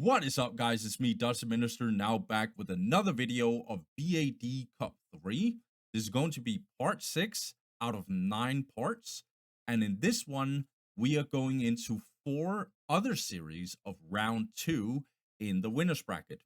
What is up, guys? It's me, Dustin Minister, now back with another video of BAD Cup 3. This is going to be part 6 out of 9 parts. And in this one, we are going into 4 other series of round 2 in the winner's bracket.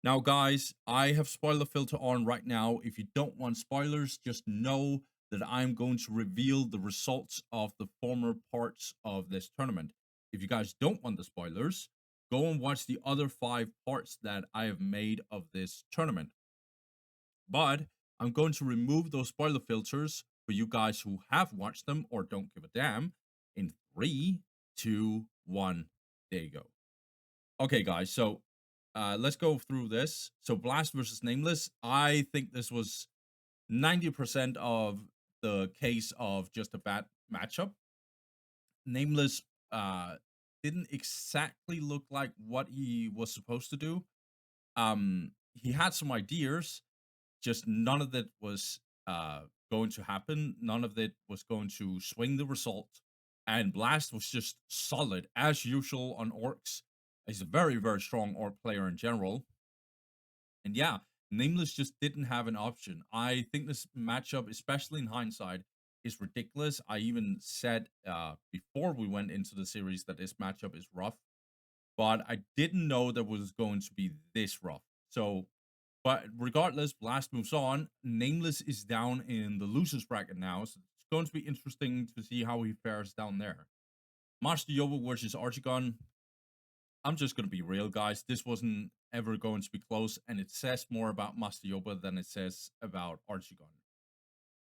Now, guys, I have spoiler filter on right now. If you don't want spoilers, just know that I'm going to reveal the results of the former parts of this tournament. If you guys don't want the spoilers, go and watch the other 5 parts that I have made of this tournament. But I'm going to remove those spoiler filters for you guys who have watched them or don't give a damn in 3, 2, 1. There you go. Okay, guys, so let's go through this. So Blast versus Nameless, I think this was 90% of the case of just a bad matchup. Nameless didn't exactly look like what he was supposed to do. He had some ideas, just none of it was going to happen. None of it was going to swing the result. And Blast was just solid as usual on Orcs. He's a very, very strong Orc player in general. And yeah, Nameless just didn't have an option. I think this matchup, especially in hindsight, is ridiculous. I even said before we went into the series that this matchup is rough, but I didn't know that was going to be this rough. So, but regardless, Blast moves on. Nameless is down in the losers bracket now, so it's going to be interesting to see how he fares down there. Master Yoba versus Archigon. I'm just going to be real, guys. This wasn't ever going to be close, and it says more about Master Yoba than it says about Archigon.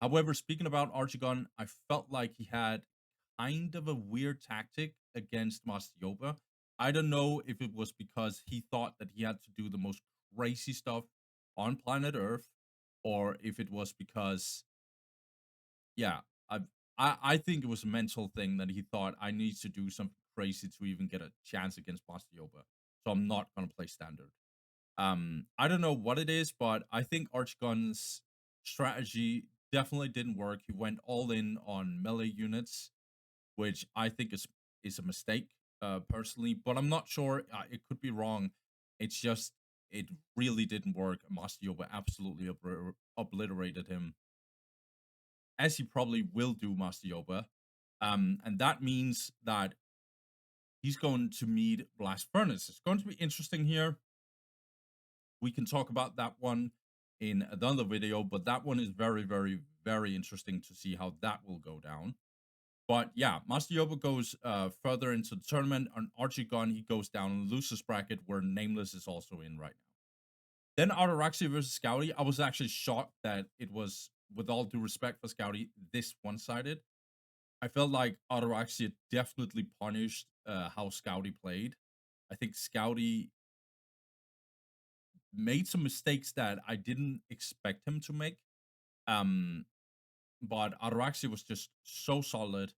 However, speaking about Archigon, I felt like he had kind of a weird tactic against Master Yoba. I don't know if it was because he thought that he had to do the most crazy stuff on planet Earth, or if it was because, yeah, I think it was a mental thing that he thought I need to do something crazy to even get a chance against Master Yoba. So I'm not gonna play standard. I don't know what it is, but I think Archgon's strategy definitely didn't work. He went all in on melee units, which I think is a mistake, personally. But I'm not sure. It could be wrong. It's just it really didn't work. Master Yoba absolutely obliterated him, as he probably will do, Master Yoba. And that means that he's going to meet Blast Furnace. It's going to be interesting here. We can talk about that one in another video, but that one is very, very, very interesting to see how that will go down. But yeah, Master Yoba goes further into the tournament. On Archigon, he goes down in the losers bracket where Nameless is also in right now. Then Ataraxia versus Scouty. I was actually shocked that it was, with all due respect for Scouty, this one-sided. I felt like Ataraxia definitely punished how Scouty played. I think Scouty made some mistakes that I didn't expect him to make. Um, but Ataraxia was just so solid,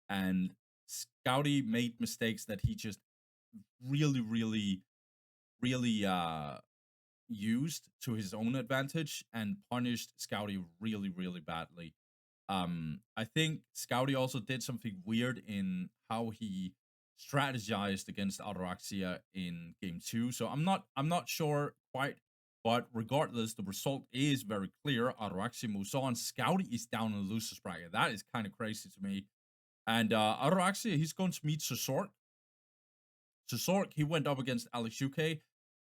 and Scouty made mistakes that he just really, really, really used to his own advantage and punished Scouty really, really badly. I think Scouty also did something weird in how he strategized against Ataraxia in game 2. So I'm not sure quite, but regardless, the result is very clear. Ataraxia moves on. Scouty is down in the losers bracket. That is kind of crazy to me. And Ataraxia, he's going to meet Susork. Susork, he went up against Alex UK.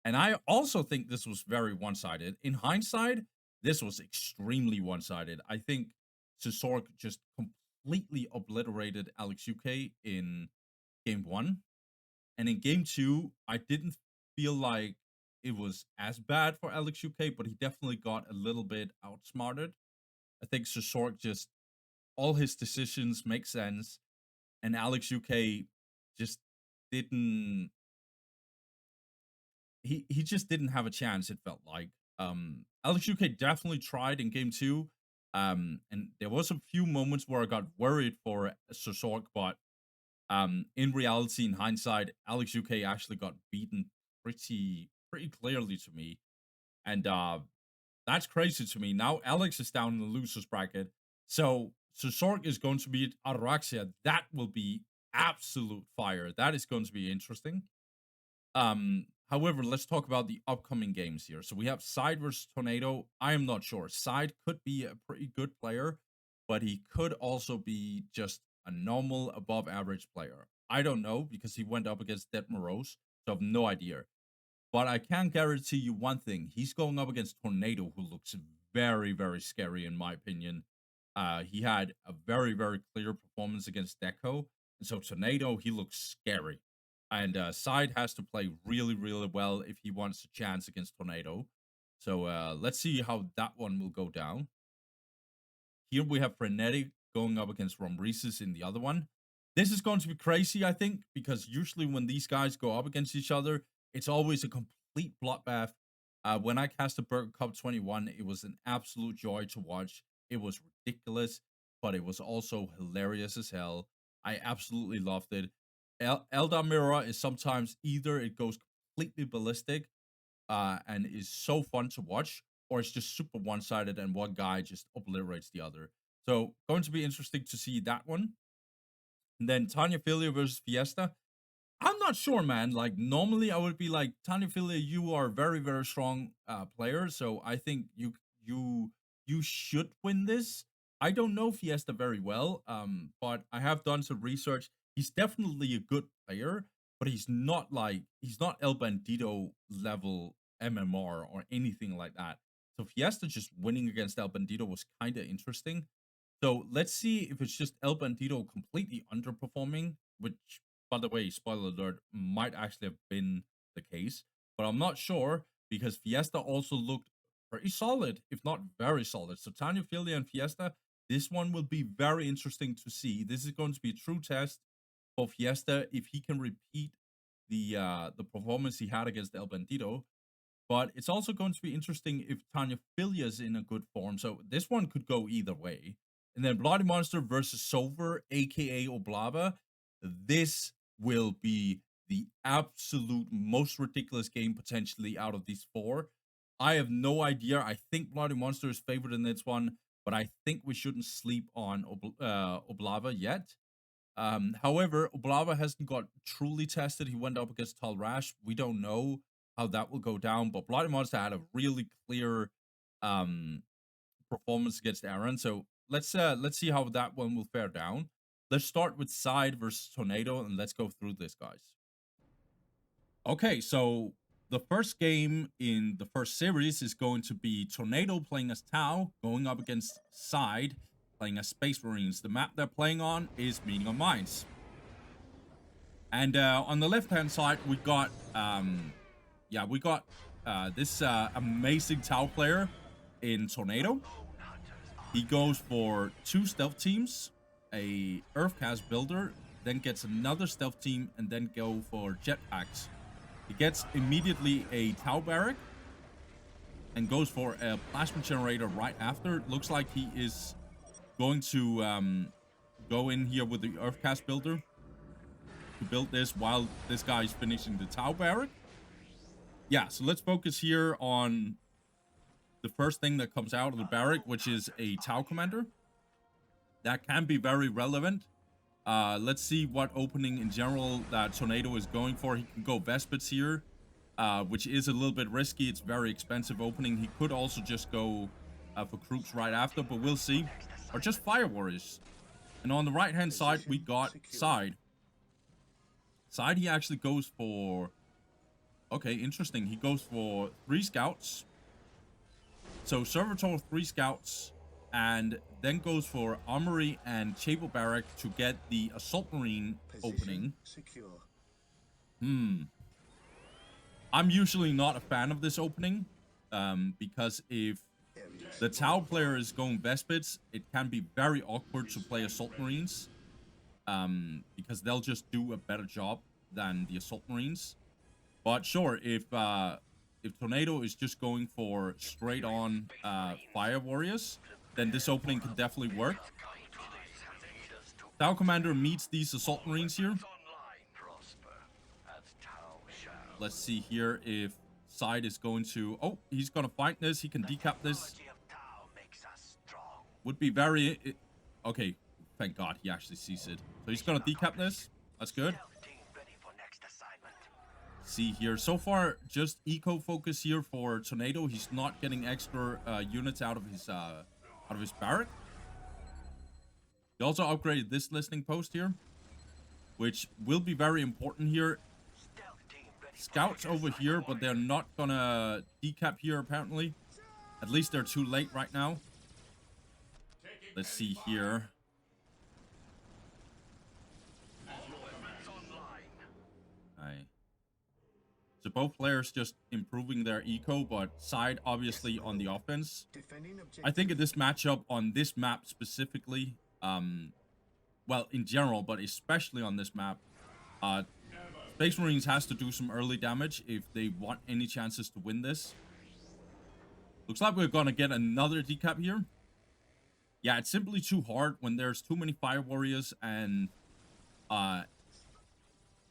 And I also think this was very one-sided. In hindsight, this was extremely one-sided. I think Susork just completely obliterated Alex UK in game 1. And in game 2, I didn't feel like it was as bad for Alex UK, but he definitely got a little bit outsmarted. I think Susork just, all his decisions make sense. And Alex UK just didn't, he just didn't have a chance, it felt like. Alex UK definitely tried in game 2. And there was a few moments where I got worried for Susork, but in reality, in hindsight, Alex UK actually got beaten pretty clearly to me. And that's crazy to me. Now Alex is down in the losers bracket. So Susork is going to beat Ataraxia. That will be absolute fire. That is going to be interesting. However, let's talk about the upcoming games here. So we have Side versus Tornado. I am not sure. Side could be a pretty good player, but he could also be just a normal above average player. I don't know because he went up against Dead Morose, so I have no idea. But I can guarantee you one thing. He's going up against Tornado, who looks very, very scary, in my opinion. He had a very, very clear performance against Deco. And so Tornado, he looks scary. And Side has to play really, really well if he wants a chance against Tornado. So let's see how that one will go down. Here we have Frenetic going up against Romresis in the other one. This is going to be crazy, I think, because usually when these guys go up against each other, it's always a complete bloodbath. When I casted Burger Cup 21, it was an absolute joy to watch. It was ridiculous, but it was also hilarious as hell. I absolutely loved it. Eldar Mirror is sometimes either it goes completely ballistic and is so fun to watch, or it's just super one-sided and one guy just obliterates the other. So going to be interesting to see that one. And then Tanyaphila versus Fiesta. I'm not sure, man. Like normally, I would be like Tanyaphila. You are a very very strong player, so I think you should win this. I don't know Fiesta very well, but I have done some research. He's definitely a good player, but he's not El Bandito level MMR or anything like that. So Fiesta just winning against El Bandito was kind of interesting. So let's see if it's just El Bandito completely underperforming, which, by the way, spoiler alert, might actually have been the case, but I'm not sure because Fiesta also looked pretty solid, if not very solid. So Tanyaphila and Fiesta, this one will be very interesting to see. This is going to be a true test for Fiesta if he can repeat the performance he had against El Bandito. But it's also going to be interesting if Tanyaphila is in a good form. So this one could go either way. And then Bloody Monster versus Solver, aka Oblawa. This will be the absolute most ridiculous game potentially out of these four. I have no idea. I think Bloody Monster is favored in this one, but I think we shouldn't sleep on Oblawa yet. However, Oblawa hasn't got truly tested. He went up against Tal Rash. We don't know how that will go down, but Bloody Monster had a really clear um performance against Aaron. So let's see how that one will fare down. Let's start with Side versus Tornado, and let's go through this, guys. Okay, so the first game in the first series is going to be Tornado playing as Tau, going up against Side playing as Space Marines. The map they're playing on is Meaning of Minds. And on the left-hand side, we got this amazing Tau player in Tornado. He goes for 2 stealth teams, a Earthcast builder, then gets another stealth team, and then go for jetpacks. He gets immediately a Tau barrack and goes for a plasma generator right after. Looks like he is going to go in here with the Earthcast builder to build this while this guy is finishing the Tau barrack. Yeah, so let's focus here on the first thing that comes out of the barrack, which is a Tau commander. That can be very relevant. Let's see what opening in general that Tornado is going for. He can go Vespids here, which is a little bit risky. It's very expensive opening. He could also just go for Krooks right after, but we'll see. Or just Fire Warriors. And on the right-hand side, we got Side. Side, he actually goes for... Okay, interesting. He goes for 3 scouts. So Servitor 3 scouts, and then goes for Armory and Chapel Barrack to get the Assault Marine opening. Secure. I'm usually not a fan of this opening, because if the Tau player is going Vespids, it can be very awkward to play Assault Marines, because they'll just do a better job than the Assault Marines. But sure, if Tornado is just going for straight on Fire Warriors, then this opening can definitely work. Tau Commander meets these Assault Marines here. Let's see here if Side is going to... Oh, he's going to fight this. He can decap this. Would be very... Okay, thank God he actually sees it. So he's going to decap this. That's good. See here, so far just eco focus here for Tornado. He's not getting extra units out of his barrack. He also upgraded this listening post here, which will be very important here. Scouts over here, but they're not gonna decap here apparently. At least they're too late right now. Let's see here. Alright. So both players just improving their eco, but side obviously on the offense. I think in this matchup, on this map specifically, well, in general, but especially on this map, Space Marines has to do some early damage if they want any chances to win this. Looks like we're gonna get another decap here. Yeah, it's simply too hard when there's too many Fire Warriors and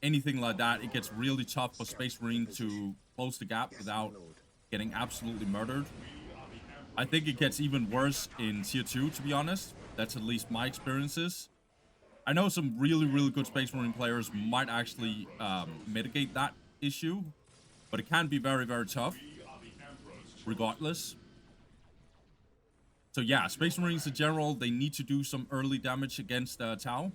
anything like that. It gets really tough for Space Marine to close the gap without getting absolutely murdered. I think it gets even worse in Tier 2, to be honest. That's at least my experiences. I know some really, really good Space Marine players might actually mitigate that issue, but it can be very, very tough, regardless. So yeah, Space Marines in general, they need to do some early damage against Tau.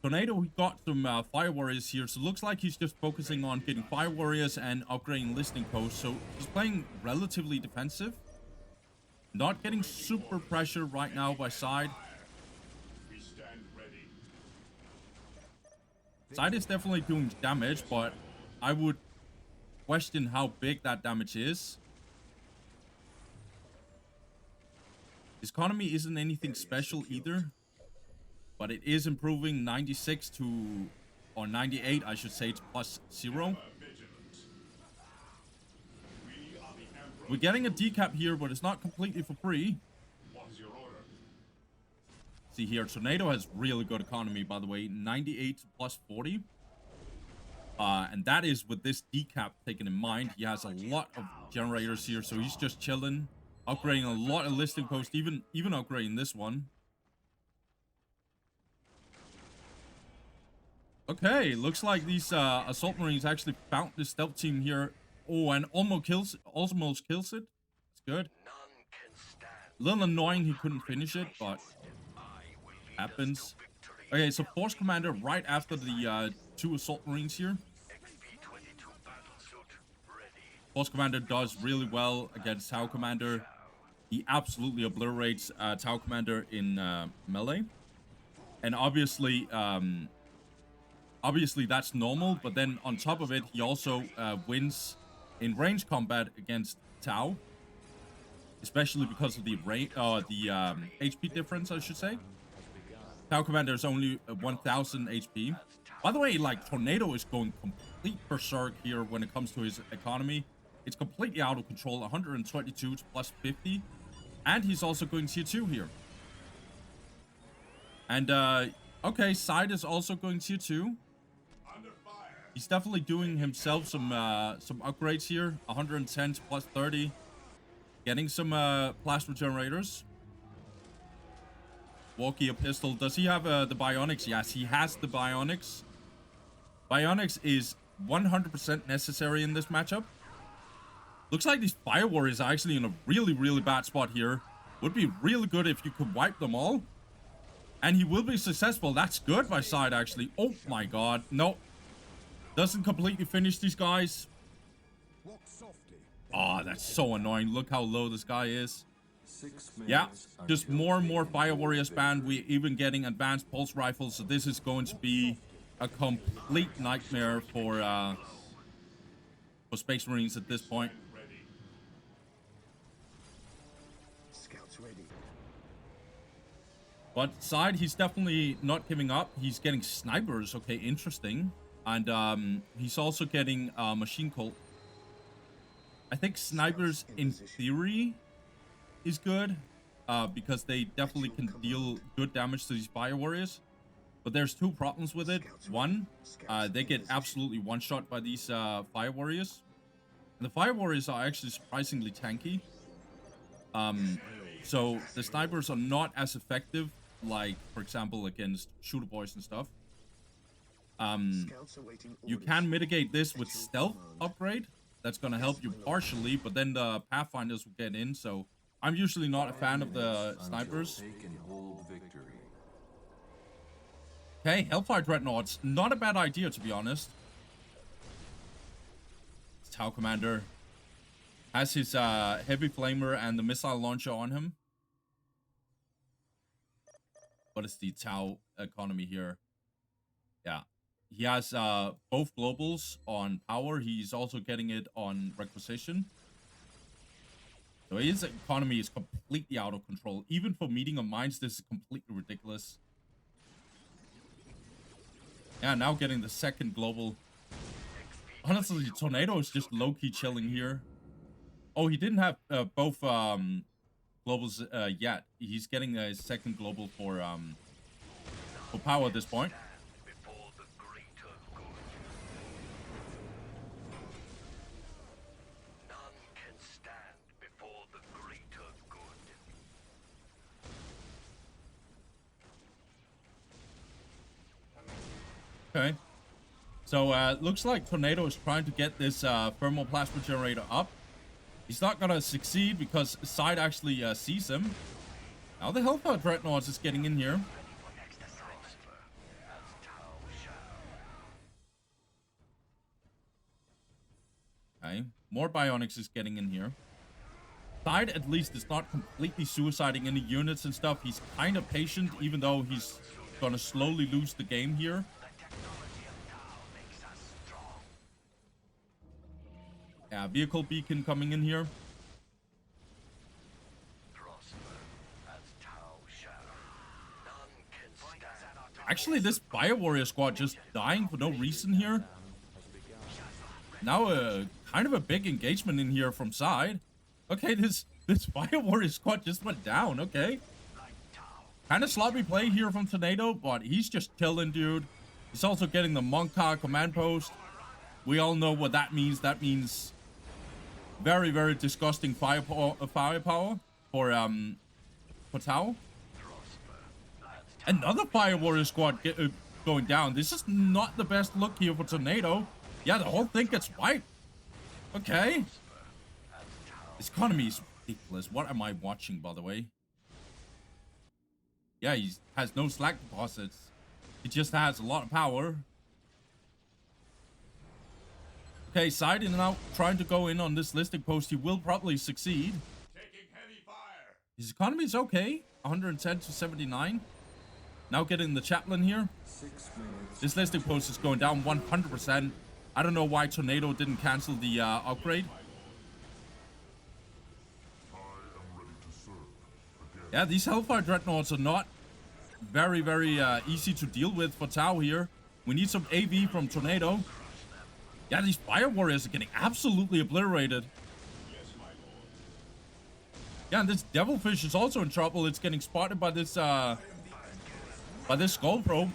Tornado, he got some Fire Warriors here, so looks like he's just focusing on getting Fire Warriors and upgrading Listening Posts. So he's playing relatively defensive. Not getting super pressure right now by side. Side is definitely doing damage, but I would question how big that damage is. His economy isn't anything special either, but it is improving 96 to, or 98, I should say, to +0. We're getting a decap here, but it's not completely for free. See here, Tornado has really good economy, by the way, 98 to +40. And that is with this decap taken in mind. He has a lot of generators here, so he's just chilling, upgrading a lot of Listening Posts, even upgrading this one. Okay, looks like these Assault Marines actually found this stealth team here. Oh, and almost kills it. It's good. A little annoying he couldn't finish it, but happens. Okay, so Force Commander right after the 2 Assault Marines here. Force Commander does really well against Tau Commander. He absolutely obliterates Tau Commander in melee. And obviously that's normal, but then on top of it, he also wins in range combat against Tau, especially because of the HP difference, I should say. Tau Commander is only 1000 HP. By the way, like, Tornado is going complete berserk here when it comes to his economy. It's completely out of control, 122 to +50, and he's also going Tier 2 here. And okay, Side is also going Tier 2. He's definitely doing himself some upgrades here. 110 to +30. Getting some plasma generators. Walkie a pistol. Does he have the Bionics? Yes, he has the Bionics. Bionics is 100% necessary in this matchup. Looks like these Fire Warriors are actually in a really, really bad spot here. Would be really good if you could wipe them all. And he will be successful. That's good by Side, actually. Oh my god. No. Doesn't completely finish these guys. Oh, that's so annoying. Look how low this guy is. Yeah, just more and more Fire Warriors banned. We're even getting advanced pulse rifles. So this is going to be a complete nightmare for Space Marines at this point. But Side, he's definitely not giving up. He's getting snipers. Okay, interesting. And he's also getting Machine Colt. I think snipers, in theory, is good. Because they definitely can deal good damage to these Fire Warriors. But there's 2 problems with it. One, they get absolutely one-shot by these Fire Warriors. And the Fire Warriors are actually surprisingly tanky. So the snipers are not as effective, like, for example, against shooter boys and stuff. You can mitigate this with stealth upgrade. That's going to help you partially, but then the Pathfinders will get in, so I'm usually not a fan of the snipers. Okay, Hellfire Dreadnoughts. Not a bad idea, to be honest. Tau Commander has his heavy flamer and the missile launcher on him. What is the Tau economy here? Yeah. He has both globals on power. He's also getting it on requisition. So his economy is completely out of control. Even for meeting of mines, this is completely ridiculous. Yeah, now getting the second global. Honestly, Tornado is just low-key chilling here. Oh, he didn't have both globals yet. He's getting a second global for power at this point. Okay. So, looks like Tornado is trying to get this thermal plasma generator up. He's not gonna succeed because Side actually sees him. Now the Hellfire Dreadnoughts is getting in here. Okay. More Bionics is getting in here. Side, at least, is not completely suiciding any units and stuff. He's kind of patient, even though he's gonna slowly lose the game here. Yeah, vehicle beacon coming in here. Actually, this Fire Warrior squad just dying for no reason here. Now, kind of a big engagement in here from Side. Okay, this Fire Warrior squad just went down. Okay. Kind of sloppy play here from Tornado, but he's just chilling, dude. He's also getting the Monka command post. We all know what that means. That means very, very disgusting firepower for Tau. Another Fire Warrior squad going down. This is not the best look here for Tornado. Yeah, the whole thing gets wiped. Okay. This economy is ridiculous. What am I watching, by the way? Yeah, he has no slack deposits. He just has a lot of power. Okay, Side in and out, trying to go in on this listing post. He will probably succeed. Taking heavy fire. His economy is okay. 110 to 79. Now getting the Chaplain here. This listing post is going down 100%. I don't know why Tornado didn't cancel the upgrade. Yeah, these Hellfire Dreadnoughts are not very, very easy to deal with for Tau here. We need some AV from Tornado. Yeah, these Fire Warriors are getting absolutely obliterated. Yeah, and this Devilfish is also in trouble. It's getting spotted by this Skull Probe.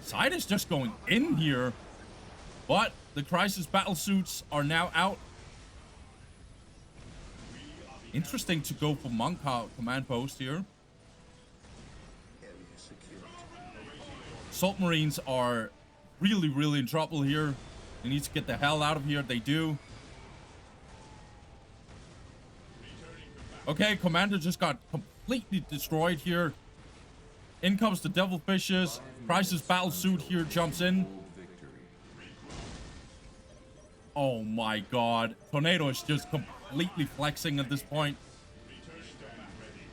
Side is just going in here. But the Crisis Battle Suits are now out. Interesting to go for Monka command post here. Salt Marines are really, really in trouble here. They need to get the hell out of here. They do. Okay, Commander just got completely destroyed here. In comes the Devilfishes. Crisis Battle Suit here jumps in. Oh my god. Tornado is just completely flexing at this point.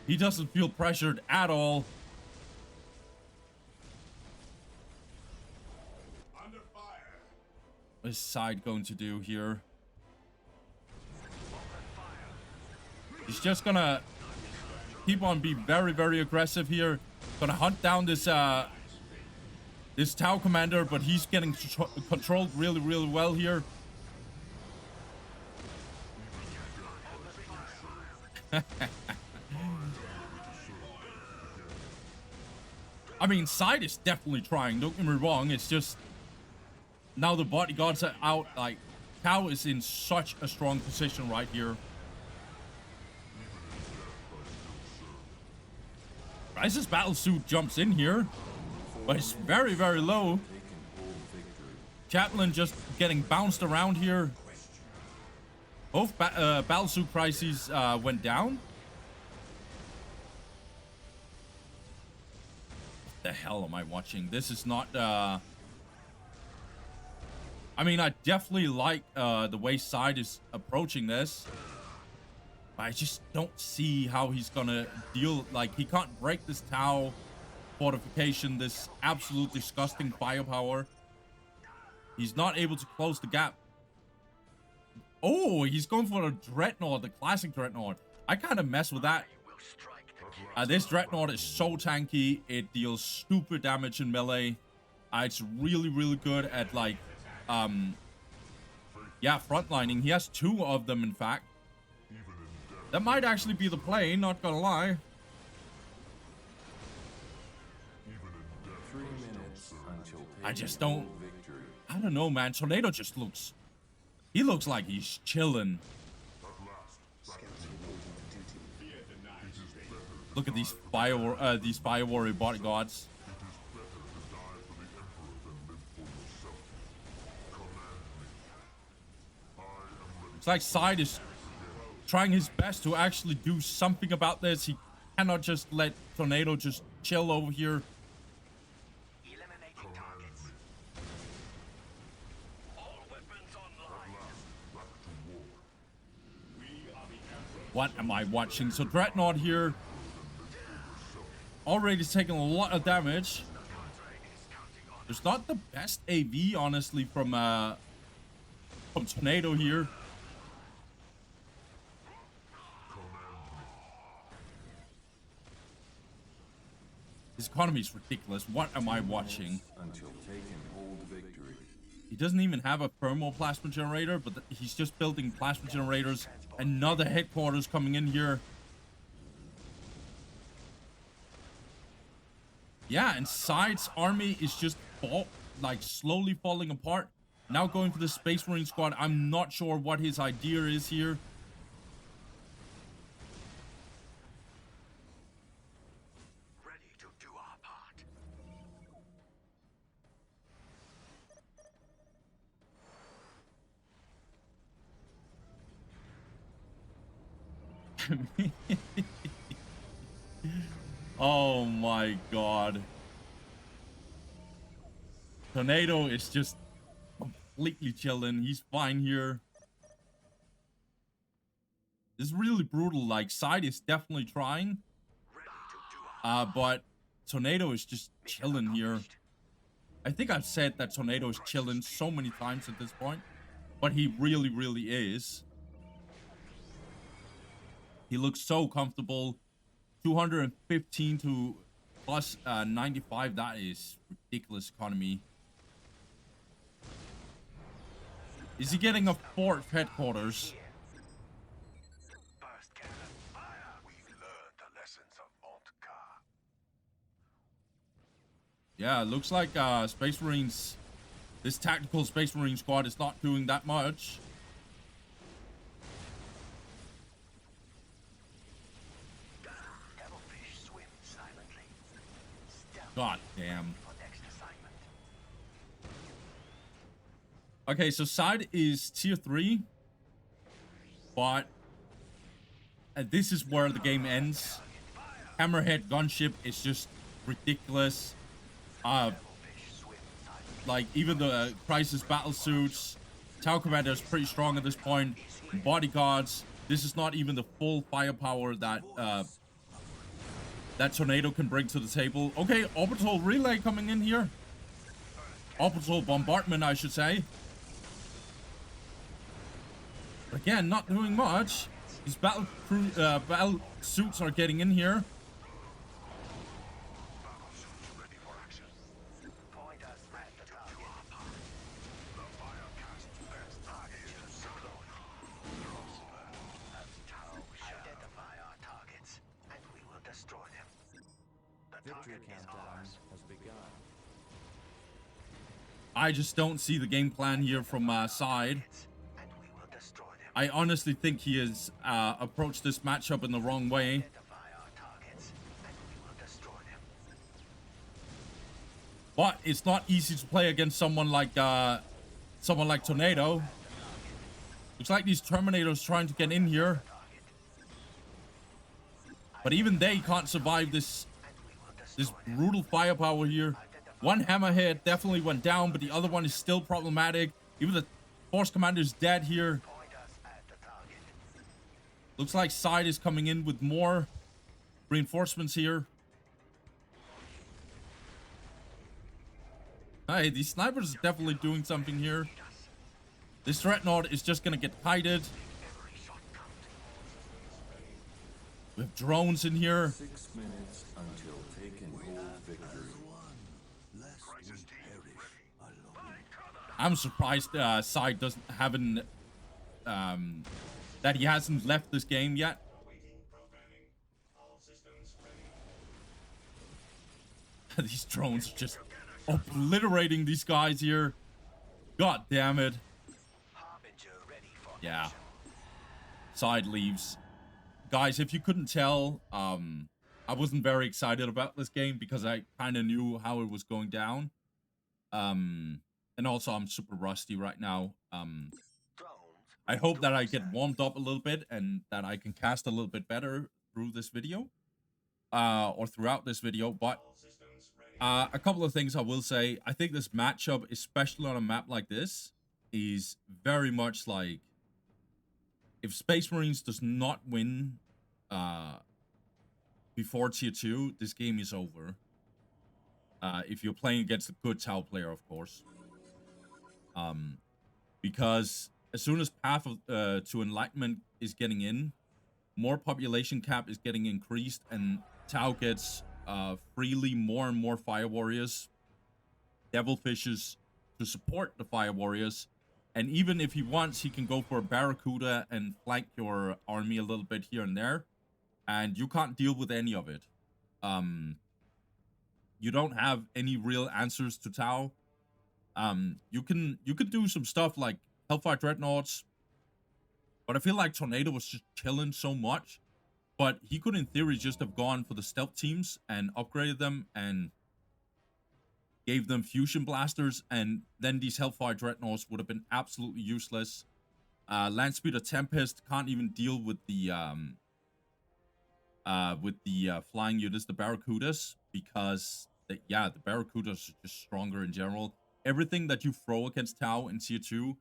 He doesn't feel pressured at all. What is Side going to do here? He's just gonna keep on being very, very aggressive here. Gonna hunt down this this Tau Commander, but he's getting controlled really, really well here. I mean, Side is definitely trying, don't get me wrong. It's just now the bodyguards are out. Like, Tau is in such a strong position right here. Crisis Battle Suit jumps in here. but it's very, very low. Chaplin just getting bounced around here. Both Battlesuit crises went down. What the hell am I watching? This is not... I mean, I definitely like the way Side is approaching this. But I just don't see how he's gonna deal. Like, he can't break this Tau fortification, this absolute disgusting firepower. He's not able to close the gap. Oh, he's going for a Dreadnought, the classic Dreadnought. I kind of mess with that. This Dreadnought is so tanky. It deals stupid damage in melee. It's really, really good at, like, yeah, frontlining. He has 2 of them, in fact. That might actually be the play, not gonna lie. 3 minutes until I just don't... I don't know, man. Tornado just looks... He looks like he's chilling. Look at these fire warrior bodyguards. It's like Side is trying his best to actually do something about this. He cannot just let Tornado just chill over here. What am I watching? So Dreadnought here already taking a lot of damage. There's not the best AV, honestly, from Tornado here. His economy is ridiculous. What am I watching? until taken hold victory. He doesn't even have a thermal plasma generator, but he's just building plasma generators. Another headquarters coming in here. Yeah, and Side's army is just slowly falling apart. Now going for the Space Marine squad. I'm not sure what his idea is here. Ready to do our part. Oh my god. Tornado is just completely chilling. He's fine here. This is really brutal. Like, Side is definitely trying. But Tornado is just chilling here. I think I've said that Tornado is chilling so many times at this point. But he really, really is. He looks so comfortable. 215 to plus 95. That is ridiculous economy. Is he getting a 4th headquarters? Burst cannon fire. We've learned the lessons of Montkar. Yeah, it looks like Space Marines, this tactical Space Marine squad is not doing that much. Devilfish swim silently. God damn. For next assignment. Okay, so Side is tier 3. But this is where the game ends. Hammerhead gunship is just ridiculous. Like, even the Crisis battlesuits. Tau Commander is pretty strong at this point. Bodyguards. This is not even the full firepower that that Tornado can bring to the table. Okay, orbital relay coming in here. Orbital bombardment, I should say. Again, not doing much. These battle suits are getting in here. Victory countdown has begun. I just don't see the game plan here from Side. I honestly think he has approached this matchup in the wrong way. But it's not easy to play against someone like Tornado. Looks like these Terminators trying to get in here. But even they can't survive this brutal firepower here. One Hammerhead definitely went down, but the other one is still problematic. Even the Force Commander is dead here. Looks like Side is coming in with more reinforcements here. Hey, these snipers are definitely doing something here. This Dreadnought is just gonna get kited. We have drones in here. 6 minutes until taken hold victory. I'm surprised Side doesn't haven't that he hasn't left this game yet. These drones are just obliterating these guys here. God damn it. Yeah. Side leaves. Guys, if you couldn't tell, I wasn't very excited about this game because I kind of knew how it was going down. And also I'm super rusty right now. I hope that I get warmed up a little bit and that I can cast a little bit better through this video. Or throughout this video, but a couple of things I will say. I think this matchup, especially on a map like this, is very much like if Space Marines does not win before tier 2, this game is over. If you're playing against a good Tau player, of course. Because as soon as Path to Enlightenment is getting in, more population cap is getting increased, and Tau gets freely more and more Fire Warriors, Devilfishes to support the Fire Warriors. And even if he wants, he can go for a Barracuda and flank your army a little bit here and there. And you can't deal with any of it. You don't have any real answers to Tau. You could do some stuff like Hellfire Dreadnoughts. But I feel like Tornado was just chilling so much. But he could, in theory, just have gone for the stealth teams and upgraded them and gave them fusion blasters, and then these Hellfire Dreadnoughts would have been absolutely useless. Landspeeder Tempest can't even deal with the flying units, the Barracudas, because the Barracudas are just stronger in general. Everything that you throw against Tau in tier 2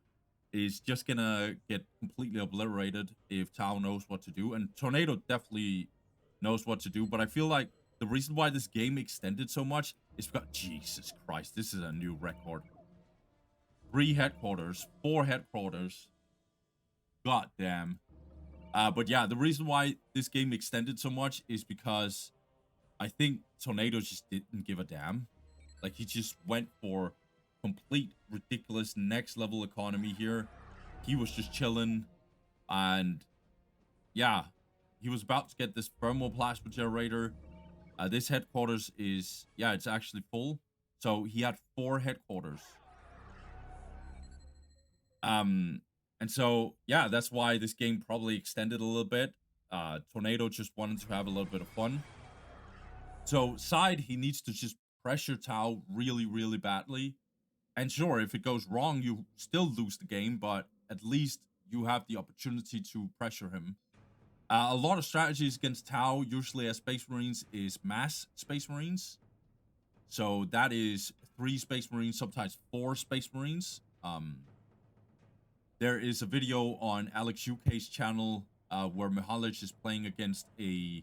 is just gonna get completely obliterated if Tau knows what to do, and Tornado definitely knows what to do. But I feel like the reason why this game extended so much is because, Jesus Christ, this is a new record. 3 headquarters, 4 headquarters. God damn. But yeah, the reason why this game extended so much is because I think Tornado just didn't give a damn. Like, he just went for complete ridiculous next level economy here. He was just chilling, and yeah, he was about to get this thermoplasma generator. This headquarters is, yeah, it's actually full. So he had 4 headquarters. And so, yeah, that's why this game probably extended a little bit. Tornado just wanted to have a little bit of fun. So Side, he needs to just pressure Tau really, really badly. And sure, if it goes wrong, you still lose the game, but at least you have the opportunity to pressure him. A lot of strategies against Tau, usually as Space Marines, is mass Space Marines. So that is 3 Space Marines, sometimes 4 Space Marines. There is a video on Alex UK's channel where Mihalij is playing against a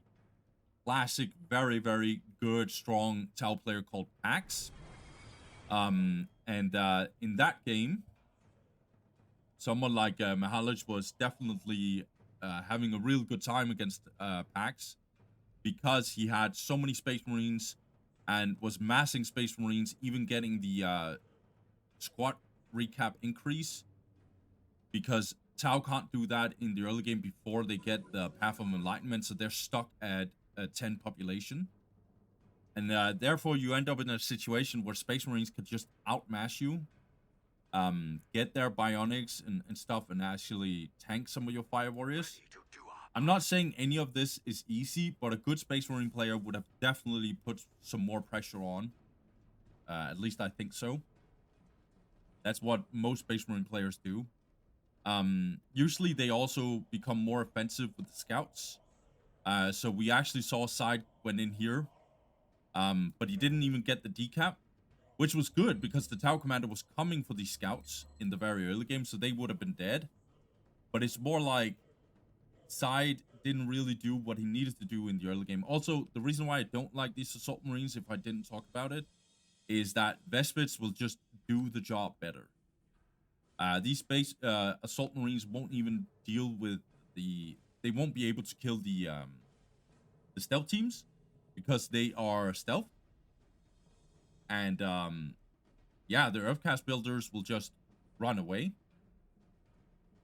classic, very, very good, strong Tau player called Pax. And in that game, someone like Mihalij was definitely having a real good time against Pax because he had so many Space Marines and was massing Space Marines, even getting the squad recap increase, because Tau can't do that in the early game before they get the Path of Enlightenment, so they're stuck at 10 population. And therefore, you end up in a situation where Space Marines could just outmass you, get their bionics and stuff, and actually tank some of your Fire Warriors. I'm not saying any of this is easy, but a good Space Marine player would have definitely put some more pressure on. At least I think so. That's what most Space Marine players do. Usually they also become more offensive with the scouts. So we actually saw Side went in here, but he didn't even get the decap, which was good because the Tau Commander was coming for these scouts in the very early game, so they would have been dead. But it's more like Side didn't really do what he needed to do in the early game. Also, the reason why I don't like these Assault Marines, if I didn't talk about it, is that Vespids will just do the job better. These space Assault Marines won't even deal with they won't be able to kill the stealth teams because they are stealth. And yeah, the Earthcast builders will just run away.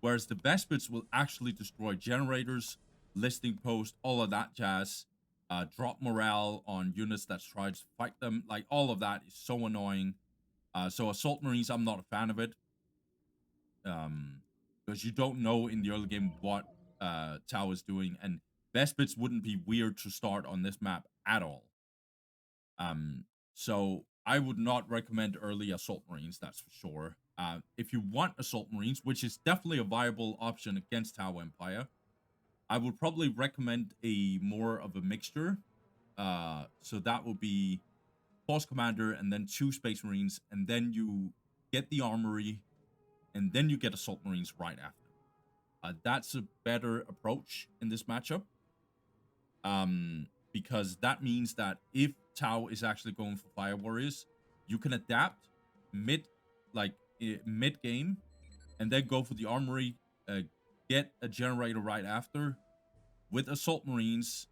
Whereas the Vespids will actually destroy generators, listing posts, all of that jazz, drop morale on units that try to fight them. Like, all of that is so annoying. So Assault Marines, I'm not a fan of it. Because you don't know in the early game what Tau is doing, and Vespids wouldn't be weird to start on this map at all. So I would not recommend early Assault Marines, that's for sure. If you want Assault Marines, which is definitely a viable option against Tau Empire, I would probably recommend a more of a mixture. So that would be Force Commander and then 2 Space Marines, and then you get the Armory, and then you get Assault Marines right after. That's a better approach in this matchup. Because that means that if Tau is actually going for Fire Warriors, you can adapt mid-game, and then go for the Armory, get a Generator right after with Assault Marines,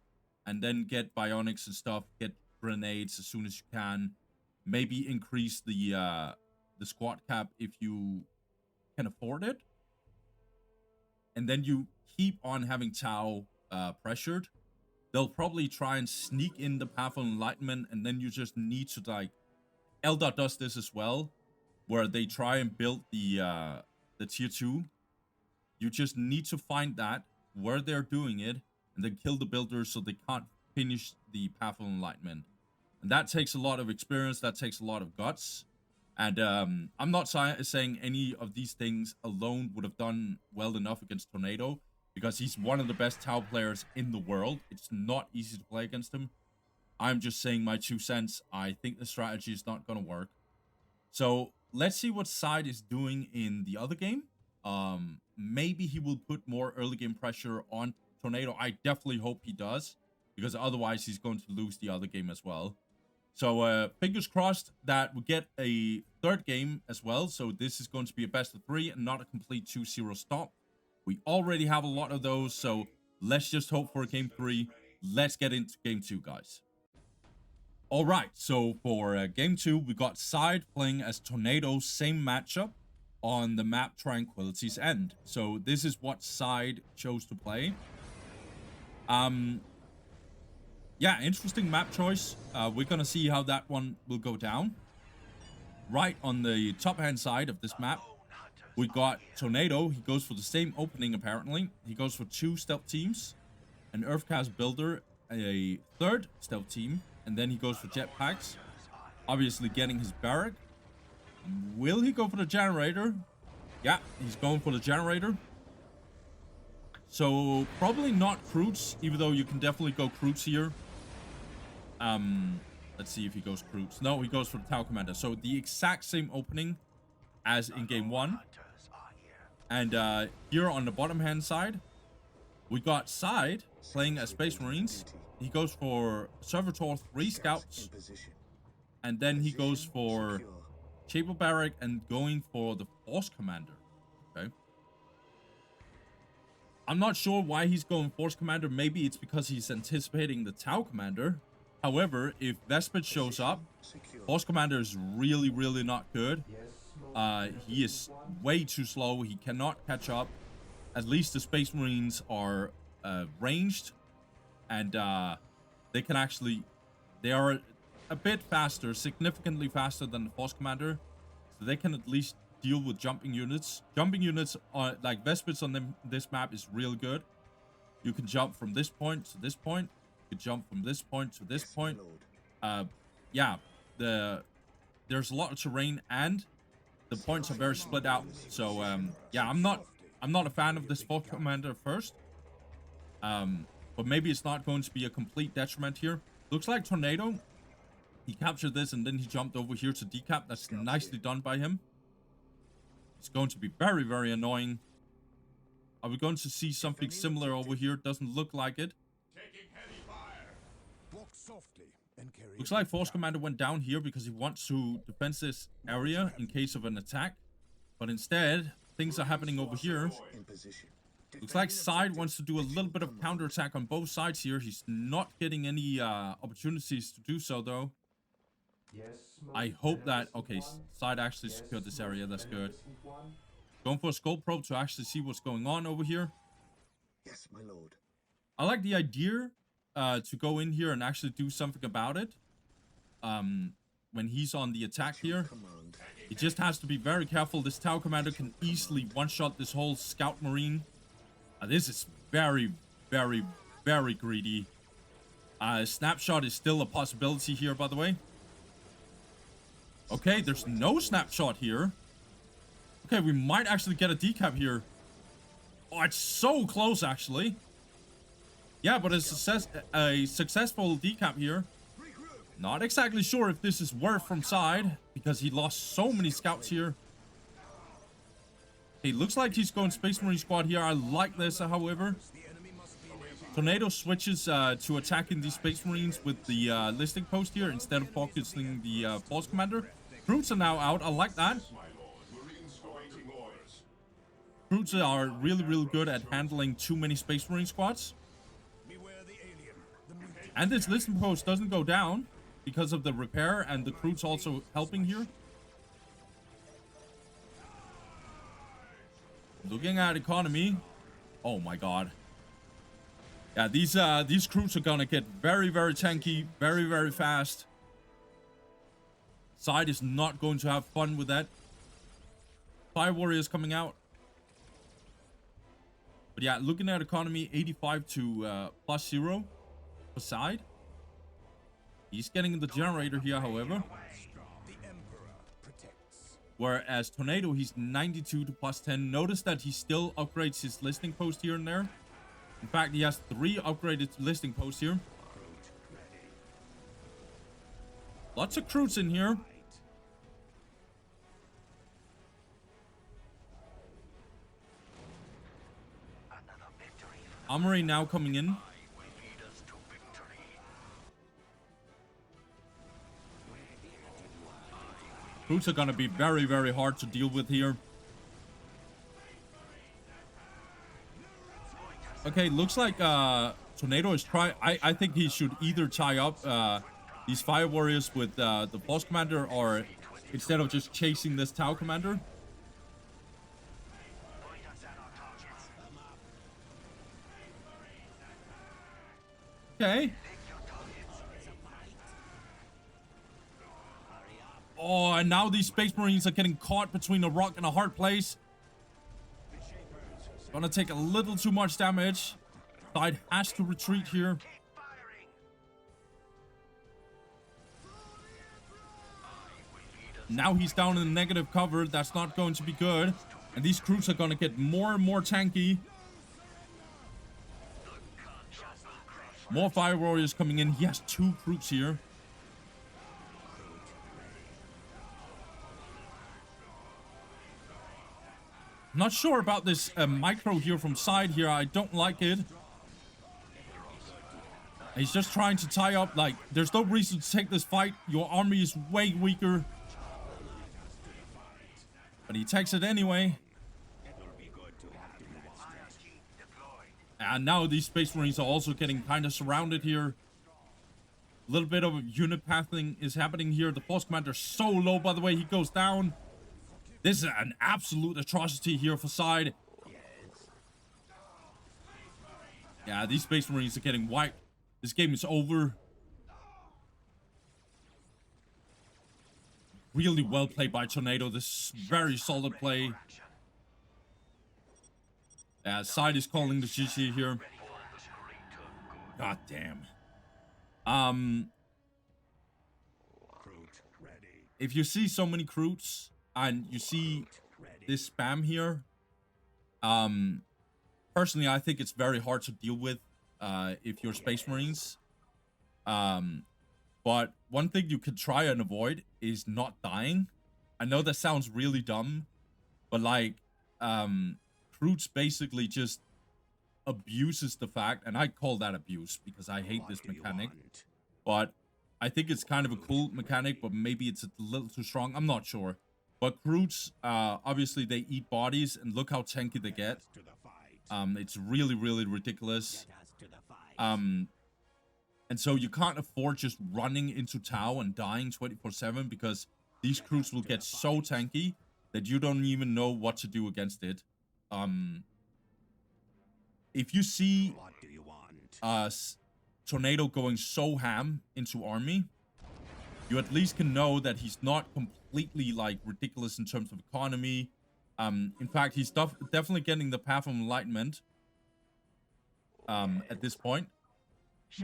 and then get Bionics and stuff, get Grenades as soon as you can. Maybe increase the squad cap if you can afford it. And then you keep on having Tau pressured. They'll probably try and sneak in the Path of Enlightenment, and then you just need to, like, Eldar does this as well, where they try and build the tier 2. You just need to find that, where they're doing it, and then kill the builders so they can't finish the Path of Enlightenment. And that takes a lot of experience, that takes a lot of guts. And I'm not saying any of these things alone would have done well enough against Tornado, because he's one of the best Tau players in the world. It's not easy to play against him. I'm just saying my 2 cents. I think the strategy is not going to work. So let's see what Side is doing in the other game. Maybe he will put more early game pressure on Tornado. I definitely hope he does, because otherwise he's going to lose the other game as well. So fingers crossed that we get a 3rd game as well. So this is going to be a best of 3 and not a complete 2-0 stop. We already have a lot of those, so let's just hope for a game 3. Let's get into game 2, guys. All right, so for game 2, we got Side playing as Tornado, same matchup on the map Tranquility's End. So this is what Side chose to play. Yeah, interesting map choice. We're gonna see how that one will go down. Right on the top hand side of this map, we got Tornado. He goes for the same opening, apparently. He goes for 2 stealth teams, an Earthcast builder, a 3rd stealth team, and then he goes for jetpacks. Obviously getting his barrack. Will he go for the generator? Yeah, he's going for the generator. So probably not Croots, even though you can definitely go Croots here. Let's see if he goes Croots. No, he goes for the Tau Commander. So the exact same opening as in game 1. And here on the bottom hand side, we got Side playing as Space Marines. He goes for Servitor 3 scouts, and then he goes for Chamber Barrack and going for the Force Commander. Okay. I'm not sure why he's going Force Commander. Maybe it's because he's anticipating the Tau Commander. However, if Vespid shows up, Force Commander is really, really not good. He is way too slow. He cannot catch up. At least the Space Marines are ranged, and they can actually, they are a bit faster, significantly faster than the Force Commander, so they can at least deal with jumping units. Jumping units are like Vespids on this map is real good. You can jump from this point to this point. You can jump from this point to this point. Yeah, the there's a lot of terrain and the points are very split out. So yeah, I'm not a fan of this Force Commander first. But maybe it's not going to be a complete detriment here. Looks like Tornado, he captured this and then he jumped over here to decap. That's nicely done by him. It's going to be very, very annoying. Are we going to see something similar over here? Doesn't look like it. Taking heavy fire. Walk softly and carry Looks like Force Commander went down here because he wants to defend this area in case of an attack. But instead, things are happening over here. in position. Looks like Side wants to do a little bit of counterattack on both sides here. He's not getting any opportunities to do so, though. I hope that... Okay, Side actually secured this area. That's good. Going for a Skull Probe to actually see what's going on over here. Yes, my lord. I like the idea to go in here and actually do something about it. When he's on the attack here. Command. He just has to be very careful. This Tower Commander can easily one-shot this whole Scout Marine. This is very, very, very greedy. Snapshot is still a possibility here, by the way. Okay, there's no snapshot here. Okay, we might actually get a decap here. Oh, it's so close, actually. Yeah, but a successful decap here. Not exactly sure if this is worth from Side, because he lost so many scouts here. It looks like he's going Space Marine Squad here. I like this, however. Tornado switches to attacking these Space Marines with the listing post here instead of focusing the Force Commander. Brutes are now out. I like that. Brutes are really, really good at handling too many Space Marine squads. And this listing post doesn't go down because of the repair and the Brutes also helping here. Looking at economy. Oh my god. Yeah, these crews are gonna get very, very tanky, very, very fast. Side is not going to have fun with that. Fire Warriors coming out. But yeah, looking at economy, 85 to +0 for Side. He's getting the generator here, however. Whereas Tornado, he's 92 to +10. Notice that he still upgrades his listing post here and there. In fact, he has 3 upgraded listing posts here. Lots of crews in here. Armory now coming in. Crews are gonna be very, very hard to deal with here. Okay, looks like Tornado is trying. I think he should either tie up these Fire Warriors with the Force Commander, or instead of just chasing this Tower Commander. Okay. Oh, and now these Space Marines are getting caught between a rock and a hard place. Gonna take a little too much damage. Side has to retreat here. Now he's down in negative cover. That's not going to be good. And these crews are gonna get more and more tanky. More Fire Warriors coming in. He has 2 crews here. Not sure about this micro here from Side here. I don't like it. He's just trying to tie up. Like, there's no reason to take this fight. Your army is way weaker. But he takes it anyway. And now these Space Marines are also getting kind of surrounded here. A little bit of unit pathing is happening here. The Force Commander is so low, by the way. He goes down. This is an absolute atrocity here for Side. Yeah, these Space Marines are getting wiped. This game is over. Really well played by Tornado. This is very solid play. Yeah, Side is calling the GG here. God damn. if you see so many recruits and you see this spam here, personally, I think it's very hard to deal with if you're Space Marines. But one thing you could try and avoid is not dying. I know that sounds really dumb, but like, recruits basically just abuses the fact, and I call that abuse because I hate this mechanic, but I think it's kind of a cool mechanic, but maybe it's a little too strong. I'm not sure. But recruits, obviously they eat bodies, and look how tanky they get. It's really, really ridiculous. And so you can't afford just running into Tau and dying 24/7 because these recruits will get so tanky that you don't even know what to do against it. If you see Tornado going so ham into army, you at least can know that he's not completely like ridiculous in terms of economy. In fact, he's definitely getting the path of enlightenment at this point.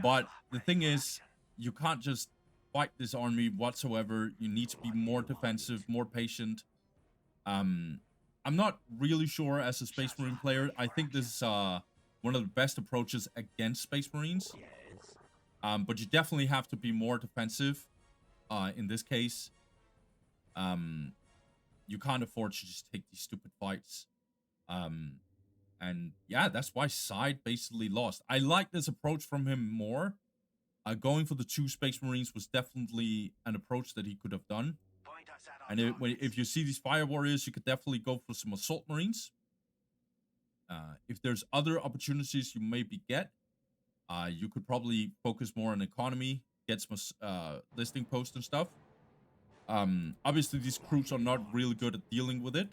But the thing is, you can't just fight this army whatsoever. You need to be more defensive, more patient. I'm not really sure as a Space Marine player. I think this is one of the best approaches against Space Marines. But you definitely have to be more defensive in this case. You can't afford to just take these stupid fights. And yeah, that's why Side basically lost. I like this approach from him more. Going for the 2 Space Marines was definitely an approach that he could have done. And if you see these Fire Warriors, you could definitely go for some Assault Marines. If there's other opportunities you maybe get, you could probably focus more on economy, get some listing posts and stuff. Obviously, these crews are not really good at dealing with it.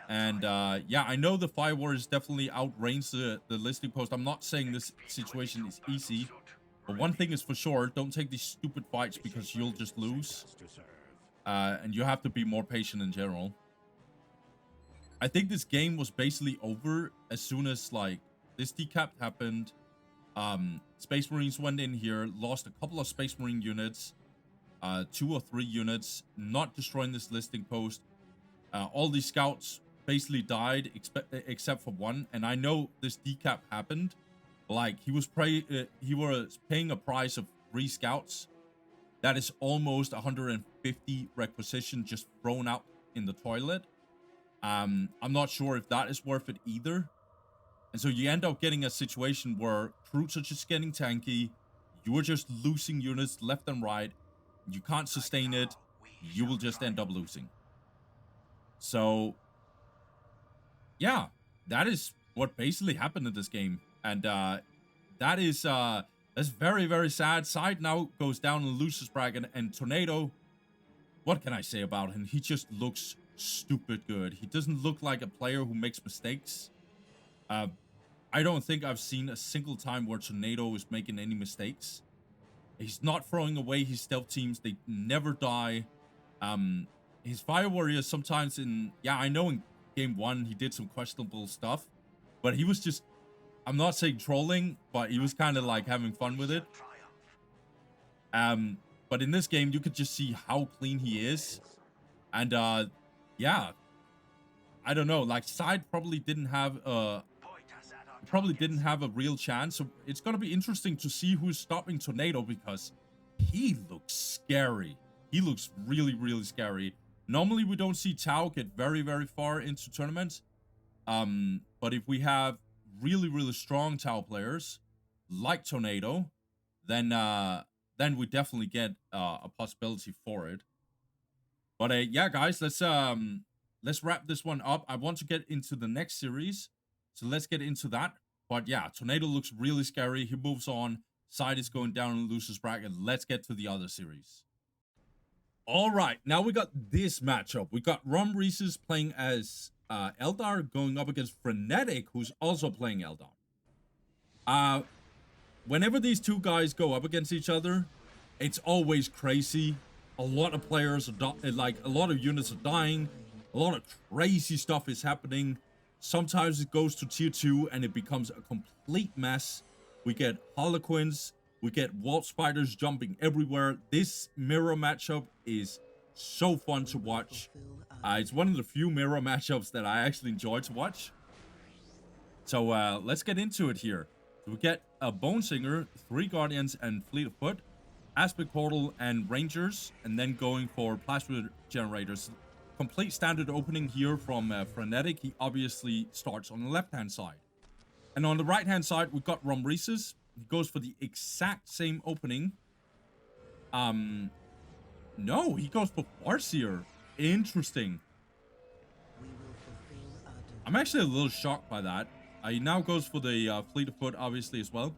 And yeah, I know the Fire Warriors definitely outrange the listing post. I'm not saying this situation is easy, but one thing is for sure, don't take these stupid fights because you'll just lose. And you have to be more patient in general. I think this game was basically over as soon as like this decap happened. Space Marines went in here, lost a couple of Space Marine units, 2 or 3 units, not destroying this listing post. All these scouts basically died except for 1, and I know this decap happened. Like he was paying a price of 3 scouts. That is almost 150 requisition just thrown out in the toilet. I'm not sure if that is worth it either. And so you end up getting a situation where recruits are just getting tanky. You are just losing units left and right. You can't sustain it. You will just end up losing. So, yeah, that is what basically happened in this game. And that's very, very sad. Side now goes down in losers bracket, and Tornado, what can I say about him? He just looks stupid good. He doesn't look like a player who makes mistakes. I don't think I've seen a single time where Tornado is making any mistakes. He's not throwing away his stealth teams. They never die. His Fire Warriors sometimes I know in game 1 he did some questionable stuff, but he was just, I'm not saying trolling, but he was kind of like having fun with it. But in this game, you could just see how clean he is. And yeah, I don't know, like Side probably didn't have a real chance. So it's gonna be interesting to see who's stopping Tornado, because he looks scary. He looks really, really scary. Normally we don't see Tau get very, very far into tournaments. But if we have really, really strong Tau players like Tornado, then we definitely get a possibility for it. But yeah, guys, let's wrap this one up. I want to get into the next series, so let's get into that. But yeah, Tornado looks really scary. He moves on. Side is going down in the losers bracket. Let's get to the other series. All right, now we got this matchup. We got Romresis playing as Eldar going up against Frenetic, who's also playing Eldar. Whenever these two guys go up against each other, it's always crazy. A lot of players are a lot of units are dying. A lot of crazy stuff is happening. Sometimes it goes to tier 2 and it becomes a complete mess. We get Harlequins We get wall spiders jumping everywhere. This mirror matchup is so fun to watch. It's one of the few mirror matchups that I actually enjoy to watch. So let's get into it here. So we get a Bone Singer, 3 Guardians, and Fleet of Foot, Aspect Portal, and Rangers, and then going for Plasma Generators. Complete standard opening here from Frenetic. He obviously starts on the left-hand side. And on the right-hand side, we've got Romresis. He goes for the exact same opening. No, he goes for Farseer. Interesting. I'm actually a little shocked by that. He now goes for the Fleet of Foot, obviously, as well.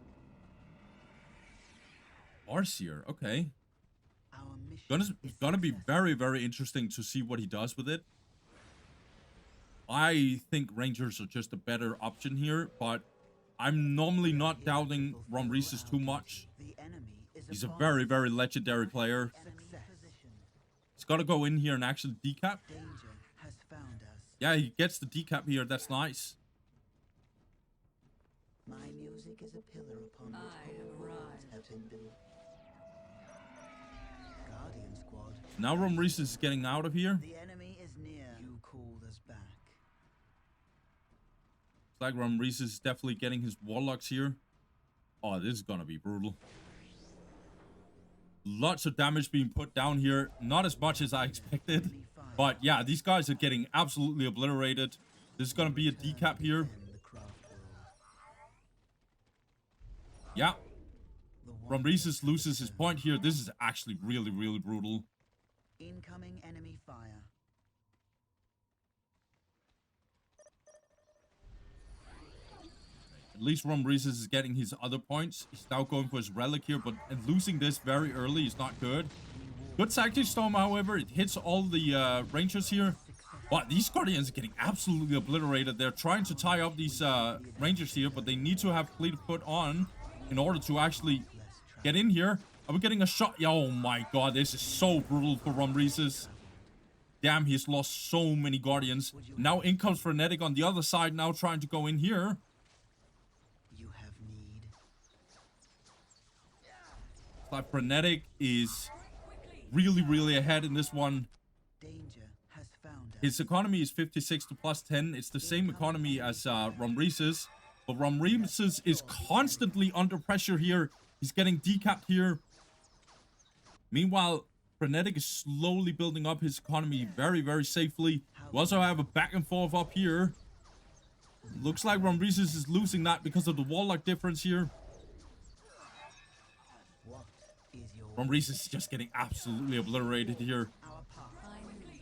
Farseer, okay. Gonna be very, very interesting to see what he does with it. I think Rangers are just a better option here, but I'm normally not doubting Romresis too much. He's a very, very legendary player. He's got to go in here and actually decap. Yeah, he gets the decap here. That's nice. My music is a pillar upon which all worlds have been built. Guardian squad. Now Romresis is getting out of here. The enemy is near. You called us back. It's like Romresis is definitely getting his warlocks here. Oh, this is gonna be brutal. Lots of damage being put down here. Not as much as I expected. But yeah, these guys are getting absolutely obliterated. This is gonna be a decap here. Yeah. Romresis loses his point here. This is actually really, really brutal. Incoming enemy fire. At least Romresis is getting his other points. He's now going for his relic here, but losing this very early is not good. Good Soulstorm, however. It hits all the Rangers here. But these Guardians are getting absolutely obliterated. They're trying to tie up these Rangers here, but they need to have Fleet of Foot on in order to actually get in here. Are we getting a shot? Yeah, oh my god, this is so brutal for Romresis. Damn, he's lost so many Guardians. Now in comes Frenetic on the other side, now trying to go in here. You have need. It's like Frenetic is really, really ahead in this one. Danger has found us. His economy is 56 to plus 10. It's the same economy as Romresis. But Romresis is constantly under pressure here. He's getting decapped here. Meanwhile, Frenetic is slowly building up his economy very, very safely. We also have a back and forth up here. Looks like Romresis is losing that because of the warlock difference here. What is your Romresis is just getting absolutely obliterated here. our path?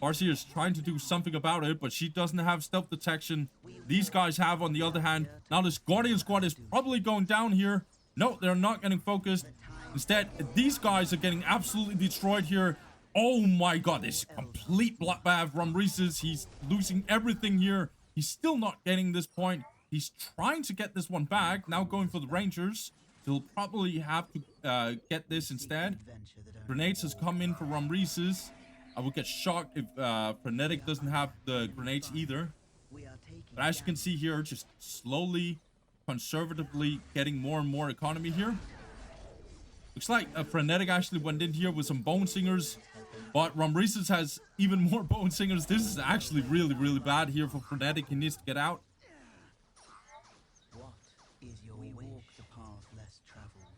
Farseer is trying to do something about it, but she doesn't have stealth detection. These guys have, on the other hand. Now this Guardian squad is probably going down here. No, they're not getting focused. Instead, these guys are getting absolutely destroyed here. Oh my god, this is a complete bloodbath. Romresis, he's losing everything here. He's still not getting this point. He's trying to get this one back. Now going for the Rangers. He'll probably have to get this instead. Grenades has come in for Romresis. I would get shocked if Frenetic doesn't have the grenades either. We are taking But as you can see here, just slowly, conservatively getting more and more economy here. Looks like Frenetic actually went in here with some Bone Singers. But Romresis has even more Bone Singers. This is actually really, really bad here for Frenetic. He needs to get out. What is your wish? Walk the path less traveled.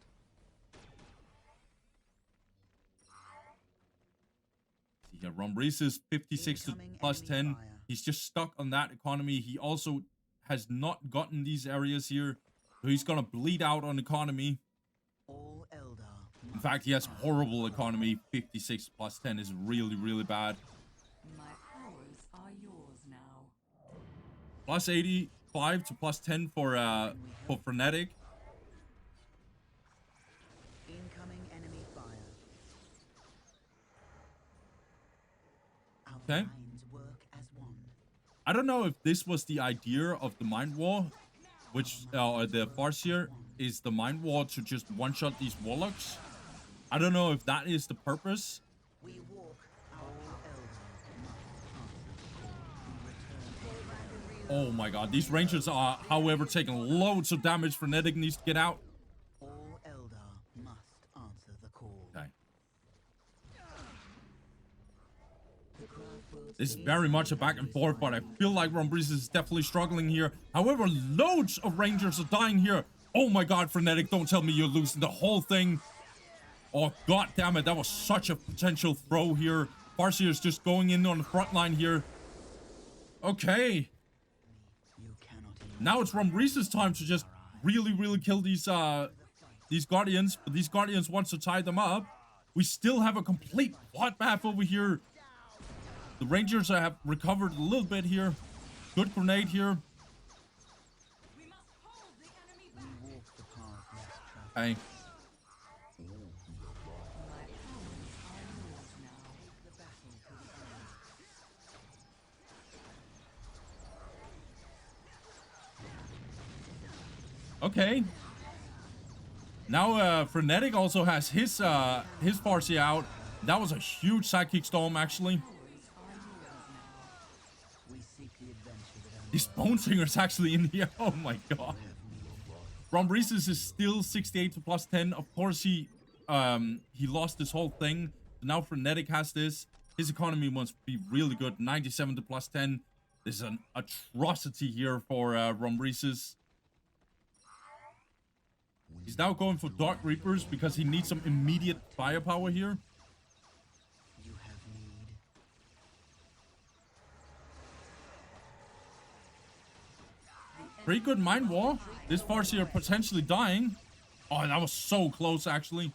Yeah, Romresis 56 to plus 10. He's just stuck on that economy. He also has not gotten these areas here. So he's going to bleed out on economy. All Eldar. In fact, he has horrible economy. 56 plus 10 is really, really bad. My powers are yours now. Plus 85 to plus 10 for Frenetic. Incoming enemy fire. Our Okay. minds work as one. I don't know if this was the idea of the Mind War, which the Farseer is the Mind War to just one-shot these Warlocks. I don't know if that is the purpose. We walk our Eldar. Oh my god, these Rangers are, however, taking loads of damage. Frenetic needs to get out. All Eldar must This is very much a back and forth, but I feel like Romresis is definitely struggling here. However, loads of Rangers are dying here. Oh my god, Frenetic, don't tell me you're losing the whole thing. Oh, god damn it, that was such a potential throw here. Farseer is just going in on the front line here. Okay. Now it's Romresis' time to just really kill these Guardians. But these Guardians wants to tie them up. We still have a complete bloodbath over here. The Rangers have recovered a little bit here. Good grenade here. We must hold the enemy back. Hey. My powers are yours now. The battle to the Okay. Now Frenetic also has his Farsi out. That was a huge psychic storm actually. This Bone Singer's actually in here. Oh my god. Romresis is still 68 to plus 10. Of course he lost this whole thing. Now Frenetic has this. His economy must be really good. 97 to plus 10. This is an atrocity here for Romresis. He's now going for Dark Reapers because he needs some immediate firepower here. Pretty good Mind War. This Farsi are potentially dying. Oh, that was so close actually.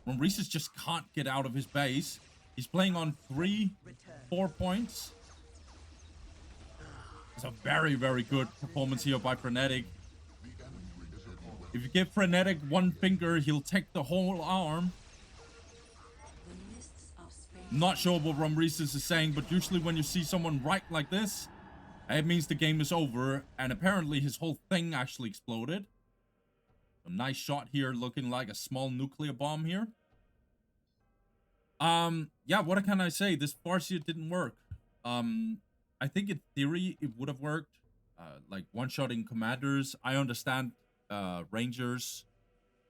Romresis just can't get out of his base. He's playing on 4 points. It's a very good performance here by Frenetic. If you give Frenetic one finger, he'll take the whole arm. Not sure what Romresis is saying, but usually when you see someone right like this, it means the game is over. And apparently his whole thing actually exploded. A nice shot here, looking like a small nuclear bomb here. Yeah, what can I say? This Farseer didn't work. I think in theory it would have worked. Like one-shotting commanders. I understand Rangers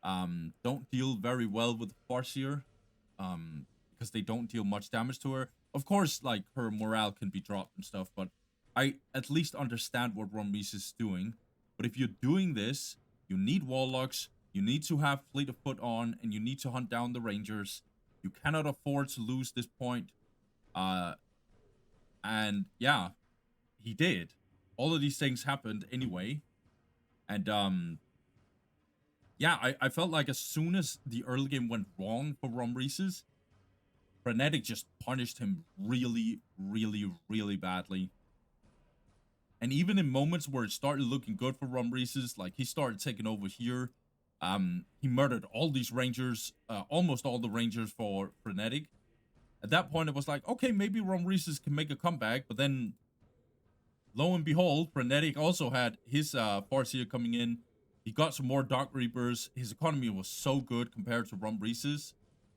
don't deal very well with Farseer. Because they don't deal much damage to her. Of course, like, her morale can be dropped and stuff, but I at least understand what Romresis is doing. But if you're doing this, you need Warlocks, you need to have Fleet of Foot on, and you need to hunt down the Rangers. You cannot afford to lose this point. And yeah, he did. All of these things happened anyway. And yeah, I felt like as soon as the early game went wrong for Romresis, Frenetic just punished him really badly. And even in moments where it started looking good for Romresis, like he started taking over here, he murdered all these Rangers, almost all the Rangers for Frenetic. At that point, it was like, okay, maybe Romresis can make a comeback, but then, lo and behold, Frenetic also had his Farseer coming in. He got some more Dark Reapers. His economy was so good compared to Romresis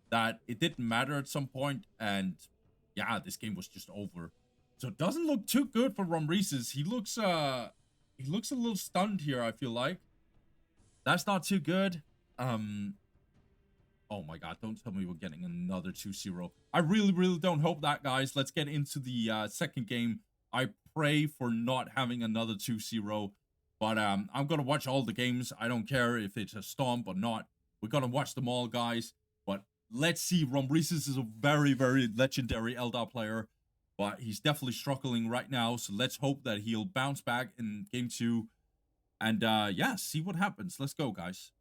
that it didn't matter at some point, and yeah, this game was just over. So it doesn't look too good for Romresis. He looks a little stunned here, I feel like. That's not too good. Oh my god, don't tell me we're getting another 2-0. I really don't hope that, guys. Let's get into the second game. I pray for not having another 2-0. But I'm gonna watch all the games. I don't care if it's a stomp or not. We're gonna watch them all, guys. But let's see. Romresis is a very legendary Eldar player. But he's definitely struggling right now. So let's hope that he'll bounce back in game 2. And yeah, see what happens. Let's go, guys.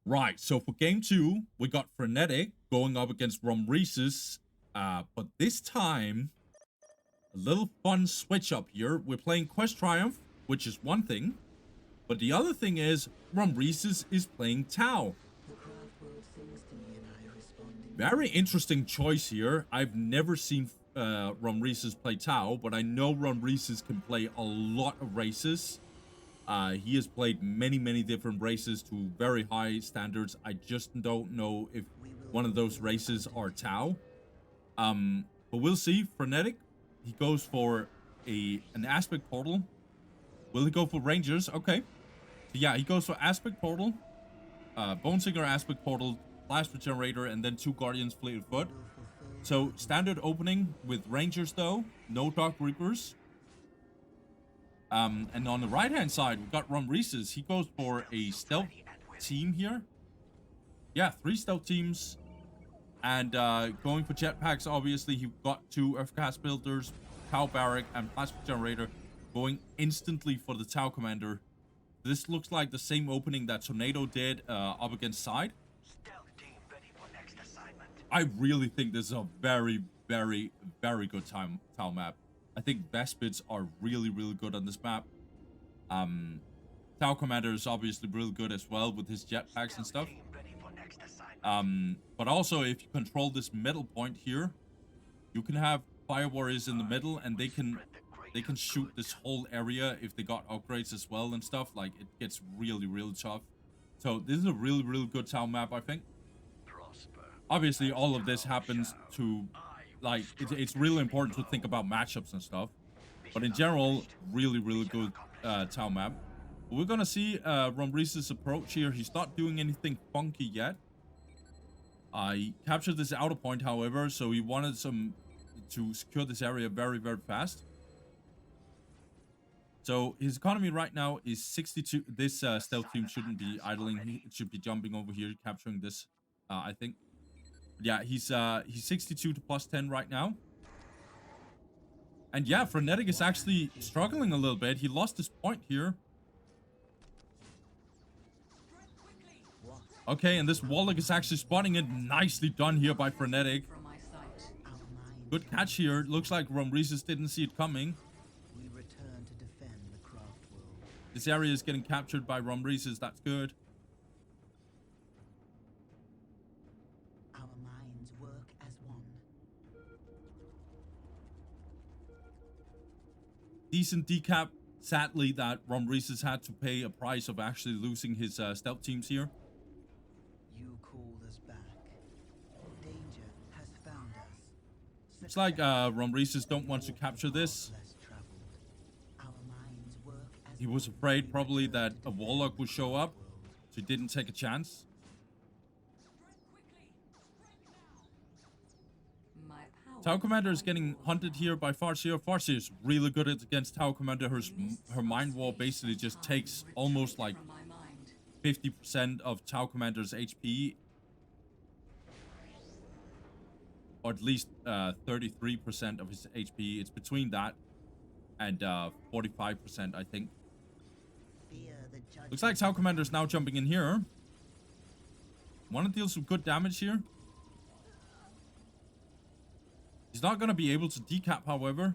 Right, so for game 2, we got Frenetic going up against Romresis. But this time, a little fun switch up here. We're playing Quest Triumph, which is one thing. But the other thing is, Romresis is playing Tau. Very interesting choice here. I've never seen Romresis play Tau, but I know Romresis can play a lot of races. He has played many different races to very high standards. I just don't know if one of those races are Tau. But we'll see. Frenetic, he goes for an Aspect Portal. Will he go for Rangers? Okay. So yeah, he goes for Aspect Portal, Bone Singer Aspect Portal, Blast Regenerator, and then 2 Guardians Fleet of Foot. So standard opening with Rangers though, no Dark Reapers. And on the right hand side, we've got Romresis. He goes for a stealth team here. Yeah, 3 stealth teams. And going for jetpacks, obviously, he got 2 Earthcast builders, Tau Barrack, and Plasma Generator, going instantly for the Tau Commander. This looks like the same opening that Tornado did up against Side. I really think this is a very, very, very good Tau map. I think Vespids are really, really good on this map. Tau Commander is obviously really good as well with his jetpacks and stuff. But also, if you control this middle point here, you can have Fire Warriors in the middle, and they can shoot this whole area if they got upgrades as well and stuff. Like, it gets really, really tough. So this is a really, really good Tau map, I think. Obviously, all of this happens to, like, it's really important to think about matchups and stuff. But in general, really, really good Tau map. We're gonna see Romresis' approach here. He's not doing anything funky yet. He captured this outer point, however, so he wanted to secure this area very, very fast. So his economy right now is 62. This stealth team shouldn't be idling. He should be jumping over here, capturing this, I think. Yeah, he's 62 to +10 right now. And yeah, Frenetic is actually struggling a little bit. He lost his point here. Okay, and this Warlock is actually spotting it. Nicely done here by Frenetic. From my sight. Good catch here. Looks like Romresis didn't see it coming. We return to defend the craft world. This area is getting captured by Romresis. That's good. Our minds work as one. Decent decap. Sadly, that Romresis had to pay a price of actually losing his stealth teams here. You called us back. Danger has found us. Looks like Romresis don't want to capture this. Less traveled. Our minds work as He was afraid probably that a Warlock would show up, so he didn't take a chance. My power. Tau Commander is getting hunted here by Farseer. Farseer is really good against Tau Commander. Her Mind Wall basically just takes almost like From my mind. 50% of Tau Commander's HP. Or at least 33% of his HP. It's between that and 45%, I think. fear the judgment. Looks like Tau Commander is now jumping in here. Want to deal some good damage here. He's not going to be able to decap, however.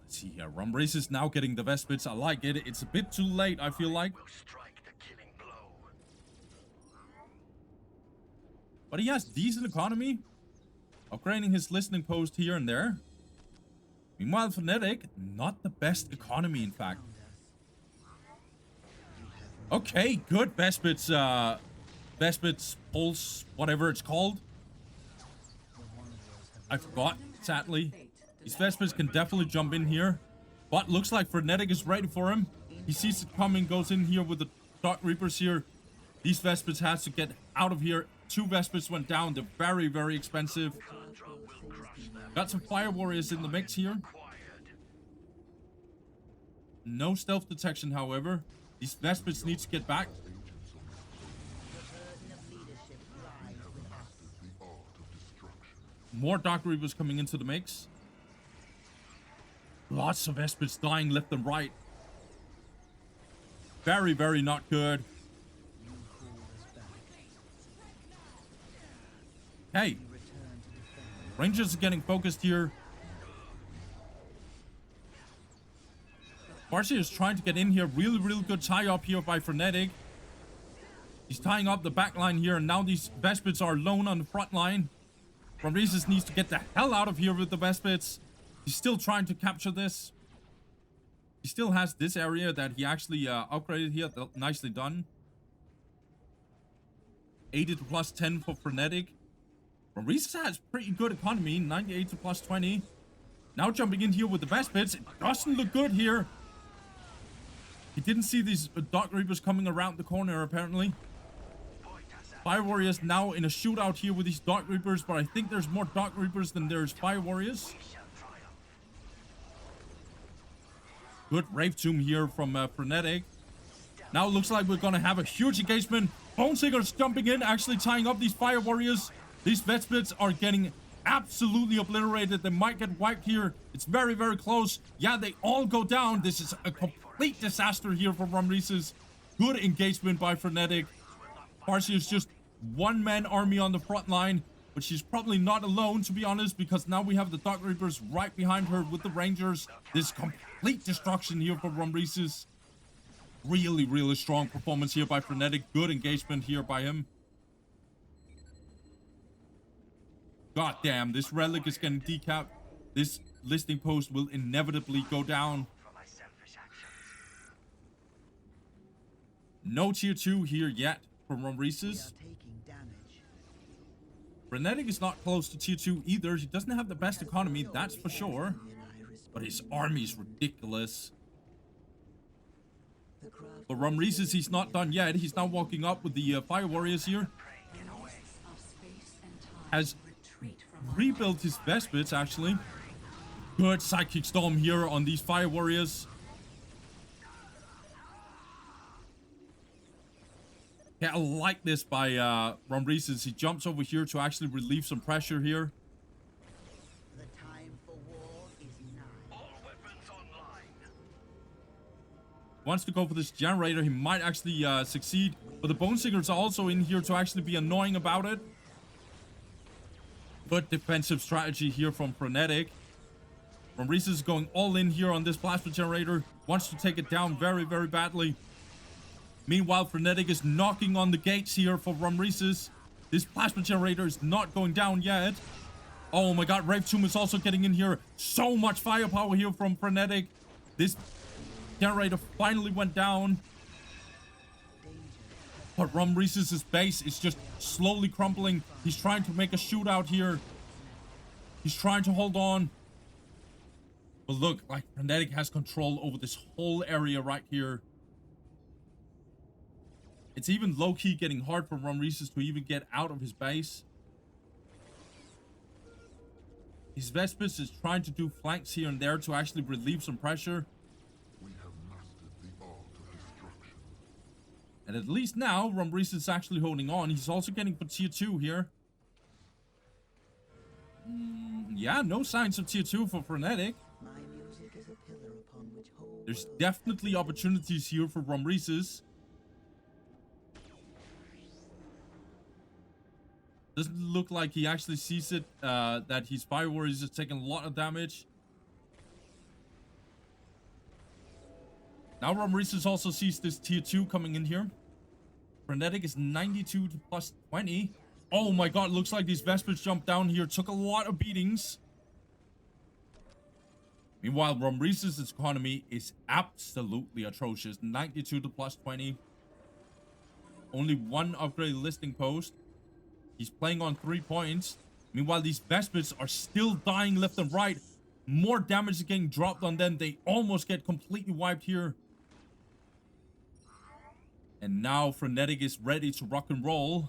Let's see here. Romresis is now getting the Vespids. I like it. It's a bit too late, I feel like. But he has decent economy. Upgrading his listening post here and there. Meanwhile, Frenetic, not the best economy, in fact. Okay, good. Vespids, Vespids Pulse, whatever it's called. I forgot, sadly. These Vespids can definitely jump in here. But looks like Frenetic is ready for him. He sees it coming, goes in here with the Dark Reapers here. These Vespids has to get out of here. 2 Vespids went down. They're very, very expensive. Got some Fire Warriors in the mix here. No stealth detection, however. These Vespids need to get back. More Dark Reapers coming into the mix. Lots of Vespids dying left and right. Very, very not good. Hey. Rangers are getting focused here. Farseer is trying to get in here. Really, really good tie-up here by Frenetic. He's tying up the back line here, and now these Vespids are alone on the front line. Romresis needs to get the hell out of here with the Vespids. He's still trying to capture this. He still has this area that he actually upgraded here. Nicely done. 80 to +10 for Frenetic. Romresis has pretty good economy. 98 to +20. Now jumping in here with the Vespids. It doesn't look good here. He didn't see these Dark Reapers coming around the corner, apparently. Fire Warriors now in a shootout here with these Dark Reapers, but I think there's more Dark Reapers than there's Fire Warriors. Good Rave Tomb here from Frenetic. Now it looks like we're gonna have a huge engagement. Bonesinger's jumping in, actually tying up these Fire Warriors. These Vespits are getting absolutely obliterated. They might get wiped here. It's very, very close. Yeah, they all go down. This is a complete disaster here for Romresis. Good engagement by Frenetic. Parsi is just one-man army on the front line, but she's probably not alone, to be honest, because now we have the Dark Reapers right behind her with the Rangers. This complete destruction here for Romresis. Really, really strong performance here by Frenetic. Good engagement here by him. God damn, this relic is getting decapped. This listing post will inevitably go down. No tier 2 here yet from Romresis. Frenetic is not close to tier 2 either. He doesn't have the best economy, that's for sure. But his army is ridiculous. But Romresis, he's not done yet. He's now walking up with the Fire Warriors here. Has rebuilt his Vespits, actually. Good Psychic Storm here on these Fire Warriors. Yeah, I like this by Romresis. He jumps over here to actually relieve some pressure here. The time for war is nigh. All weapons online. Wants to go for this generator. He might actually succeed. But the Bonesingers are also in here to actually be annoying about it. Good defensive strategy here from Frenetic. Romresis is going all in here on this plasma generator. Wants to take it down very, very badly. Meanwhile, Frenetic is knocking on the gates here for Romresis. This plasma generator is not going down yet. Oh my god, Rave Tomb is also getting in here. So much firepower here from Frenetic. This generator finally went down. But Romresis' base is just slowly crumbling. He's trying to make a shootout here. He's trying to hold on. But look, like, Frenetic has control over this whole area right here. It's even low-key getting hard for Romresis to even get out of his base. His Vespis is trying to do flanks here and there to actually relieve some pressure. We have mastered the art of destruction. And at least now, Romresis is actually holding on. He's also getting for tier 2 here. Yeah, no signs of tier 2 for Frenetic. My music is a pillar upon which whole There's worlds definitely opportunities here for Romresis. Doesn't look like he actually sees it, that his Fire Warriors is taking a lot of damage. Now Romresis also sees this tier 2 coming in here. Frenetic is 92 to plus 20. Oh my god, looks like these Vespers jumped down here. Took a lot of beatings. Meanwhile, Romresis' economy is absolutely atrocious. 92 to plus 20. Only one upgraded listing post. He's playing on 3 points. Meanwhile, these Vespers are still dying left and right. More damage is getting dropped on them. They almost get completely wiped here. And now Frenetic is ready to rock and roll.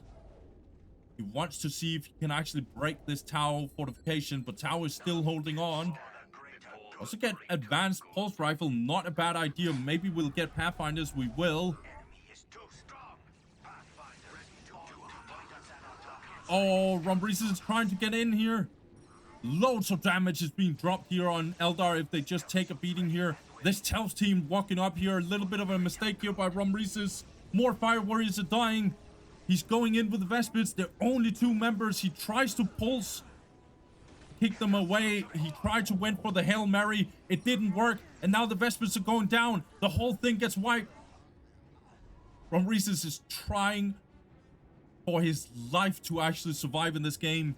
He wants to see if he can actually break this Tau fortification, but Tau is still holding on. Also get advanced pulse rifle, not a bad idea. Maybe we'll get Pathfinders, we will. Oh, Romresis is trying to get in here. Loads of damage is being dropped here on Eldar if they just take a beating here. This Tel's team walking up here. A little bit of a mistake here by Romresis. More Fire Warriors are dying. He's going in with the Vespits. They're only 2 members. He tries to pulse. Kick them away. He tried to went for the Hail Mary. It didn't work. And now the Vespits are going down. The whole thing gets wiped. Romresis is trying for his life to actually survive in this game.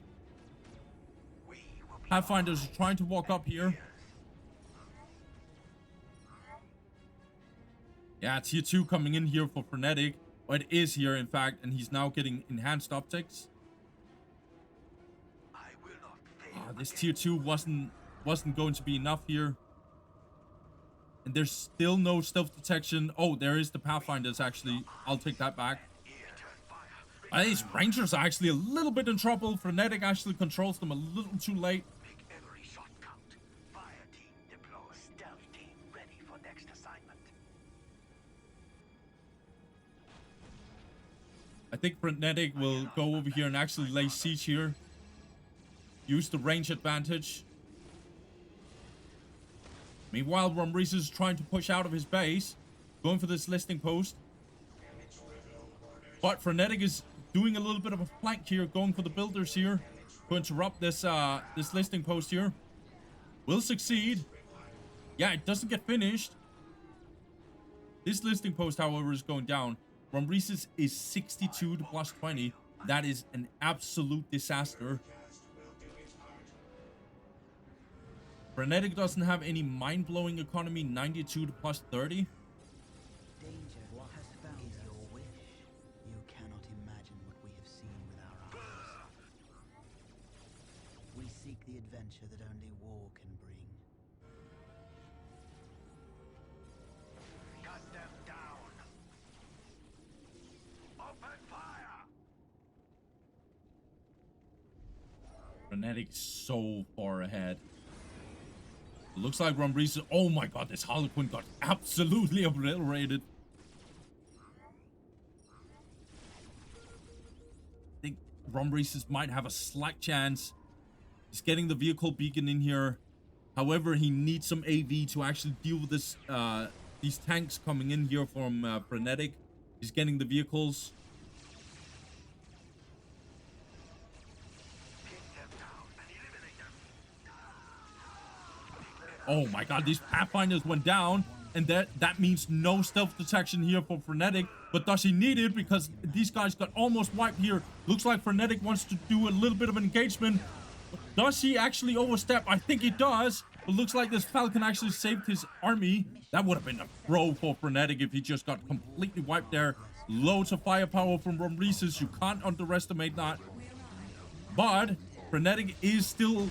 Pathfinders are trying to walk up here. Yeah, tier 2 coming in here for Frenetic. Or it is here, in fact, and he's now getting enhanced optics. This tier 2 wasn't going to be enough here. And there's still no stealth detection. Oh, there is the Pathfinders, actually. I'll take that back. These Rangers are actually a little bit in trouble. Frenetic actually controls them a little too late. Make every shot count. Fire team deploy. Stealth team ready for next assignment. I think Frenetic will go over here and actually lay siege here. Use the range advantage. Meanwhile, Romresis is trying to push out of his base. Going for this listing post. But Frenetic is doing a little bit of a flank here. Going for the builders here. To interrupt this this listing post here. Will succeed. Yeah, it doesn't get finished. This listing post, however, is going down. Romresis is 62 to plus 20. That is an absolute disaster. Frenetic doesn't have any mind-blowing economy. 92 to plus 30. Danger has found is your wish. You cannot imagine what we have seen with our eyes. We seek the adventure that only war can bring. Cut them down. Open fire. Frenetic so far ahead. It looks like Romresis. Oh my god, this Harlequin got absolutely obliterated. I think Romresis might have a slight chance. He's getting the vehicle beacon in here. However, he needs some AV to actually deal with this these tanks coming in here from Frenetic. He's getting the vehicles. Oh my god, these Pathfinders went down, and that means no stealth detection here for Frenetic. But does he need it? Because these guys got almost wiped here. Looks like Frenetic wants to do a little bit of an engagement. Does he actually overstep? I think he does. But looks like this Falcon actually saved his army. That would have been a throw for Frenetic if he just got completely wiped there. Loads of firepower from Romresis. You can't underestimate that. But Frenetic is still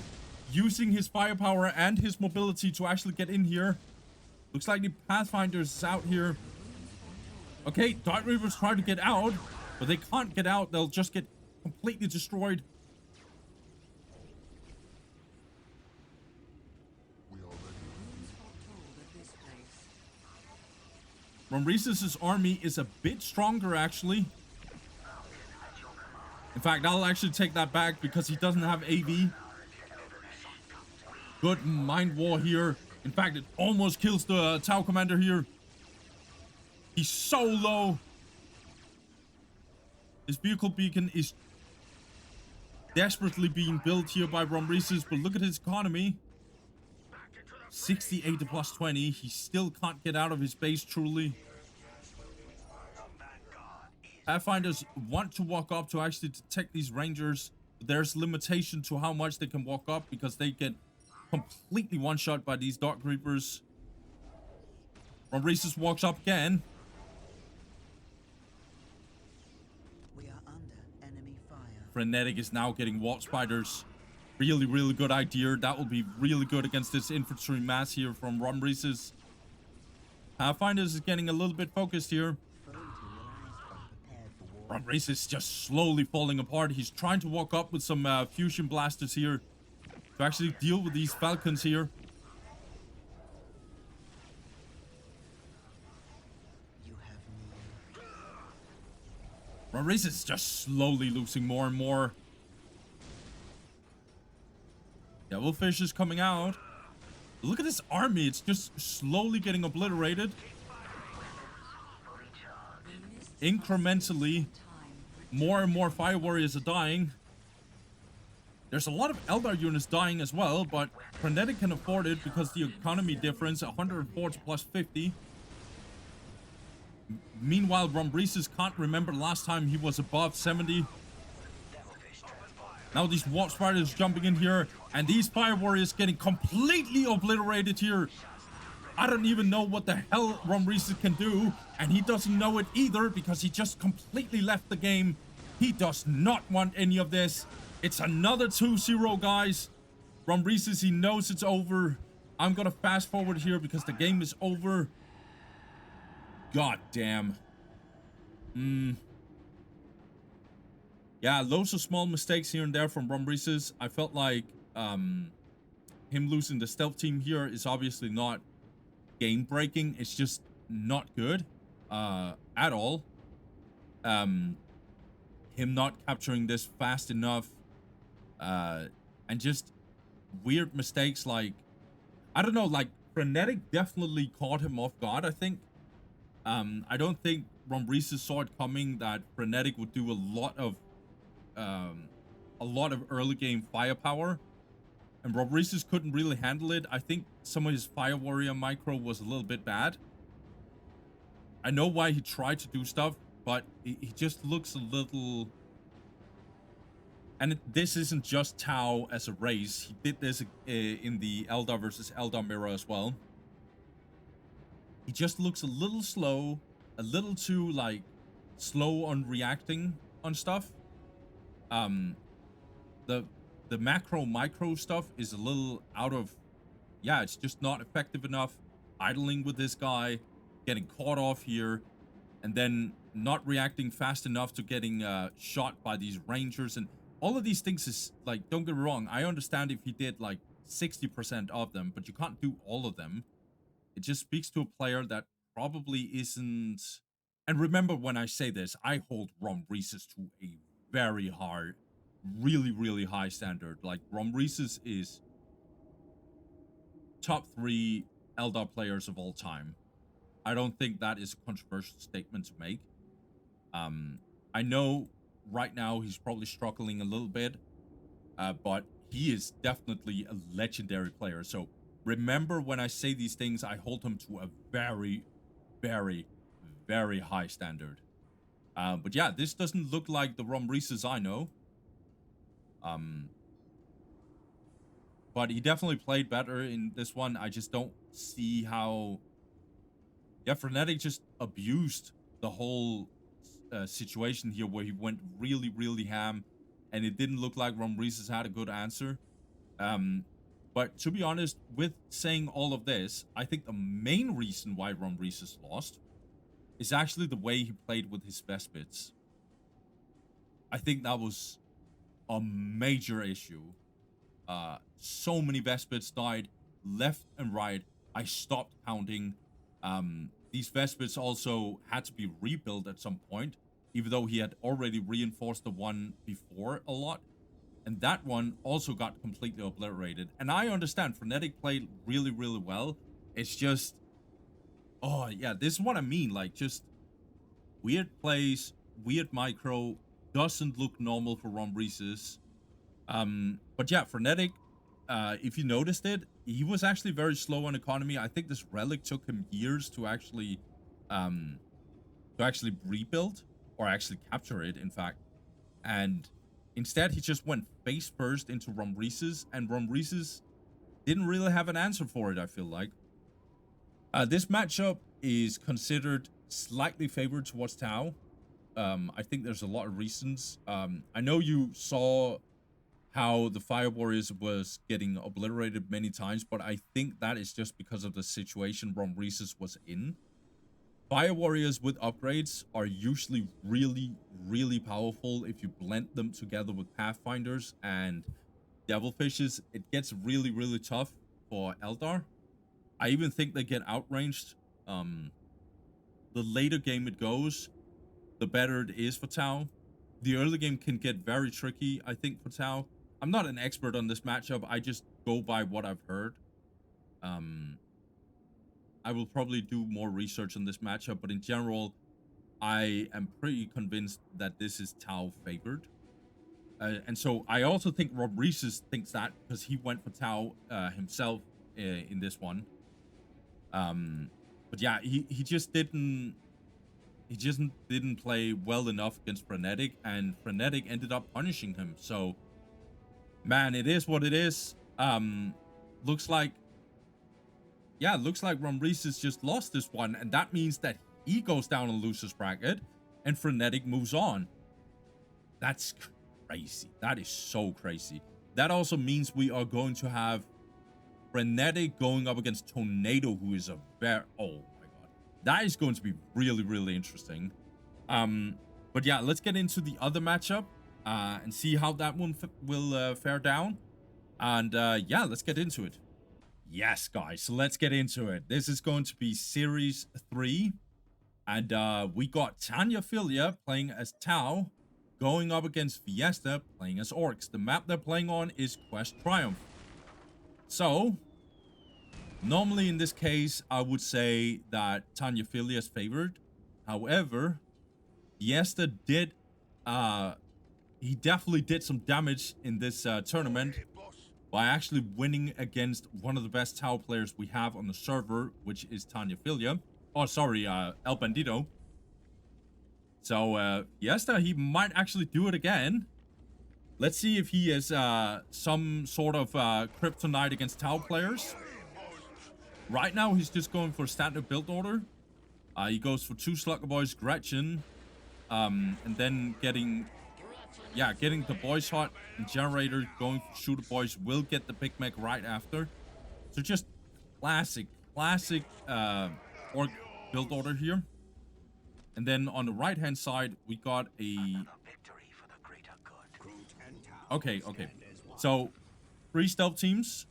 using his firepower and his mobility to actually get in here. Looks like the Pathfinders is out here. Okay, Dark Reavers try to get out, but they can't get out. They'll just get completely destroyed. Romresis' army is a bit stronger, actually. In fact, I'll actually take that back because he doesn't have AV. Good mind war here. In fact, it almost kills the Tau commander here. He's so low. His vehicle beacon is desperately being built here by Romresis, but look at his economy. 68 to plus 20. He still can't get out of his base, truly. Pathfinders want to walk up to actually detect these Rangers. But there's limitation to how much they can walk up because they get completely one-shot by these Dark Reapers. Romresis walks up again. We are under enemy fire. Frenetic is now getting Wall Spiders. Really, really good idea. That will be really good against this infantry mass here from Romresis. Pathfinders is getting a little bit focused here. Romresis is just slowly falling apart. He's trying to walk up with some fusion blasters here to actually deal with these Falcons here. You have need. Romresis is just slowly losing more and more. Devilfish is coming out. Look at this army. It's just slowly getting obliterated. Incrementally, more and more Fire Warriors are dying. There's a lot of Eldar units dying as well, but Frenetic can afford it because the economy difference, 104 to plus 50. Meanwhile, Romresis can't remember last time he was above 70. Now these Warp Spiders jumping in here, and these Fire Warriors getting completely obliterated here. I don't even know what the hell Romresis can do, and he doesn't know it either because he just completely left the game. He does not want any of this. It's another 2-0, guys. Romresis, he knows it's over. I'm gonna fast forward here because the game is over. God damn. Yeah, loads of small mistakes here and there from Romresis. I felt like him losing the stealth team here is obviously not game breaking. It's just not good at all. Him not capturing this fast enough, and just weird mistakes like, I don't know, like Frenetic definitely caught him off guard, I think. I don't think Romresis saw it coming that Frenetic would do a lot of early game firepower, and Romresis couldn't really handle it. I think some of his Fire Warrior micro was a little bit bad. I know why he tried to do stuff, but he just looks a little... And this isn't just Tau as a race. He did this in the Eldar versus Eldar mirror as well. He just looks a little slow, a little too, like, slow on reacting on stuff. The macro micro stuff is a little out of... Yeah, it's just not effective enough. Idling with this guy, getting caught off here, and then not reacting fast enough to getting shot by these rangers. And all of these things is, like, don't get me wrong, I understand if he did like 60% of them, but you can't do all of them. It just speaks to a player that probably isn't... And remember, when I say this, I hold Romresis to a very hard, really, really high standard. Like, Romresis is top 3 Eldar players of all time. I don't think that is a controversial statement to make. I know right now he's probably struggling a little bit, but he is definitely a legendary player. So remember, when I say these things, I hold him to a very, very, very high standard. But yeah, this doesn't look like the Romresis I know. But he definitely played better in this one. I just don't see how... Yeah, Frenetic just abused the whole situation here, where he went really, really ham, and it didn't look like Romresis had a good answer. But to be honest, with saying all of this, I think the main reason why Romresis lost is actually the way he played with his best bits. I think that was a major issue. So many Vespits died left and right. I stopped counting. These Vespits also had to be rebuilt at some point, even though he had already reinforced the one before a lot. And that one also got completely obliterated. And I understand Frenetic played really, really well. It's just... Oh, yeah, this is what I mean. Like, just weird plays, weird micro, doesn't look normal for Romresis. But yeah, Frenetic, if you noticed it, he was actually very slow on economy. I think this relic took him years to actually rebuild, or actually capture it, in fact. And instead, he just went face first into Romresis, and Romresis didn't really have an answer for it, I feel like. This matchup is considered slightly favored towards Tau. I think there's a lot of reasons. I know you saw how the Fire Warriors was getting obliterated many times, but I think that is just because of the situation Romresis was in. Fire Warriors with upgrades are usually really, really powerful if you blend them together with Pathfinders and Devilfishes. It gets really, really tough for Eldar. I even think they get outranged. The later game it goes, the better it is for Tau. The early game can get very tricky, I think, for Tau. I'm not an expert on this matchup. I just go by what I've heard. I will probably do more research on this matchup, but in general, I am pretty convinced that this is Tau favored. And so I also think Romresis thinks that, because he went for Tau himself in this one. But yeah, he just didn't play well enough against Frenetic, and Frenetic ended up punishing him. So, man, it is what it is. Looks like Romresis just lost this one, and that means that he goes down in losers bracket, and Frenetic moves on. That's crazy. That is so crazy. That also means we are going to have Frenetic going up against Tornado, who is a very... Oh my god. That is going to be really, really interesting. But yeah, let's get into the other matchup and see how that one will fare down. And yeah, let's get into it. Yes, guys, so let's get into it. This is going to be Series 3. And we got Tanyaphila playing as Tau, going up against Fiesta playing as Orcs. The map they're playing on is Quest Triumph. So, normally in this case, I would say that Tanyaphila is favored. However, Fiesta did, he definitely did some damage in this tournament by actually winning against one of the best Tau players we have on the server, which is Tanyaphila. Oh, sorry, El Bandito. So, Fiesta, he might actually do it again. Let's see if he is some sort of kryptonite against Tau players. Right now, he's just going for standard build order. He goes for 2 Slugger Boys, Gretchen, and then getting the Boys Hut and Generator, going for Shooter Boys, will get the Big Mac right after. So just classic Orc build order here. And then on the right hand side, we got a... Okay. So 3 stealth teams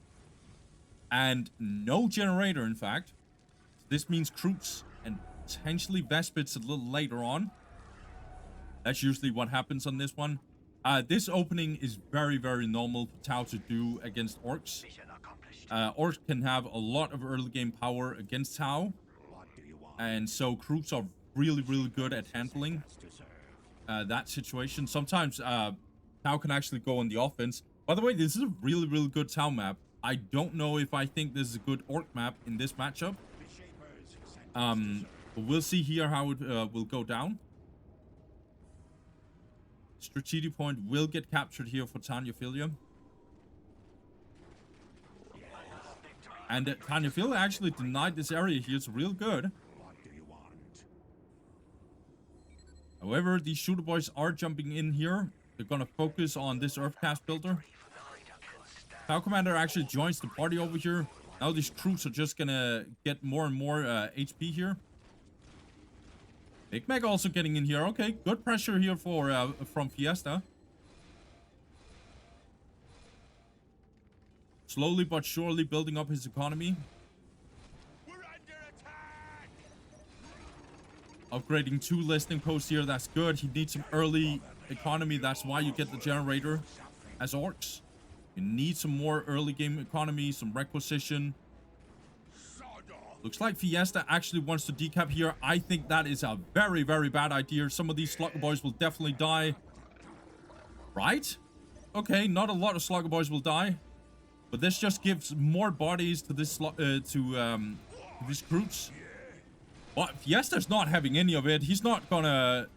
and no generator, in fact. This means Kroots and potentially Vespids a little later on. That's usually what happens on this one. This opening is very, very normal for Tau to do against Orcs. Orcs can have a lot of early game power against Tau. And so Kroots are really, really good at handling that situation. Sometimes Tau can actually go on the offense. By the way, this is a really, really good Tau map. I don't know if I think this is a good Orc map in this matchup. But we'll see here how it will go down. Strategic point will get captured here for Tanyaphila. And Tanyaphila actually denied this area here. It's real good. However, these Shooter Boys are jumping in here. They're going to focus on this Earthcast builder. Tau Commander actually joins the party over here. Now these Kroots are just going to get more and more HP here. Big Mac also getting in here. Okay, good pressure here for from Fiesta. Slowly but surely building up his economy. Upgrading 2 listing posts here. That's good. He needs some early economy. That's why you get the generator as Orcs. You need some more early game economy, some requisition. Looks like Fiesta actually wants to decap here. I think that is a very, very bad idea. Some of these Slugger Boys will definitely die. Right? Okay, not a lot of Slugger Boys will die. But this just gives more bodies to this these Kroots. But Fiesta's not having any of it. He's not gonna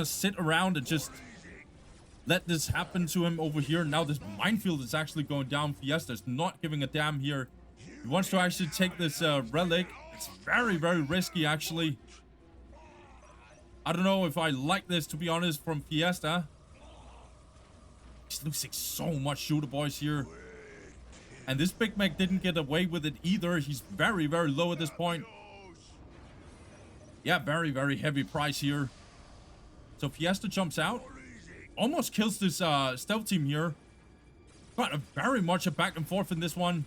sit around and just let this happen to him over here. Now this minefield is actually going down. Fiesta's not giving a damn here. He wants to actually take this relic. It's very, very risky, actually. I don't know if I like this, to be honest, from Fiesta. He's losing so much Shooter Boys here. And this Big Mac didn't get away with it either. He's very, very low at this point. Yeah, very, very heavy price here. So Fiesta jumps out. Almost kills this stealth team here. Got very much a back and forth in this one.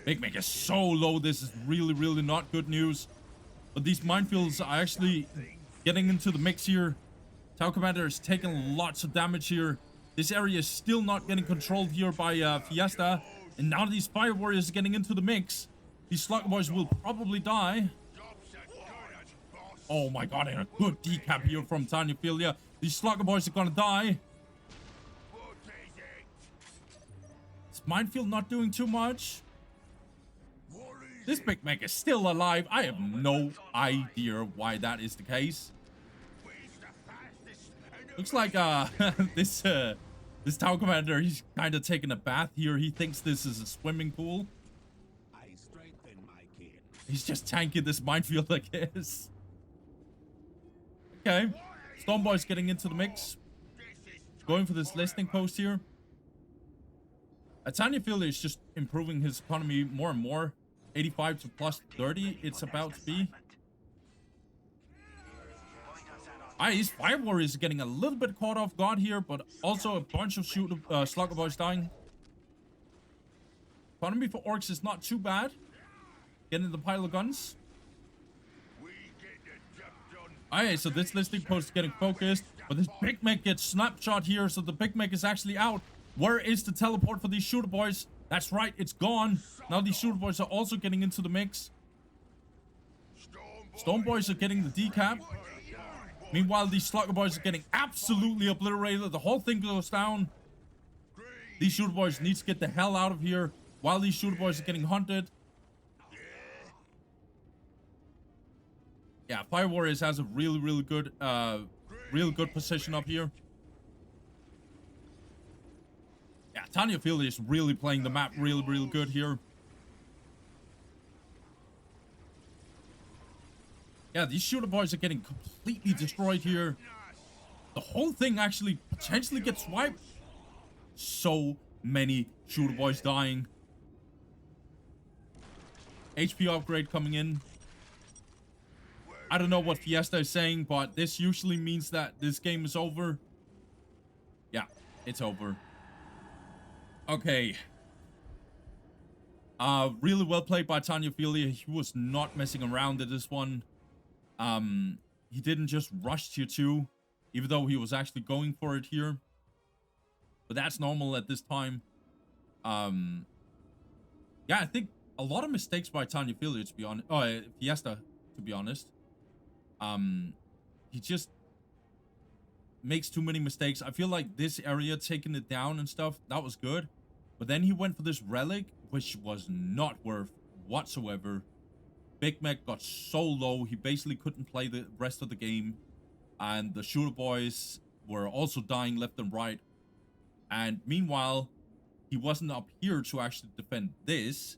Big Mac is so low. This is really, really not good news. But these minefields are actually getting into the mix here. Tau Commander is taking lots of damage here. This area is still not getting controlled here by Fiesta. And now these Fire Warriors are getting into the mix. These Slugger Boys will probably die. Oh my god, and a good decap here from Tanyaphila. These Slugger Boys are gonna die. Is Minefield not doing too much? This Big Mac is still alive. I have no idea why that is the case. Looks like this Tau Commander, he's kind of taking a bath here. He thinks this is a swimming pool. He's just tanking this minefield, I guess. Okay. Stormboy's getting into the mix. Going for this listening post here. Tanyaphila is just improving his economy more and more. 85 to plus 30 it's about to be. His Fire Warrior is getting a little bit caught off guard here, but also a bunch of Slugger Boys dying. Economy for Orcs is not too bad. Getting the pile of guns. Alright, so this listening post is getting focused, but this Big Mech gets snapshot here, so the Big Mech is actually out. Where is the teleport for these Shooter Boys? That's right, it's gone. Now these Shooter Boys are also getting into the mix. Storm Boys are getting the decap. Meanwhile, these Slugger Boys are getting absolutely obliterated. The whole thing goes down. These Shooter Boys need to get the hell out of here while these Shooter Boys are getting hunted. Yeah, Fire Warriors has a really good position up here. Yeah, Tanyaphila is really playing the map really good here. Yeah, these Shooter Boys are getting completely destroyed here. The whole thing actually potentially gets wiped. So many Shooter Boys dying. HP upgrade coming in. I don't know what Fiesta is saying, but this usually means that this game is over. Yeah, it's over. Okay. Really well played by Tanyaphila. He was not messing around at this one. He didn't just rush tier 2, even though he was actually going for it here. But that's normal at this time. Yeah, I think a lot of mistakes by Tanyaphila, to be honest. Oh, Fiesta, to be honest. He just makes too many mistakes. I feel like this area, taking it down and stuff, that was good. But then he went for this relic, which was not worth whatsoever. Big Mech got so low, he basically couldn't play the rest of the game. And the Shooter Boys were also dying left and right. And meanwhile, he wasn't up here to actually defend this.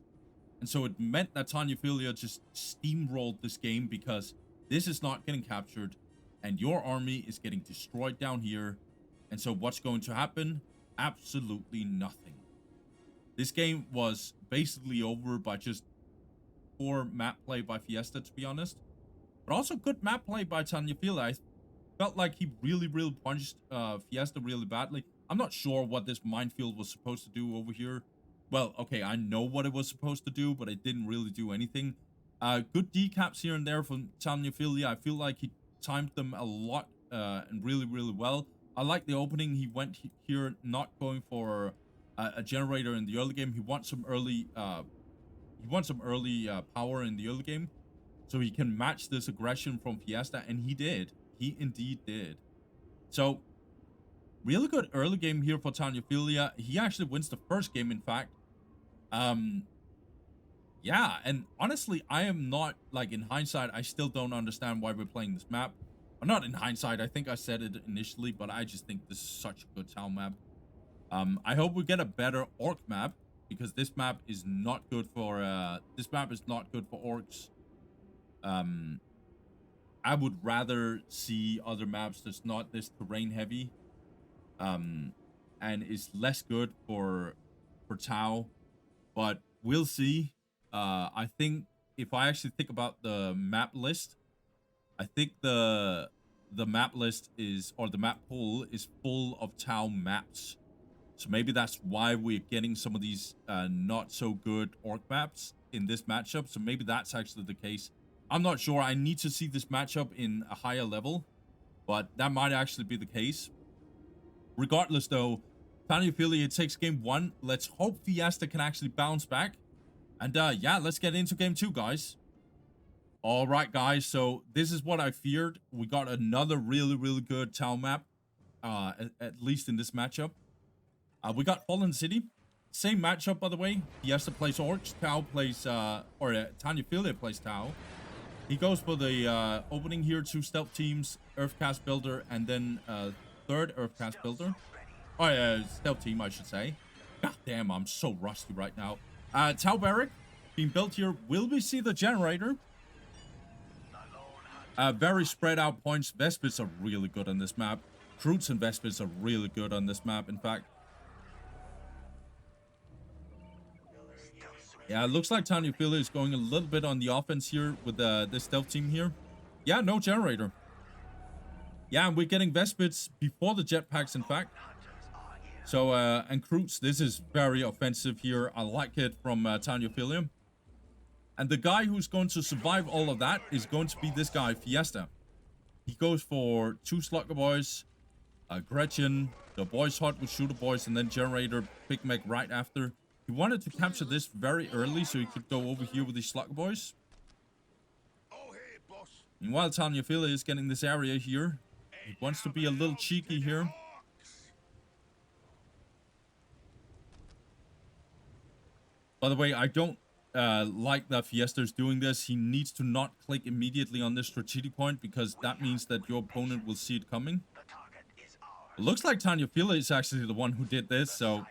And so it meant that Tanyaphila just steamrolled this game because this is not getting captured. And your army is getting destroyed down here. And so what's going to happen? Absolutely nothing. This game was basically over by just poor map play by Fiesta, to be honest. But also good map play by Tanyaphila. I felt like he really punched Fiesta really badly. I'm not sure what this minefield was supposed to do over here. Well, okay, I know what it was supposed to do, but it didn't really do anything. Good decaps here and there from Tanyaphila. I feel like he timed them a lot and really well. I like the opening. He went here not going for a generator in the early game. He wants some early power in the early game, so he can match this aggression from Fiesta, and he did. He indeed did. So really good early game here for Tanyaphila. He actually wins the first game, in fact. Yeah, and honestly, I am not, like, in hindsight, I still don't understand why we're playing this map. Or not in hindsight, I think I said it initially, but I just think this is such a good town map. I hope we get a better orc map, because this map is not good for orcs. I would rather see other maps that's not this terrain heavy, and is less good for Tau, but we'll see. I think if I actually think about the map list, I think the map list is, or the map pool is full of Tau maps. So maybe that's why we're getting some of these not so good orc maps in this matchup. So maybe that's actually the case. I'm not sure. I need to see this matchup in a higher level, but that might actually be the case. Regardless, though, Tanyaphila takes game 1. Let's hope Fiesta can actually bounce back. And yeah, let's get into game 2, guys. All right, guys. So this is what I feared. We got another really good town map, at least in this matchup. We got Fallen City. Same matchup, by the way. Fiesta plays Orcs. Tau plays, Tanyaphila plays Tau. He goes for the opening here, 2 stealth teams, Earthcast Builder, and then third Earthcast Builder. Oh, yeah, stealth team, I should say. God damn, I'm so rusty right now. Tau Barrack being built here. Will we see the generator? Very spread out points. Vespids are really good on this map. Crutes and Vespids are really good on this map, in fact. Yeah, it looks like Tanyaphila is going a little bit on the offense here with this stealth team here. Yeah, no generator. Yeah, and we're getting Vespids before the jetpacks, in fact. So, and Crutes, this is very offensive here. I like it from Tanyaphila. And the guy who's going to survive all of that is going to be this guy, Fiesta. He goes for 2 Slugger Boys, Gretchen, the Boys Hot with Shooter Boys, and then Generator, Big Mac right after. He wanted to capture this very early so he could go over here with these Slugger Boys. Meanwhile, Tanyaphila is getting this area here. He wants to be a little cheeky here. By the way, I don't like that Fiesta is doing this. He needs to not click immediately on this strategic point because that means that your opponent will see it coming. It looks like Tanyaphila is actually the one who did this, so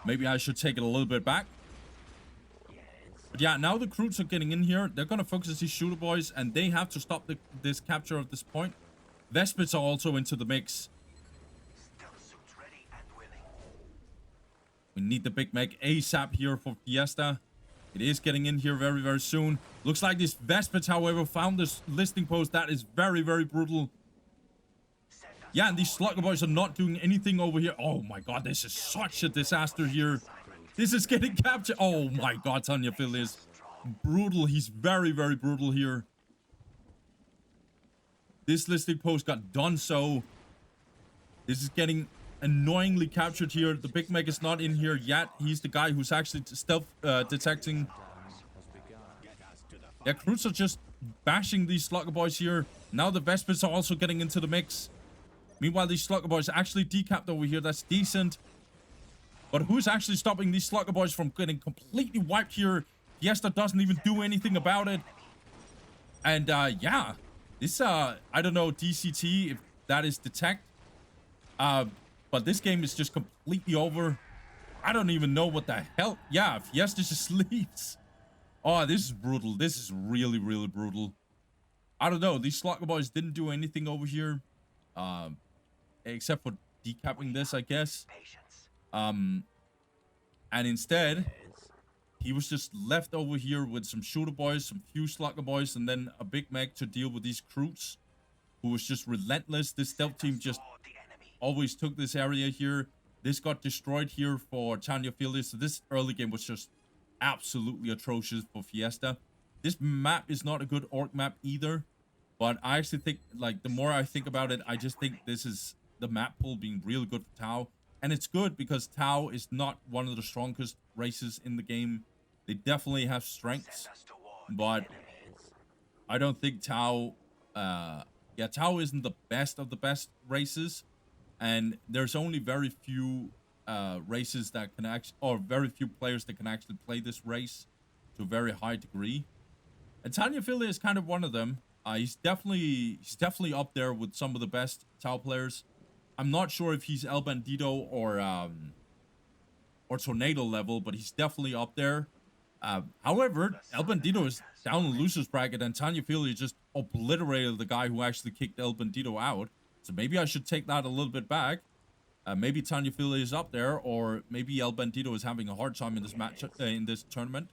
maybe I should take it a little bit back. But yeah, now the Crutes are getting in here. They're going to focus these Shooter Boys, and they have to stop this capture of this point. Vespids are also into the mix. We need the Big Mac ASAP here for Fiesta. It is getting in here very, very soon. Looks like this Vespids, however, found this listing post. That is very, very brutal. Yeah, and these Slugger Boys are not doing anything over here. Oh my god, this is such a disaster here. This is getting captured. Oh my god, Tanyaphila is brutal. He's very, very brutal here. This listing post got done so. This is getting annoyingly captured here. The Big Mac is not in here yet. He's the guy who's actually stealth detecting. Yeah, Crutes are just bashing these Slugger Boys here. Now the Vespids are also getting into the mix. Meanwhile, these Slugger Boys are actually decapped over here. That's decent. But who's actually stopping these Slugger Boys from getting completely wiped here? Fiesta doesn't even do anything about it. And yeah, this I don't know DCT if that is detect. But this game is just completely over. I don't even know what the hell. Yeah, Fiesta just sleeps. Oh, this is brutal. This is really, really brutal. I don't know. These Slugger Boys didn't do anything over here. Except for decapping this, I guess. And instead, he was just left over here with some Shooter Boys, some few Slugger Boys, and then a Big Mac to deal with these Crutes, who was just relentless. This stealth team just always took this area here. This got destroyed here for Tanyaphila. So this early game was just absolutely atrocious for Fiesta. This map is not a good orc map either. But I actually think, like, the more I think about it, I just think this is the map pool being really good for Tau. And it's good because Tau is not one of the strongest races in the game. They definitely have strengths. But I don't think Tau... yeah, Tau isn't the best of the best races. And there's only very few races that can actually... Or very few players that can actually play this race to a very high degree. And Tanyaphila is kind of one of them. He's definitely up there with some of the best Tau players. I'm not sure if he's El Bandito or Tornado level, but he's definitely up there. However, El Bandito is down in the losers bracket, and Tanyaphila just obliterated the guy who actually kicked El Bandito out. So maybe I should take that a little bit back. Maybe Tanyaphila is up there, or maybe El Bandito is having a hard time in this match in this tournament.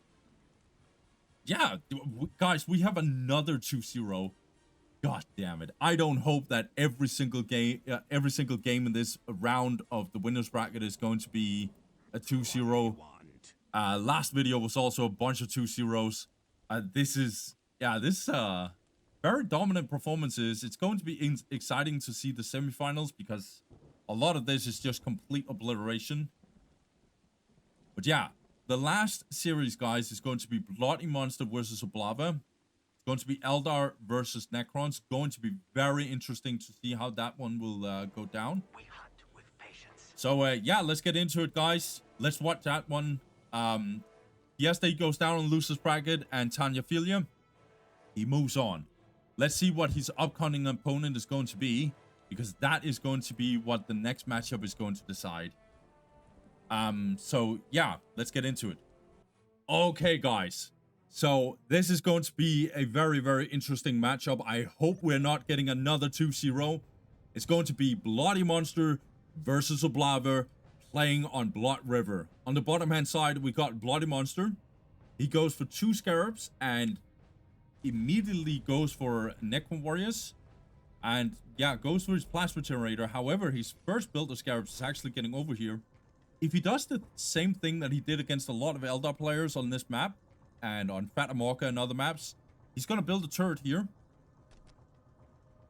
Yeah, guys, we have another 2-0. God damn it. I don't hope that every single game in this round of the winners bracket is going to be a 2-0. Last video was also a bunch of 2-0s. This is very dominant performances. It's going to be exciting to see the semifinals because a lot of this is just complete obliteration. But yeah, the last series, guys, is going to be Bloody Monster versus Oblawa. It's going to be Eldar versus Necrons. Going to be very interesting to see how that one will go down. So, yeah, let's get into it, guys. Let's watch that one. Fiesta, he goes down on losers bracket, and Tanyaphila, he moves on. Let's see what his upcoming opponent is going to be, because that is going to be what the next matchup is going to decide. So yeah, let's get into it. Okay, guys. So this is going to be a very, very interesting matchup. I hope we're not getting another 2-0. It's going to be Bloody Monster versus Oblawa playing on Blood River. On the bottom hand side, we got Bloody Monster. He goes for 2 Scarabs and immediately goes for Necron Warriors. And yeah, goes for his Plasma Generator. However, his first build of Scarabs is actually getting over here. If he does the same thing that he did against a lot of Eldar players on this map, and on Fatamorca and other maps, he's going to build a turret here.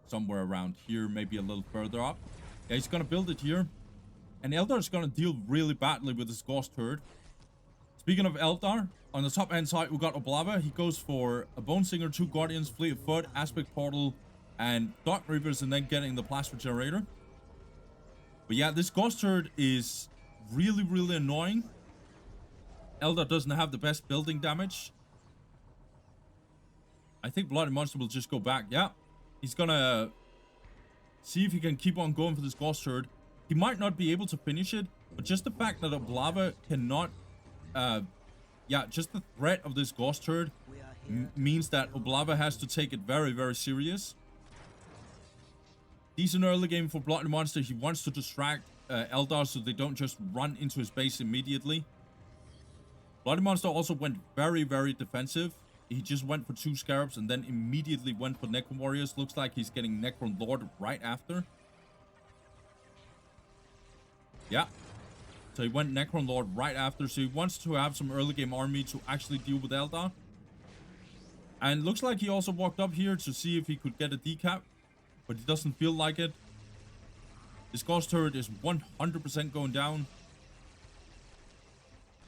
Somewhere around here, maybe a little further up. Yeah, he's going to build it here. And Eldar is going to deal really badly with this Ghost turret. Speaking of Eldar, on the top hand side, we got Oblawa. He goes for a Bone Singer, 2 Guardians, Fleet of Foot, Aspect Portal, and Dark Reapers, and then getting the Plasma Generator. But yeah, this Ghost turret is really, really annoying. Eldar doesn't have the best building damage. I think Bloody Monster will just go back. Yeah, he's gonna see if he can keep on going for this Ghost turret. He might not be able to finish it, but just the fact that Oblawa cannot, yeah, just the threat of this Ghost turret means that Oblawa has to take it very, very serious. Decent early game for Bloody Monster. He wants to distract Eldar so they don't just run into his base immediately. Bloody Monster also went very, very defensive. He just went for 2 Scarabs and then immediately went for Necron Warriors. Looks like he's getting Necron Lord right after. Yeah. So he went Necron Lord right after. So he wants to have some early game army to actually deal with Eldar. And looks like he also walked up here to see if he could get a decap. But he doesn't feel like it. This Ghost turret is 100% going down.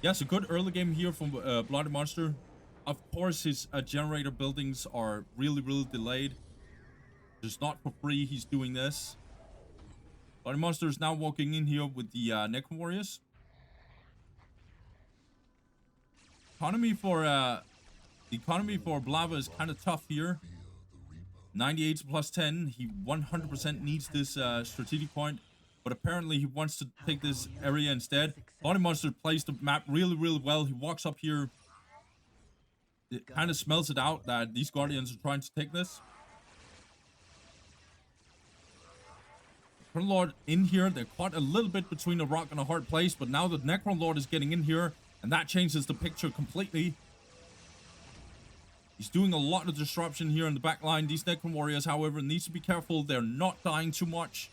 Yes, a good early game here from Bloody Monster. Of course, his generator buildings are really, really delayed. Just not for free, he's doing this. Bloody Monster is now walking in here with the Necron Warriors. The economy for Oblawa is kind of tough here. 98 plus 10. He 100% needs this strategic point. But apparently he wants to take this area instead. Bloody Monster plays the map really, really well. He walks up here. It kind of smells it out that these Guardians are trying to take this. Necron Lord in here. They're caught a little bit between a rock and a hard place. But now the Necron Lord is getting in here. And that changes the picture completely. He's doing a lot of disruption here in the back line. These Necron Warriors, however, needs to be careful. They're not dying too much.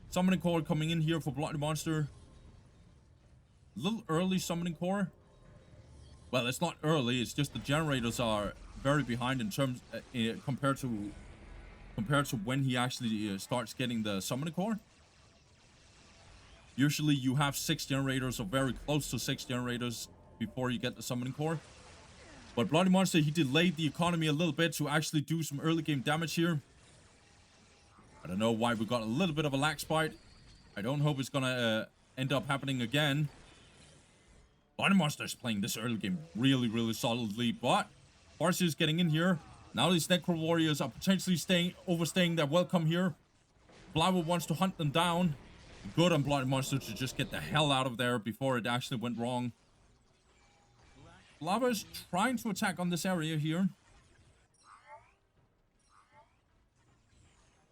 Summoning Core coming in here for Bloody Monster. A little early Summoning Core. Well, it's not early. It's just the generators are very behind in terms compared to when he actually starts getting the Summoning Core. Usually you have 6 generators or very close to 6 generators before you get the Summoning Core. But Bloody Monster, he delayed the economy a little bit to actually do some early game damage here. I don't know why we got a little bit of a lag spike. I don't hope it's gonna end up happening again. Bloody Monster is playing this early game really, really solidly, but Farsi is getting in here. Now these Necron Warriors are potentially overstaying their welcome here. Oblawa wants to hunt them down. Good on Bloody Monster to just get the hell out of there before it actually went wrong. Oblawa is trying to attack on this area here.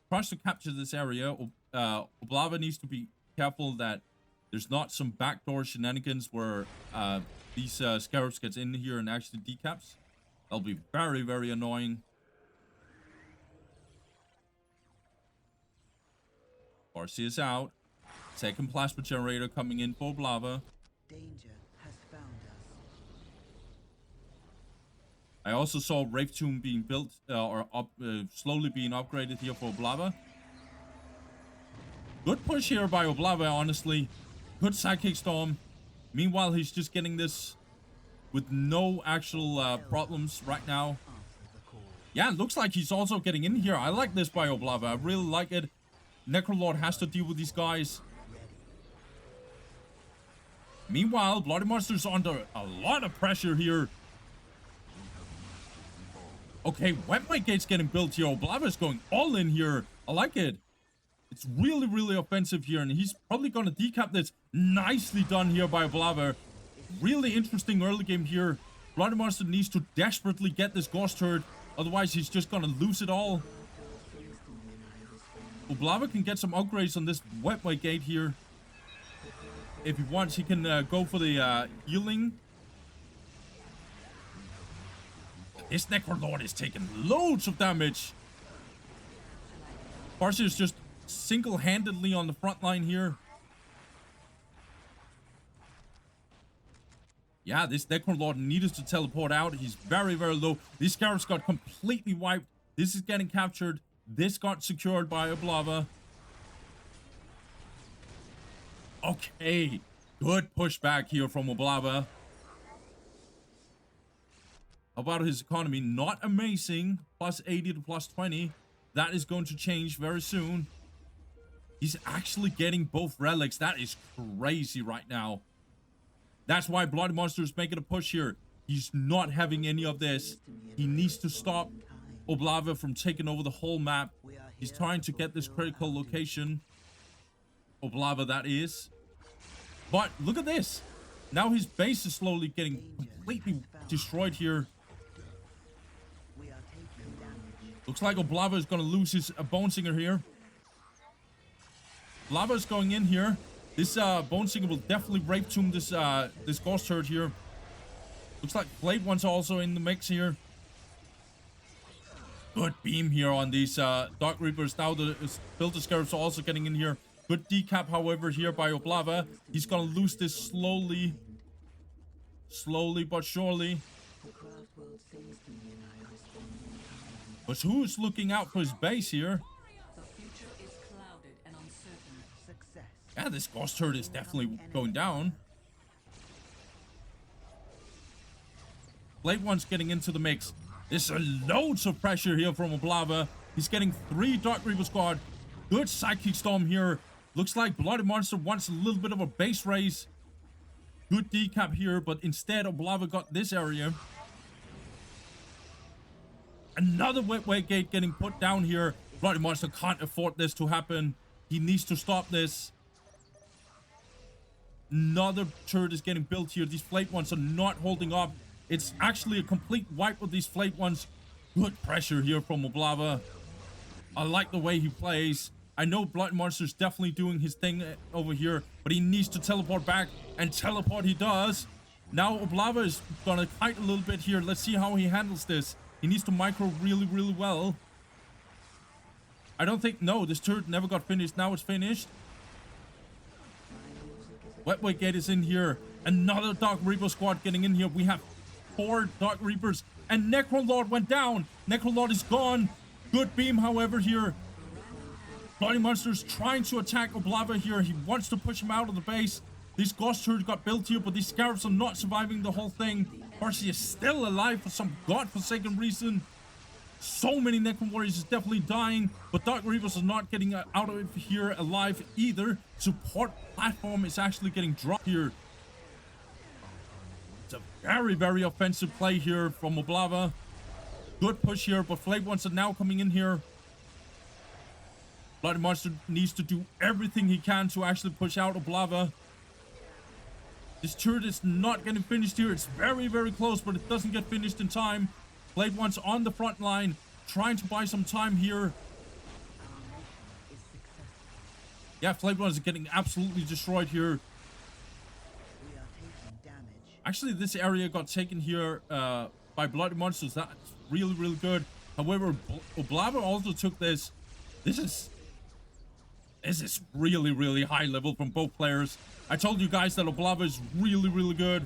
Tries to capture this area. Oblawa needs to be careful that there's not some backdoor shenanigans where these Scarabs gets in here and actually decaps. That'll be very, very annoying. Farsi is out. Second Plasma Generator coming in for Oblawa. Danger has found us. I also saw Wraith Tomb being built, slowly being upgraded here for Oblawa. Good push here by Oblawa, honestly. Good Psychic Storm. Meanwhile, he's just getting this with no actual problems right now. Yeah, it looks like he's also getting in here. I like this by Oblawa. I really like it. Necron Lord has to deal with these guys. Meanwhile, Bloody Monster's under a lot of pressure here. Okay, Webmite Gate's getting built here. Oblawa's going all in here. I like it. It's really, really offensive here, and he's probably going to decap this. Nicely done here by Oblawa. really interesting early game here. Bloody Monster needs to desperately get this Ghost Turret, otherwise he's just gonna lose it all. Oblawa can get some upgrades on this Webway Gate here. If he wants, he can go for the healing. This Necrolord is taking loads of damage. Farsi is just single-handedly on the front line here. Yeah, this Necrolord needed to teleport out. He's very, very low. These Scarabs got completely wiped. This is getting captured. This got secured by Oblawa. Okay. Good pushback here from Oblawa. How about his economy? Not amazing. Plus 80 to plus 20. That is going to change very soon. He's actually getting both relics. That is crazy right now. That's why Bloody Monster is making a push here. He's not having any of this. He needs to stop Oblawa from taking over the whole map. He's trying to get this critical location. Oblawa, that is. But look at this. Now his base is slowly getting completely destroyed here. Looks like Oblawa is going to lose his Bone Singer here. Oblawa is going in here. This Bone Singer will definitely Rape Tomb this this Ghost Turret here. Looks like Blade One's also in the mix here. Good beam here on these Dark Reapers. Now the Builder Scarabs are also getting in here. Good decap, however, here by Oblawa. He's gonna lose this slowly. Slowly but surely. But who's looking out for his base here? The future is clouded and uncertain. Success. Yeah, this Ghost Turret is definitely going down. Blade One's getting into the mix. There's loads of pressure here from Oblawa. He's getting 3 Dark Reaper squad. Good Psychic Storm here. Looks like Bloody Monster wants a little bit of a base raise. Good decap here, but instead Oblawa got this area. Another Webway Gate getting put down here. Bloody Monster can't afford this to happen. He needs to stop this. Another turret is getting built here. These Flate Ones are not holding up. It's actually a complete wipe with these Flate Ones. Good pressure here from Oblawa. I like the way he plays. I know Blood Monster's definitely doing his thing over here, but he needs to teleport back, and teleport he does. Now Oblawa is gonna kite a little bit here. Let's see how he handles this. He needs to micro really, really well. I don't think, no, this turret never got finished. Now it's finished. Webway Gate is in here. Another Dark Reaper squad getting in here. We have 4 Dark Reapers, and Necrolord went down. Necrolord is gone. Good beam, however, here. Bloody Monster's trying to attack Oblawa here. He wants to push him out of the base. These Ghost Turrets got built here, but these Scarabs are not surviving the whole thing. Percy is still alive for some godforsaken reason. So many Necron Warriors is definitely dying, but Dark Reapers are not getting out of here alive either. Support platform is actually getting dropped here. It's a very, very offensive play here from Oblawa. Good push here, but Flame Ones are now coming in here. Bloody Monster needs to do everything he can to actually push out Oblawa. This turret is not getting finished here. It's very, very close, but it doesn't get finished in time. Blade One's on the front line, trying to buy some time here. Yeah, Blade One is getting absolutely destroyed here. Actually, this area got taken here by Bloody Monsters. That's really, really good. However, Oblawa also took this. This is really, really high level from both players. I told you guys that Oblawa is really, really good.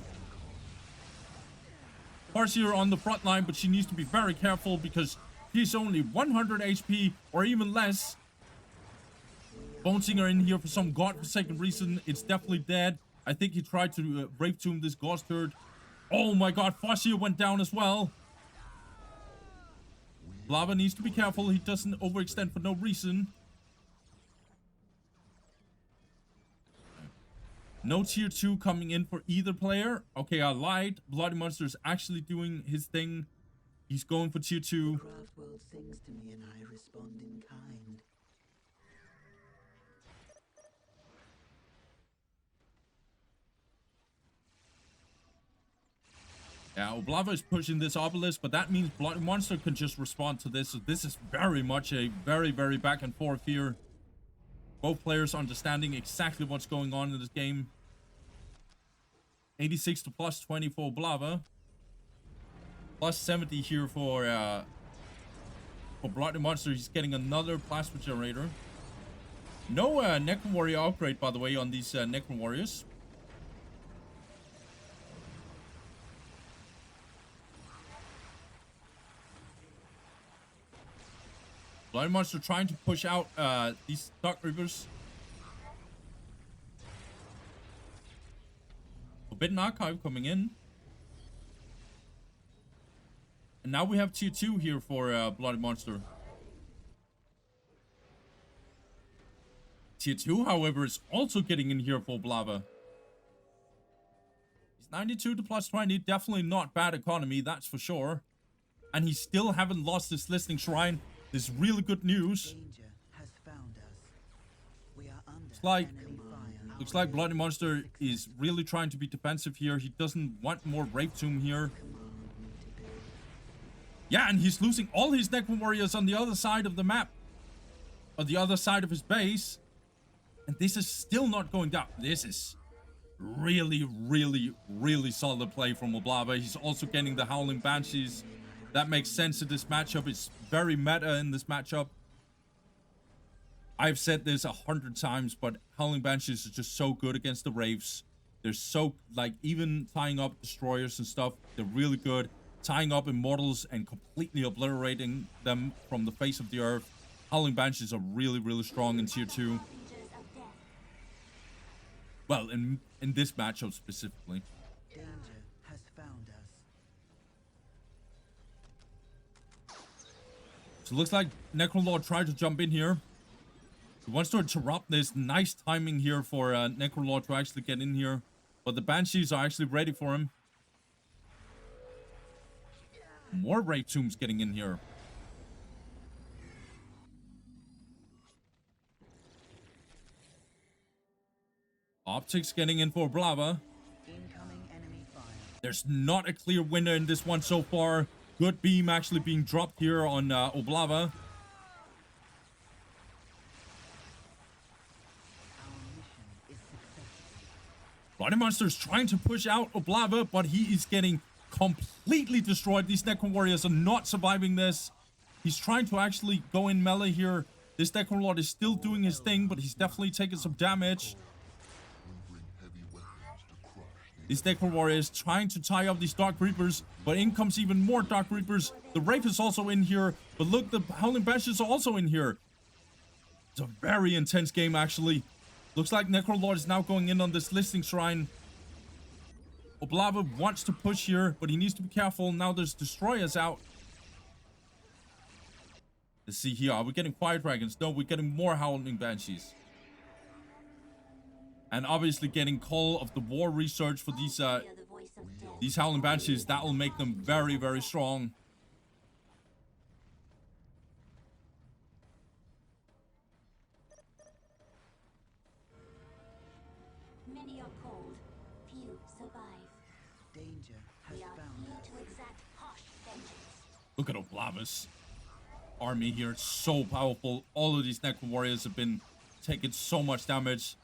Farseer on the front line, but she needs to be very careful because she's only 100 HP or even less. Bone Singer in here for some godforsaken reason. It's definitely dead. I think he tried to Brave Tomb this Ghost Turret. Oh my god, Farseer went down as well. Oblawa needs to be careful. He doesn't overextend for no reason. No tier 2 coming in for either player. Okay, I lied. Bloody Monster is actually doing his thing. He's going for tier 2. Craft world sings to me and I respond in kind. Yeah, Oblava is pushing this obelisk, but that means Bloody Monster can just respond to this. So this is very much a very, very back and forth here. Both players understanding exactly what's going on in this game. 86 to plus 20 for Oblava. Plus 70 here for Bloody Monster. He's getting another plasma generator. No Necro Warrior upgrade, by the way, on these Necro Warriors. Bloody Monster trying to push out these Dark Reapers. Forbidden Archive coming in. And now we have tier 2 here for Bloody Monster. Tier 2, however, is also getting in here for Oblava. He's 92 to plus 20. Definitely not bad economy, that's for sure. And he still haven't lost his listening shrine. This is really good news. Danger has found us. We are under enemy fire. Looks like Bloody Monster is really trying to be defensive here. He doesn't want more Rape Tomb here. Yeah, and he's losing all his Necro Warriors on the other side of the map. On the other side of his base. And this is still not going down. This is really, really, really solid play from Oblava. He's also getting the Howling Banshees. That makes sense in this matchup. It's very meta in this matchup. I've said this 100 times, but Howling Banshees is just so good against the Wraiths. They're so, like, even tying up Destroyers and stuff, they're really good. Tying up Immortals and completely obliterating them from the face of the earth. Howling Banshees are really, really strong in tier 2. Well, in this matchup specifically. Danger has found us. So it looks like Necrolord tried to jump in here. He wants to interrupt this. Nice timing here for Necrolord to actually get in here. But the Banshees are actually ready for him. More Raid Tombs getting in here. Optics getting in for Oblava. Incoming enemy fire. There's not a clear winner in this one so far. Good beam actually being dropped here on Oblava. Our mission is successful. Bloody Monster is trying to push out Oblava, but he is getting completely destroyed. These Necro Warriors are not surviving this. He's trying to actually go in melee here. This Necrolord is still doing his thing, but he's definitely taking some damage. These Necro Warriors trying to tie up these Dark Reapers, but in comes even more Dark Reapers. The Wraith is also in here, but look, the Howling Banshees are also in here. It's a very intense game, actually. Looks like Necrolord is now going in on this Listening Shrine. Oblava wants to push here, but he needs to be careful. Now there's Destroyers out. Let's see here. Are we getting Fire Dragons? No, we're getting more Howling Banshees. And obviously getting Call of the War research for these Howling Banshees. That will make them very, very strong. Many are cold, few survive. Danger has We are found here us. to exact harsh vengeance. Look at Oblava's army here. It's so powerful. All of these Necro Warriors have been taking so much damage.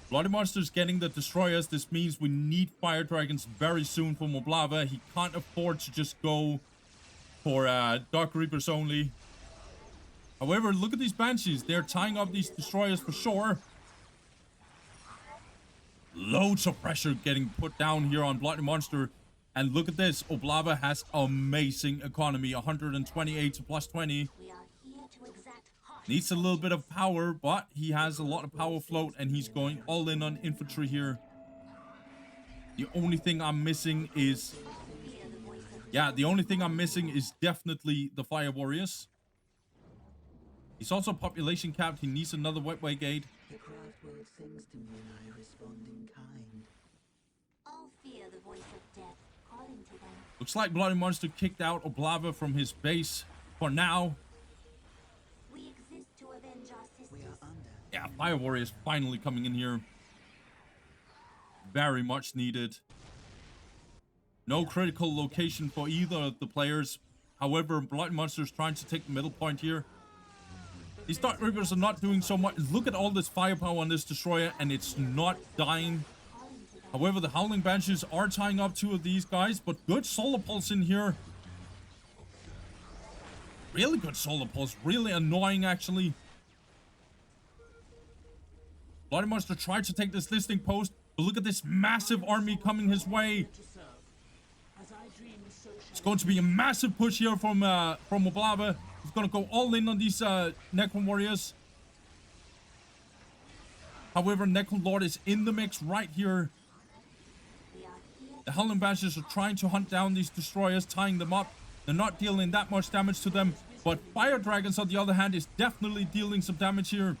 Bloody Monster's getting the Destroyers. This means we need Fire Dragons very soon from Oblava. He can't afford to just go for Dark Reapers only. However, look at these Banshees. They're tying up these Destroyers for sure. Loads of pressure getting put down here on Bloody Monster. And look at this. Oblava has amazing economy. 128 to plus 20. We are here to exact harsh Needs a little bit of power, but he has a lot of power float, and he's going all in on infantry here. The only thing I'm missing is... Yeah, the only thing I'm missing is definitely the Fire Warriors. He's also population capped. He needs another Wetway Gate. The craft world sings to me and I respond in kind. all fear the voice of death calling to them. Looks like Bloody Monster kicked out Oblava from his base for now. We exist to avenge our We sisters. are under. Yeah, Fire Warriors finally coming in here. Very much needed. No critical location for either of the players. However, Blood Monster is trying to take the middle point here. These Dark Reapers are not doing so much. Look at all this firepower on this destroyer, and it's not dying. However, the Howling Banshees are tying up 2 of these guys, but good Solar Pulse in here. Really good Solar Pulse. Really annoying, actually. Bloody Monster tried to take this listing post, but look at this massive army coming his way. It's going to be a massive push here from Oblawa. He's going to go all in on these Necron Warriors. However, Necron Lord is in the mix right here. The Howling Banshees are trying to hunt down these destroyers, tying them up. They're not dealing that much damage to them. But Fire Dragons, on the other hand, is definitely dealing some damage here.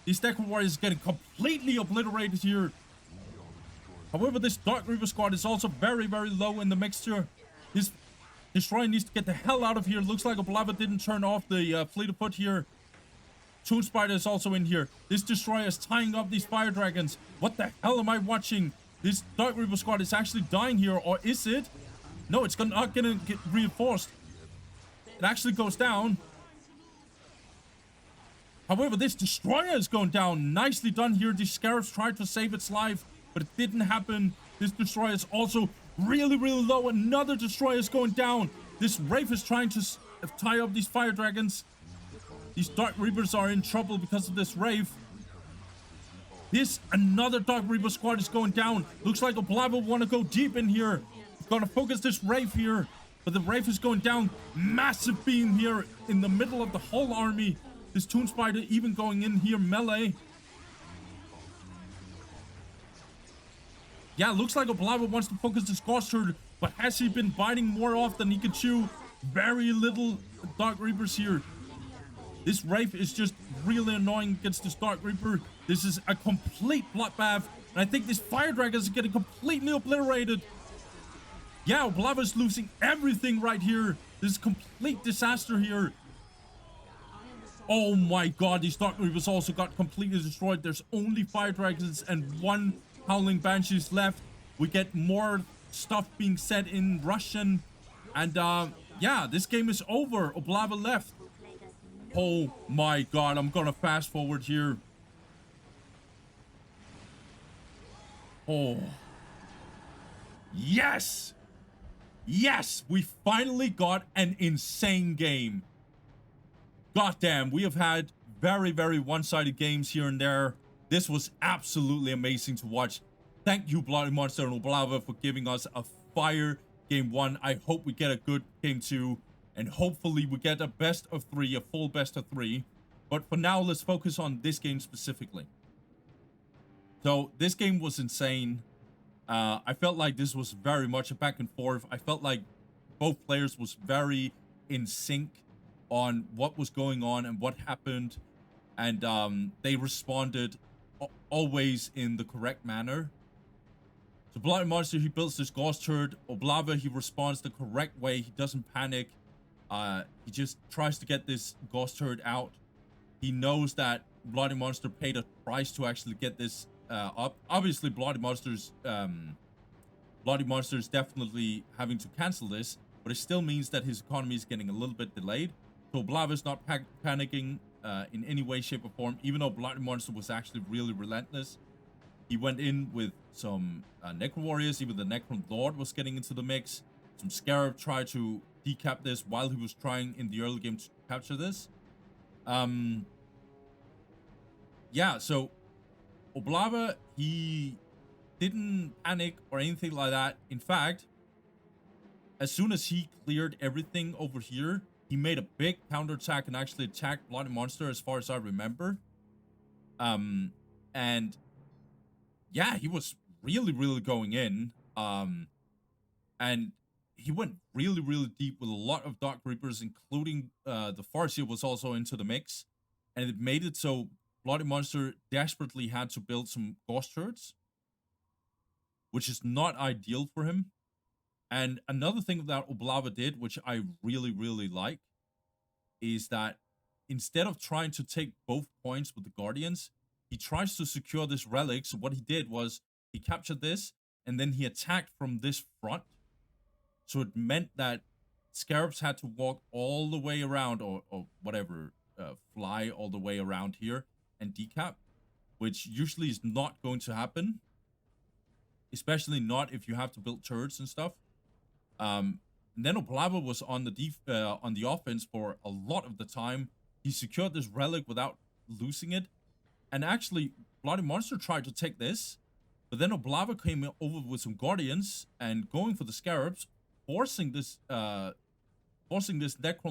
These Necron Warriors are getting completely obliterated here. However, this Dark Reaper squad is also very, very low in the mixture. This destroyer needs to get the hell out of here. Looks like Oblawa didn't turn off the fleet of foot here. Toon Spider is also in here. This destroyer is tying up these Fire Dragons. What the hell am I watching? This Dark Reaper squad is actually dying here, or is it? No, it's not gonna get reinforced. It actually goes down. However, this destroyer is going down. Nicely done here. The Scarabs tried to save its life, but it didn't happen. This destroyer is also really, really low. Another destroyer is going down. This Wraith is trying to tie up these Fire Dragons. These Dark Reapers are in trouble because of this Wraith. Another Dark Reaper squad is going down. Looks like Oblawa want to go deep in here. He's going to focus this Wraith here. But the Wraith is going down. Massive beam here in the middle of the whole army. This Toon Spider even going in here melee. Yeah, looks like Oblawa wants to focus this Ghost Herd, but has he been biting more off than he can chew? Very little Dark Reapers here. This Wraith is just really annoying against this Dark Reaper. This is a complete bloodbath, and I think these Fire Dragons are getting completely obliterated. Yeah, Oblawa's losing everything right here. This is complete disaster here. Oh my god, these Dark Reapers also got completely destroyed. There's only Fire Dragons and 1 Howling Banshees left. We get more stuff being said in Russian. And yeah, this game is over. Oblawa left. Oh my god, I'm gonna fast forward here. Oh. Yes! Yes! We finally got an insane game. Goddamn, we have had very, very one-sided games here and there. This was absolutely amazing to watch. Thank you, Bloody Monster and Oblawa, for giving us a fire game 1. I hope we get a good game 2. And hopefully we get a best of 3, a full best of 3. But for now, let's focus on this game specifically. So, this game was insane. I felt like this was very much a back and forth. I felt like both players was very in sync on what was going on and what happened. And they responded always in the correct manner. So Bloody Monster, he builds this Ghost Herd. Oblawa, he responds the correct way. He doesn't panic. He just tries to get this Ghost Herd out. He knows that Bloody Monster paid a price to actually get this up. Obviously, Bloody Monster's definitely having to cancel this, but it still means that his economy is getting a little bit delayed. So Oblawa is not panicking in any way, shape, or form, even though Bloody Monster was actually really relentless. He went in with some Necron Warriors. Even the Necron Lord was getting into the mix. Some Scarab tried to decap this while he was trying in the early game to capture this. Yeah, so Oblawa, he didn't panic or anything like that. In fact, as soon as he cleared everything over here, he made a big counterattack and actually attacked Bloody Monster, as far as I remember. And yeah, he was really, really going in. And he went really, really deep with a lot of Dark Reapers, including the Farseer was also into the mix. And it made it so Bloody Monster desperately had to build some Ghost Herds, which is not ideal for him. And another thing that Oblawa did, which I really, really like, is that instead of trying to take both points with the Guardians, he tries to secure this relic. So what he did was he captured this, and then he attacked from this front. So it meant that Scarabs had to walk all the way around, or whatever, fly all the way around here and decap, which usually is not going to happen. Especially not if you have to build turrets and stuff. And then Oblawa was on the offense for a lot of the time. He secured this relic without losing it. And actually, Bloody Monster tried to take this, but then Oblawa came over with some Guardians and going for the Scarabs, forcing this Necron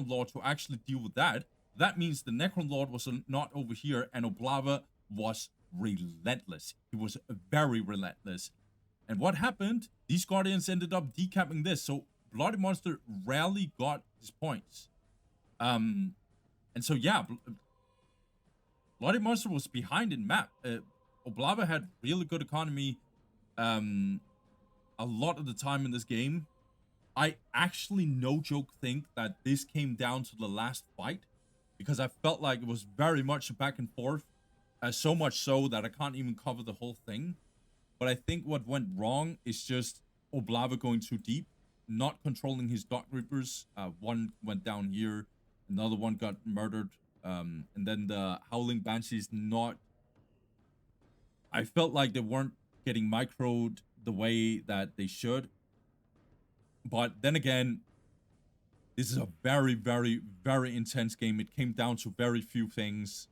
Lord to actually deal with that. That means the Necron Lord was not over here, and Oblawa was relentless. He was very relentless. And what happened? These Guardians ended up decapping this, so Bloody Monster rarely got his points. And so yeah, Bloody Monster was behind in map. Oblawa had really good economy a lot of the time in this game. I actually, no joke, think that this came down to the last fight, because I felt like it was very much a back and forth, so much so that I can't even cover the whole thing. But I think what went wrong is just Oblawa going too deep, not controlling his Dark Reapers. One went down here, another one got murdered, and then the Howling Banshees not... I felt like they weren't getting microed the way that they should. But then again, this is a very, very, very intense game. It came down to very few things.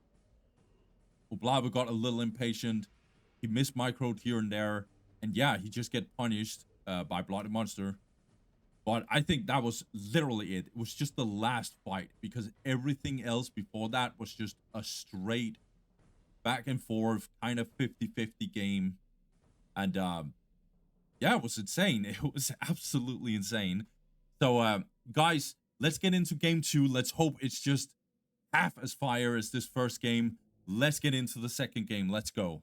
Oblawa got a little impatient. He missed microed here and there. And yeah, he just get punished by Bloody Monster. But I think that was literally it. It was just the last fight, because everything else before that was just a straight back and forth kind of 50-50 game. And yeah, it was insane. It was absolutely insane. So guys, let's get into game 2. Let's hope it's just half as fire as this first game. Let's get into the second game. Let's go.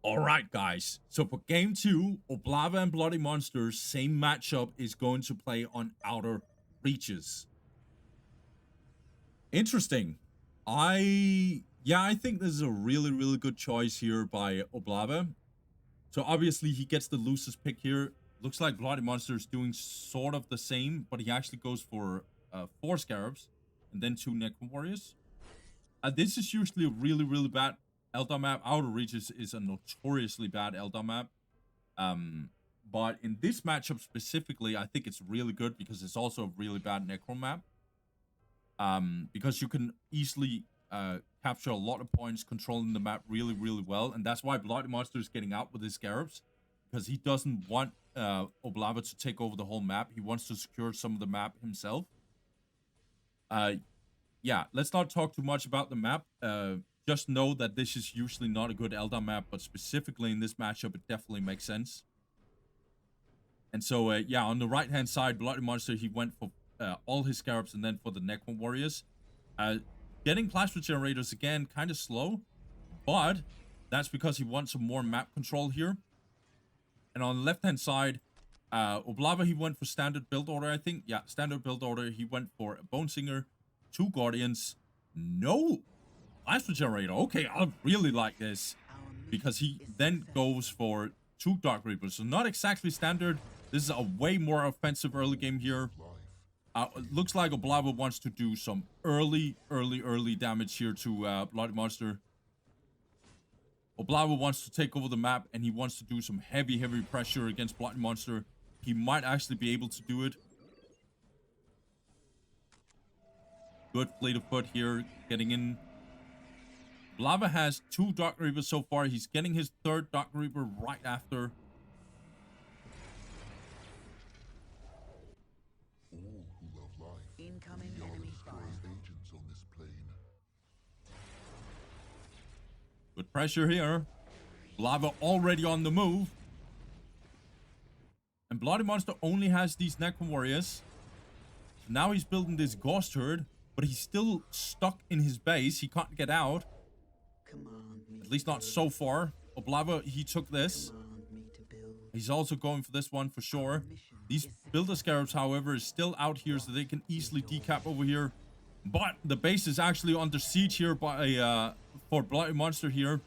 Alright guys, so for game 2, Oblawa and Bloody Monster's same matchup is going to play on Outer Reaches. Interesting. I think this is a really, really good choice here by Oblawa. So obviously he gets the loosest pick here. Looks like Bloody Monster is doing sort of the same, but he actually goes for 4 Scarabs and then 2 Necron Warriors. This is usually a really, really bad Eldar map. Outer Reaches is a notoriously bad Eldar map. But in this matchup specifically, I think it's really good because it's also a really bad Necron map. Because you can easily capture a lot of points controlling the map really, really well. And that's why Bloody Monster is getting out with his Scarabs. Because he doesn't want Oblawa to take over the whole map. He wants to secure some of the map himself. Yeah, let's not talk too much about the map. Just know that this is usually not a good Eldar map, but specifically in this matchup, it definitely makes sense. And so, yeah, on the right-hand side, Bloody Monster, he went for all his Scarabs and then for the Necron Warriors. Getting Plasma Generators, again, kind of slow, but that's because he wants some more map control here. And on the left-hand side, Oblawa, he went for standard build order, I think. Yeah, standard build order. He went for a Bone Singer, 2 Guardians, no Plasma Generator. Okay, I really like this because he then goes for 2 Dark Reapers. So not exactly standard. This is a way more offensive early game here. Looks like Oblawa wants to do some early damage here to Bloody Monster. Oblawa wants to take over the map and he wants to do some heavy pressure against Bloody Monster. He might actually be able to do it. Good fleet of foot here, getting in. Oblawa has 2 Dark Reapers so far. He's getting his 3rd Dark Reaper right after. All who love life, Incoming we are enemy the fire. destroying agents on this plane. Good pressure here. Oblawa already on the move. And Bloody Monster only has these Necron Warriors. So now he's building this Ghost Herd, but he's still stuck in his base. He can't get out. Command me. At least not so far. Oblawa, he took this. Command me to build. He's also going for this one for sure. These Builder Scarabs, however, is still out here, so they can easily decap over here. But the base is actually under siege here by for Bloody Monster here.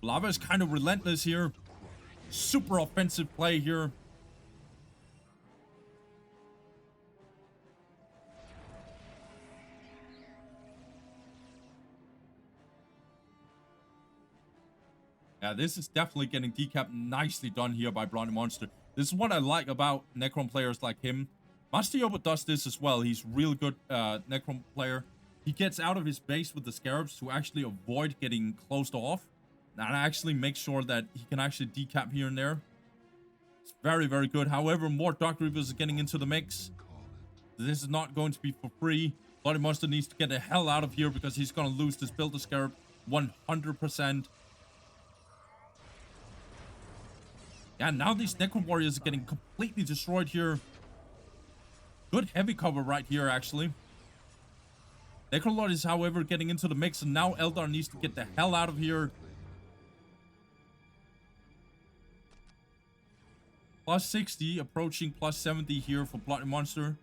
Oblawa is kind of relentless here. Super offensive play here. Yeah, this is definitely getting decapped. Nicely done here by Bloody Monster. This is what I like about Necron players like him. Master Yoba does this as well. He's real good Necron player. He gets out of his base with the Scarabs to actually avoid getting closed off. And actually make sure that he can actually decap here and there. It's very, very good. However, more Dark Reapers are getting into the mix. This is not going to be for free. Bloody Monster needs to get the hell out of here because he's going to lose this Builder Scarab 100%. Yeah, now these Necron Warriors are getting completely destroyed here. Good heavy cover right here, actually. Necrolord is, however, getting into the mix, and now Eldar needs to get the hell out of here. Plus 60, approaching plus 70 here for Bloody Monster.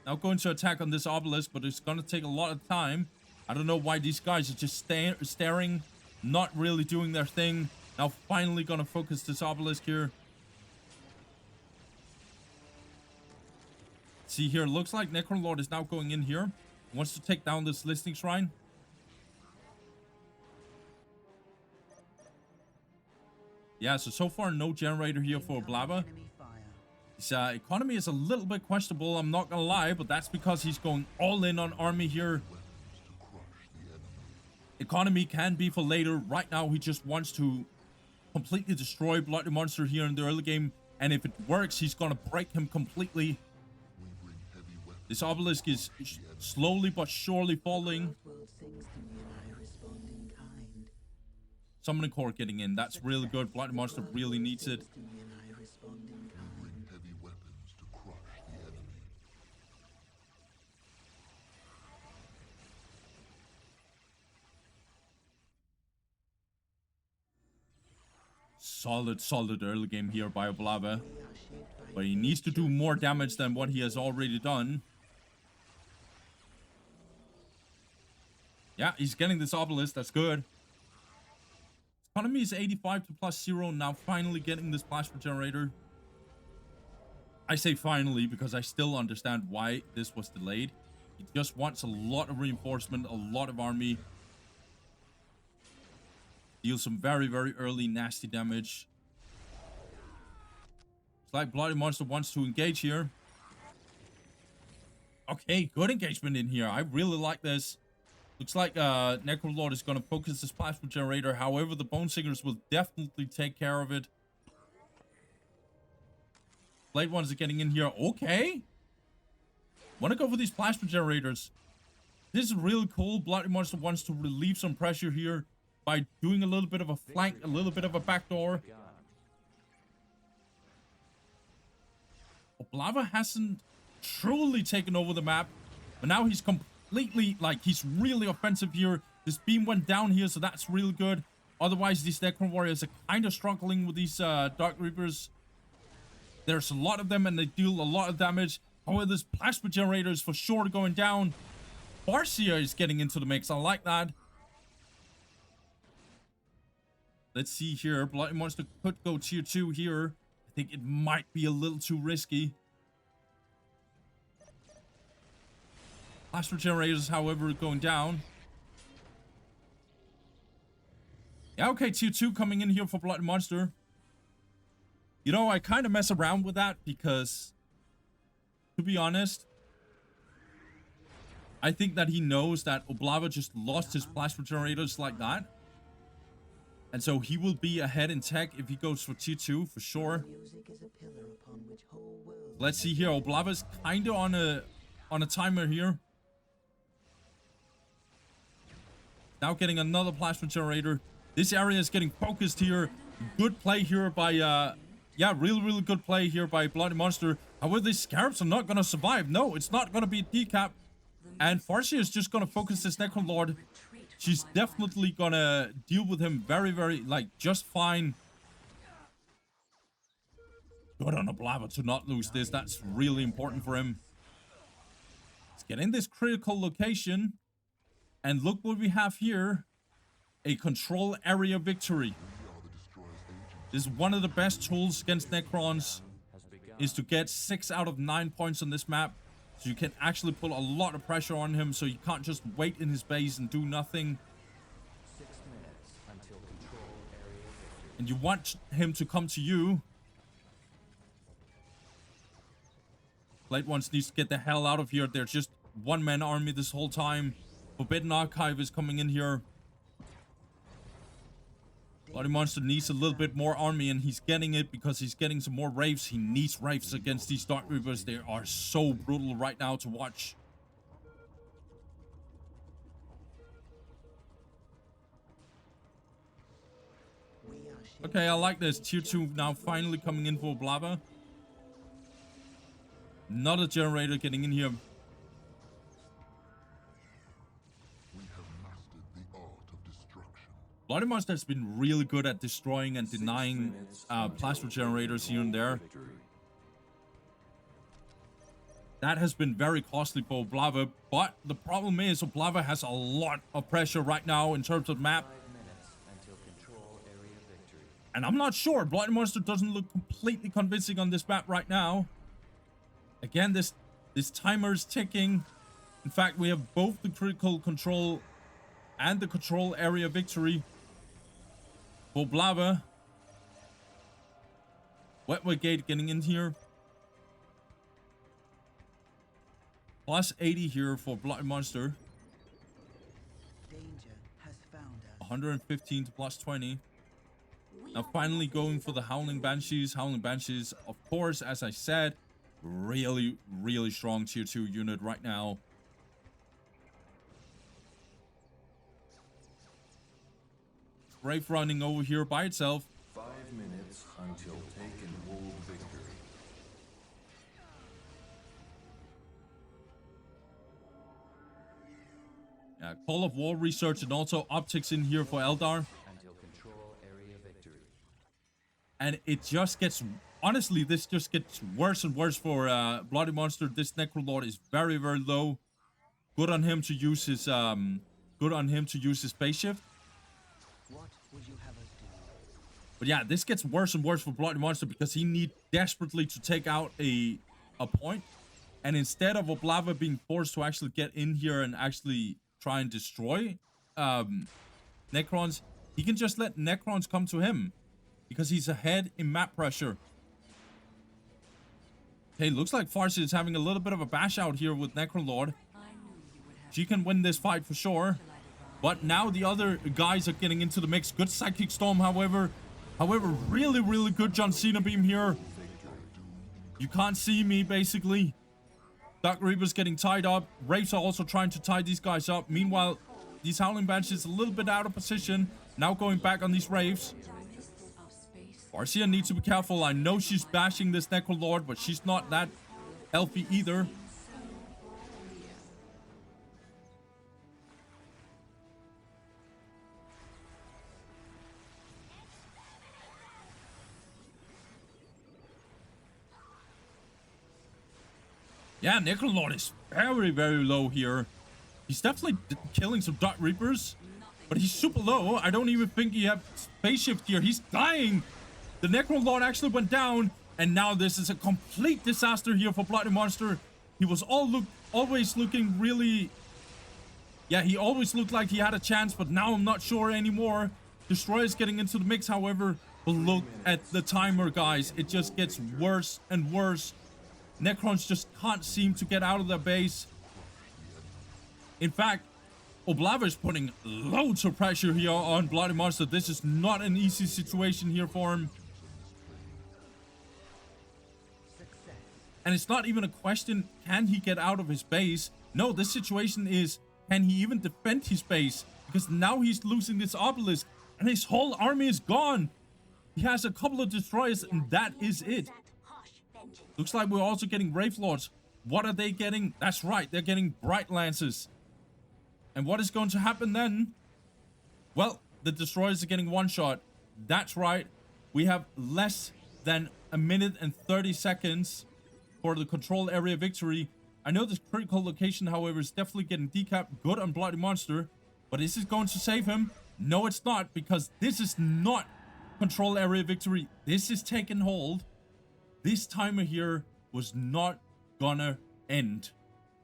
Now going to attack on this obelisk, but it's going to take a lot of time. I don't know why these guys are just staring, not really doing their thing. Now finally going to focus this obelisk here. See here, looks like Necrolord is now going in here. Wants to take down this Listening Shrine. Yeah, so far no generator here for Oblawa. His economy is a little bit questionable, I'm not gonna lie, but that's because he's going all in on army here. Economy can be for later. Right now, he just wants to completely destroy Bloody Monster here in the early game, and if it works, he's gonna break him completely. This obelisk is slowly but surely falling. Summoning Core getting in. That's really good. Bloody Monster really needs it. Solid early game here by Oblawa. But he needs to do more damage than what he has already done. Yeah, he's getting this obelisk. That's good. Economy is 85 to plus 0. Now finally getting this plasma generator. I say finally because I still understand why this was delayed. He just wants a lot of reinforcement, a lot of army. Deal some very, very early nasty damage. It's like Bloody Monster wants to engage here. Okay, good engagement in here. I really like this. Looks like Necrolord is going to focus this plasma generator. However, the Bone Singers will definitely take care of it. Blade Ones are getting in here. Okay. Want to go for these plasma generators. This is really cool. Bloody Monster wants to relieve some pressure here by doing a little bit of a flank, a little bit of a backdoor. Oblawa hasn't truly taken over the map, but now he's completely, like, he's really offensive here. This beam went down here, so that's really good. Otherwise, these Necron Warriors are kind of struggling with these Dark Reapers. There's a lot of them, and they deal a lot of damage. However, this plasma generator is for sure going down. Farseer is getting into the mix. I like that. Let's see here. Bloody Monster could go tier 2 here. I think it might be a little too risky. Plasma generators, however, going down. Yeah, okay, tier 2 coming in here for Bloody Monster. You know, I kind of mess around with that because, to be honest, I think that he knows that Oblawa just lost his plasma generators like that. And so he will be ahead in tech if he goes for tier 2 for sure. Let's see here. Oblawa's kind of on a timer here. Now getting another plasma generator. This area is getting focused here. Good play here by yeah, really good play here by Bloody Monster. However, these Scarabs are not gonna survive. No, it's not gonna be a decap. And Farseer is just gonna focus this Necron Lord. She's definitely gonna deal with him very, like, just fine. Good on Oblawa to not lose this. That's really important for him. Let's get in this critical location. And look what we have here. A control area victory. This is one of the best tools against Necrons. Is to get 6 out of 9 points on this map. So you can actually put a lot of pressure on him. So you can't just wait in his base and do nothing. 6 minutes. and you want him to come to you. Blade Ones needs to get the hell out of here. They're just one-man army this whole time. Forbidden Archive is coming in here. Bloody Monster needs a little bit more army, and he's getting it because he's getting some more Wraiths. He needs Wraiths against these Dark Reapers. They are so brutal right now to watch. Okay, I like this. Tier 2 now finally coming in for Oblawa. Another generator getting in here. We have mastered the art of destruction. Bloody Monster has been really good at destroying and denying plasma generators here and there. That has been very costly for Oblawa, but the problem is Oblawa has a lot of pressure right now in terms of map. 5 minutes until control area victory. And I'm not sure. Bloody Monster doesn't look completely convincing on this map right now. Again, this timer is ticking. In fact, we have both the critical control and the control area victory for Oblawa. Wetway Gate getting in here. Plus 80 here for Bloody Monster. Danger has found us. 115 to plus 20. Now finally going for the Howling Banshees. Howling Banshees, of course, as I said, really, really strong tier 2 unit right now. Brave running over here by itself. 5 minutes until take and hold victory. Call of War research and also optics in here for Eldar. Until control area victory. And it just gets, honestly, this just gets worse and worse for Bloody Monster. This Necrolord is very, very low. Good on him to use his phase shift. What would you have us do? But yeah, this gets worse and worse for Bloody Monster because he needs desperately to take out a point. And instead of Oblawa being forced to actually get in here and actually try and destroy Necrons, he can just let Necrons come to him because he's ahead in map pressure. Okay, looks like Farsi is having a little bit of a bash out here with Necrolord. She can win this fight for sure. But now the other guys are getting into the mix. Good Psychic Storm, however. Really, really good John Cena beam here. You can't see me, basically. Dark Reapers getting tied up. Wraiths are also trying to tie these guys up. Meanwhile, these Howling Banshees a little bit out of position. Now going back on these Wraiths. Farsia needs to be careful. I know she's bashing this Necrolord, but she's not that healthy either. Yeah, Necrolord is very, very low here. He's definitely killing some Dark Reapers, but he's super low. I don't even think he has phase shift here. He's dying. The Necrolord actually went down, and now this is a complete disaster here for Bloody Monster. He was always looking really... Yeah, he always looked like he had a chance, but now I'm not sure anymore. Destroyer's getting into the mix, however. But look at the timer, guys. It just gets worse and worse. Necrons just can't seem to get out of their base. In fact, Oblawa is putting loads of pressure here on Bloody Monster. This is not an easy situation here for him. And it's not even a question, can he get out of his base? No, this situation is, can he even defend his base? Because now he's losing this obelisk and his whole army is gone. He has a couple of destroyers and that is it. Looks like we're also getting Wraith Lords. What are they getting? That's right, they're getting Bright Lances. And what is going to happen then? Well, the destroyers are getting one shot. That's right. We have less than a minute and 30 seconds for the control area victory. I know this critical location, however, is definitely getting decapped. Good on Bloody Monster. But is this going to save him? No, it's not, because this is not control area victory. This is taking hold. This timer here was not gonna end.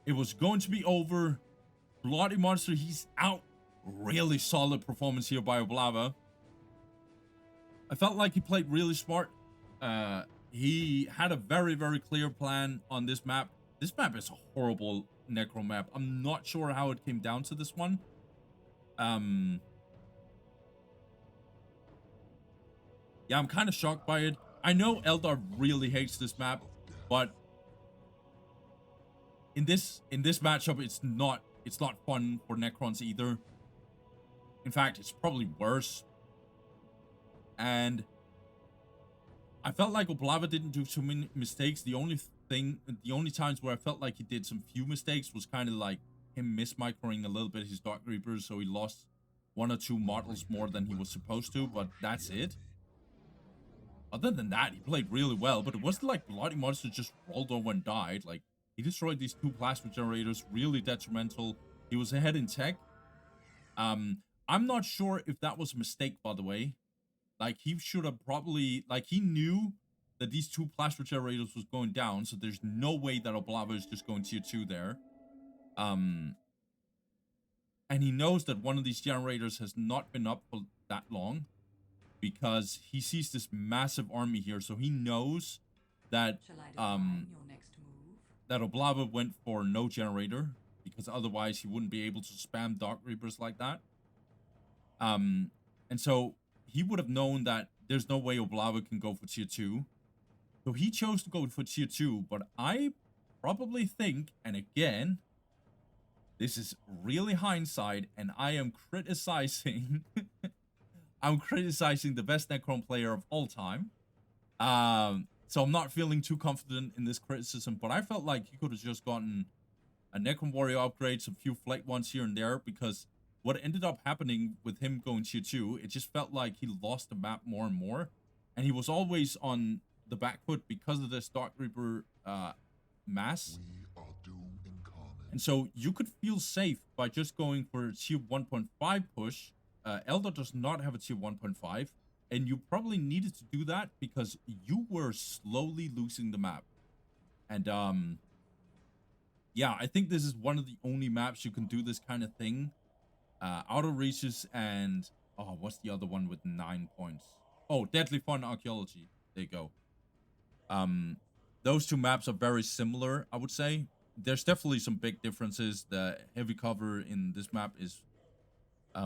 It was going to be over. Bloody Monster, he's out. Really solid performance here by Oblawa. I felt like he played really smart. He had a very, very clear plan on this map. This map is a horrible Necro map. I'm not sure how it came down to this one. Yeah, I'm kind of shocked by it. I know Eldar really hates this map, but in this matchup, it's not fun for Necrons either. In fact, it's probably worse. And I felt like Oblawa didn't do too many mistakes. The only times where I felt like he did some few mistakes was kind of like him mismicroing a little bit his Dark Reapers, so he lost 1 or 2 models more than he was supposed to, but that's it. Other than that, he played really well, but it wasn't like Bloody Monster just rolled over and died. Like, he destroyed these 2 plasma generators, really detrimental. He was ahead in tech. I'm not sure if that was a mistake, by the way. Like, he should have probably, like, he knew that these 2 plasma generators was going down, so there's no way that Oblawa is just going tier 2 there. And he knows that one of these generators has not been up for that long, because he sees this massive army here, so he knows that Shall I define your next move? that Oblawa went for no generator, because otherwise he wouldn't be able to spam Dark Reapers like that. And so he would have known that there's no way Oblawa can go for tier 2. So he chose to go for tier 2, but I probably think, and again, this is really hindsight, and I am criticizing I'm criticizing the best Necron player of all time. So I'm not feeling too confident in this criticism, but I felt like he could have just gotten a Necron Warrior upgrade, some few flight ones here and there, because what ended up happening with him going tier 2, it just felt like he lost the map more and more, and he was always on the back foot because of this Dark Reaper mass. We are doomed incarnate. And so you could feel safe by just going for a tier 1.5 push. Eldar does not have a tier 1.5, and you probably needed to do that because you were slowly losing the map. And yeah, I think this is one of the only maps you can do this kind of thing. Romresis and what's the other one with 9 points? Oh, Deadly Fun Archaeology. There you go. Those 2 maps are very similar, I would say. There's definitely some big differences. The heavy cover in this map is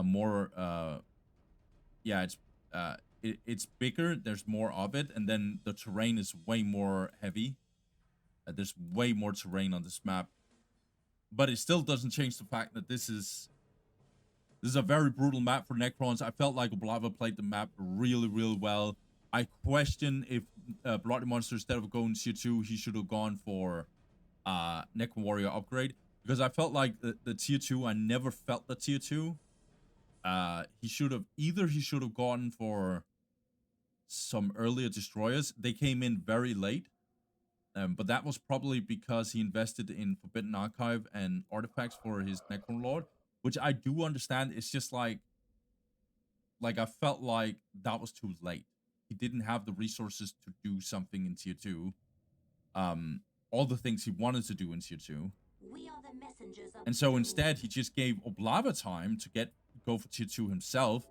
more it's bigger, there's more of it, and then the terrain is way more heavy. There's way more terrain on this map, but it still doesn't change the fact that this is a very brutal map for Necrons. I felt like Oblawa played the map really, really well. I question if Bloody Monster, instead of going tier 2, he should have gone for Necron Warrior upgrade, because I felt like the tier 2, I never felt the tier 2. He should have gone for some earlier destroyers. They came in very late, but that was probably because he invested in Forbidden Archive and artifacts for his Necron Lord, which I do understand. It's just like I felt like that was too late. He didn't have the resources to do something in tier 2. All the things he wanted to do in tier 2. We are the messengers of And so instead, he just gave Oblawa time to go for tier 2 himself,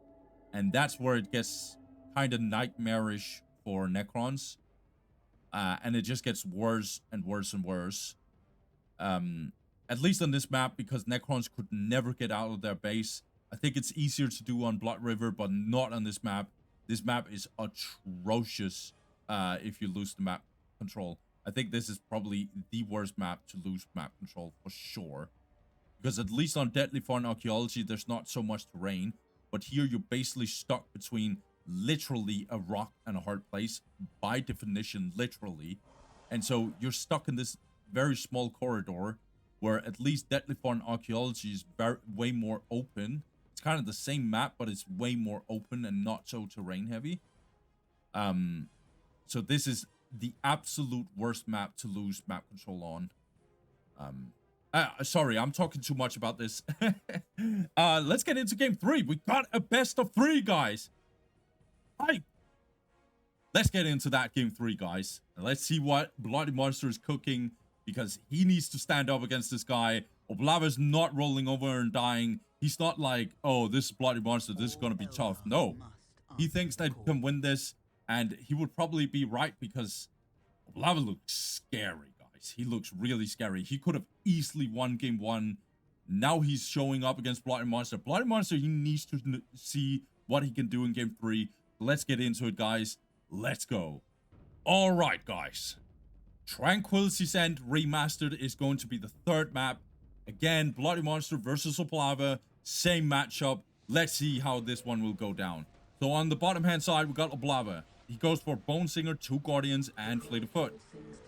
and that's where it gets kind of nightmarish for Necrons, and it just gets worse and worse and worse. At least on this map, because Necrons could never get out of their base. I think it's easier to do on Blood River, but not on this map. This map is atrocious if you lose the map control. I think this is probably the worst map to lose map control for sure. Because at least on Deadly Fun Archaeology, there's not so much terrain. But here you're basically stuck between literally a rock and a hard place. By definition, literally. And so you're stuck in this very small corridor where at least Deadly Fun Archaeology is way more open. It's kind of the same map, but it's way more open and not so terrain heavy. So this is the absolute worst map to lose map control on. Sorry, I'm talking too much about this. Let's get into game 3. We got a best of 3, guys. Let's get into that game 3, guys. And let's see what Bloody Monster is cooking, because he needs to stand up against this guy. Oblawa's not rolling over and dying. He's not like, oh, this is Bloody Monster, this is gonna be tough. No. He thinks that he can win this, and he would probably be right because Oblawa looks scary, guys. He looks really scary. He could have easily won game 1. Now he's showing up against Bloody Monster. Bloody Monster, he needs to see what he can do in game 3. Let's get into it, guys. Let's go. All right, guys. Tranquility's End Remastered is going to be the 3rd map. Again, Bloody Monster versus Oblawa. Same matchup. Let's see how this one will go down. So on the bottom hand side, we got Oblawa. He goes for Bone Singer, 2 Guardians, and Fleet of Foot.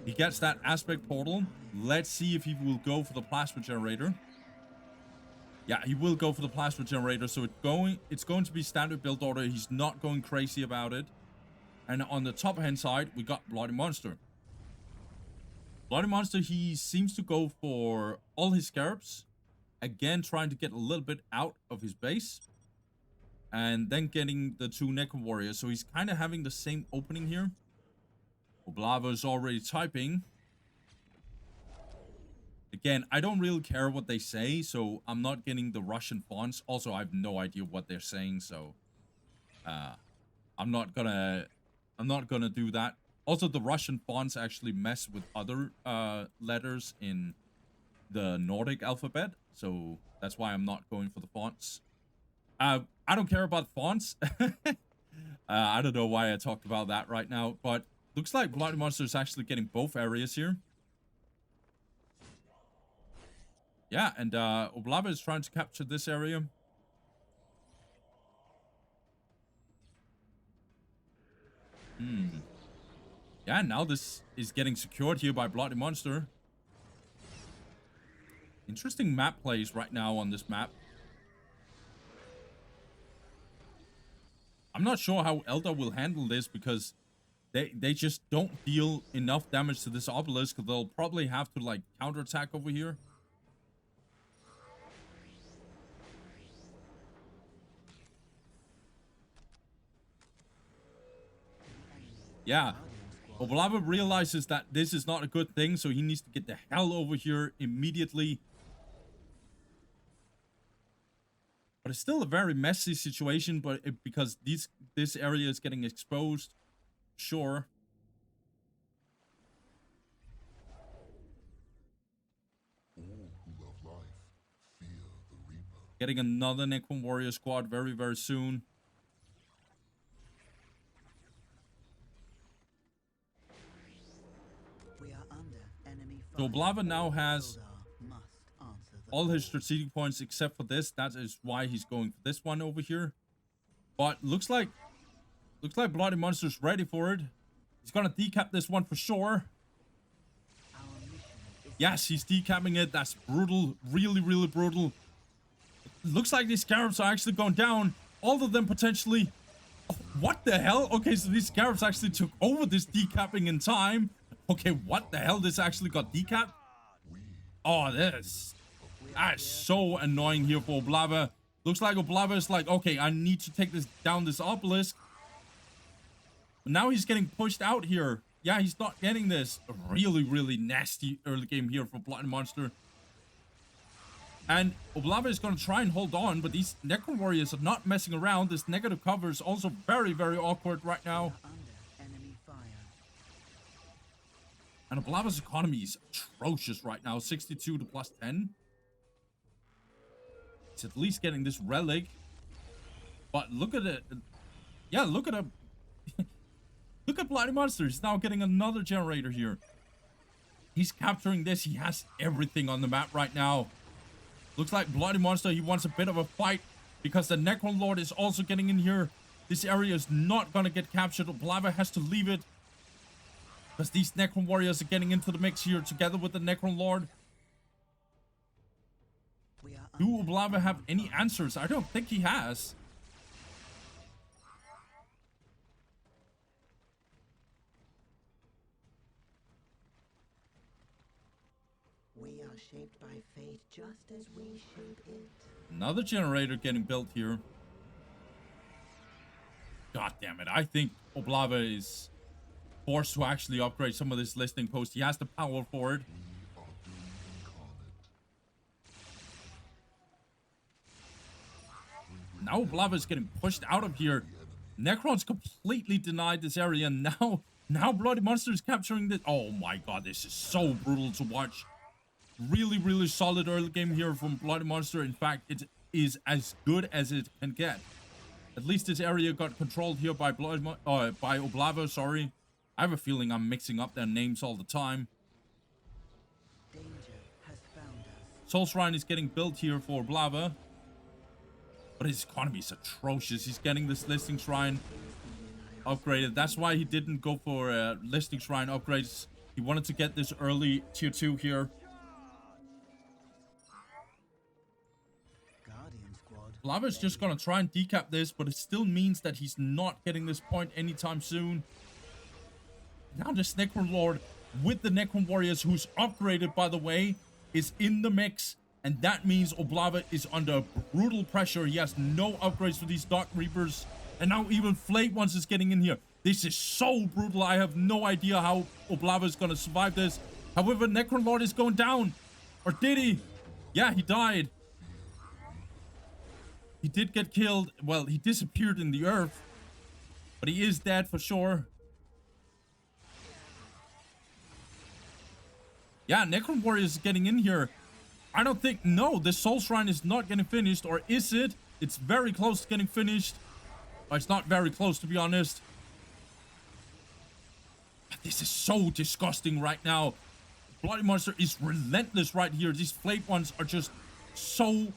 He gets that Aspect Portal. Let's see if he will go for the Plasma Generator. Yeah, he will go for the Plasma Generator. So it's going to be standard build order. He's not going crazy about it. And on the top hand side, we got Bloody Monster. Bloody Monster, he seems to go for all his Scarabs. Again, trying to get a little bit out of his base. And then getting the 2 Necro Warriors. So he's kind of having the same opening here. Oblawa is already typing. Again, I don't really care what they say, so I'm not getting the Russian fonts. Also, I have no idea what they're saying, so I'm not gonna do that. Also, the Russian fonts actually mess with other letters in the Nordic alphabet, so that's why I'm not going for the fonts. I don't care about fonts. I don't know why I talked about that right now, but looks like Bloody Monster is actually getting both areas here. Yeah, and Oblawa is trying to capture this area. Yeah, now this is getting secured here by Bloody Monster. Interesting map plays right now on this map. I'm not sure how Elder will handle this because they just don't deal enough damage to this obelisk. They'll probably have to like counterattack over here. Yeah, Oblawa realizes that this is not a good thing, so he needs to get the hell over here immediately. But it's still a very messy situation, but because this area is getting exposed, sure. All who love life fear the Reaper. Getting another Necron Warrior squad very, very soon. We are under enemy So fire. Oblawa now has Must answer the all his strategic points except for this. That is why he's going for this one over here. But looks like Bloody Monster's ready for it. He's gonna decap this one for sure. Our mission is Yes, he's decapping it. That's brutal. Really, really brutal. Looks like these Scarabs are actually going down. All of them potentially. Oh, what the hell? Okay, so these Scarabs actually took over this decapping in time. Okay, what the hell? This actually got decapped? Oh, that's so annoying here for Oblawa. Looks like Oblawa is like, okay, I need to take this down this obelisk. But now he's getting pushed out here. Yeah, he's not getting this. A really, really nasty early game here for Bloody Monster. And Oblawa is going to try and hold on, but these Necron Warriors are not messing around. This negative cover is also very, very awkward right now. under enemy fire. And Oblawa's economy is atrocious right now. 62 to plus 10. It's at least getting this relic. But look at it. Yeah, look at him. Look at Bloody Monster. He's now getting another generator here. He's capturing this. He has everything on the map right now. Looks like Bloody Monster, he wants a bit of a fight because the Necron Lord is also getting in here. This area is not going to get captured. Oblawa has to leave it because these Necron Warriors are getting into the mix here together with the Necron Lord. We are Do under Oblawa have any answers? I don't think he has. We are shaped by fate just as we shape it. Another generator getting built here. God damn it. I think Oblawa is forced to actually upgrade some of this listening post. He has the power for it. We are doom incarnate. Now Oblawa is getting pushed out of here. Necron's completely denied this area. Now Bloody Monster is capturing this. Oh my god, this is so brutal to watch. Really, really solid early game here from Bloody Monster. In fact, it is as good as it can get. At least this area got controlled here by by Oblawa, sorry. I have a feeling I'm mixing up their names all the time. Danger has found us. Soul Shrine is getting built here for Oblawa. But his economy is atrocious. He's getting this Listing Shrine upgraded. That's why he didn't go for Listing Shrine upgrades. He wanted to get this early tier 2 here. Guardian squad. Lava's just gonna try and decap this, but it still means that he's not getting this point anytime soon. Now this Necron Lord with the Necron Warriors, who's upgraded, by the way, is in the mix. And that means Oblawa is under brutal pressure. He has no upgrades for these Dark Reapers. And now even Flayed Ones is getting in here. This is so brutal. I have no idea how Oblawa is going to survive this. However, Necron Lord is going down. Or did he? Yeah, he died. He did get killed. Well, he disappeared in the earth. But he is dead for sure. Yeah, Necron Warriors is getting in here. I don't think, no, the Soul Shrine is not getting finished, or is it? It's very close to getting finished. But it's not very close, to be honest. This is so disgusting right now. Bloody Monster is relentless right here. These Flayed Ones are just so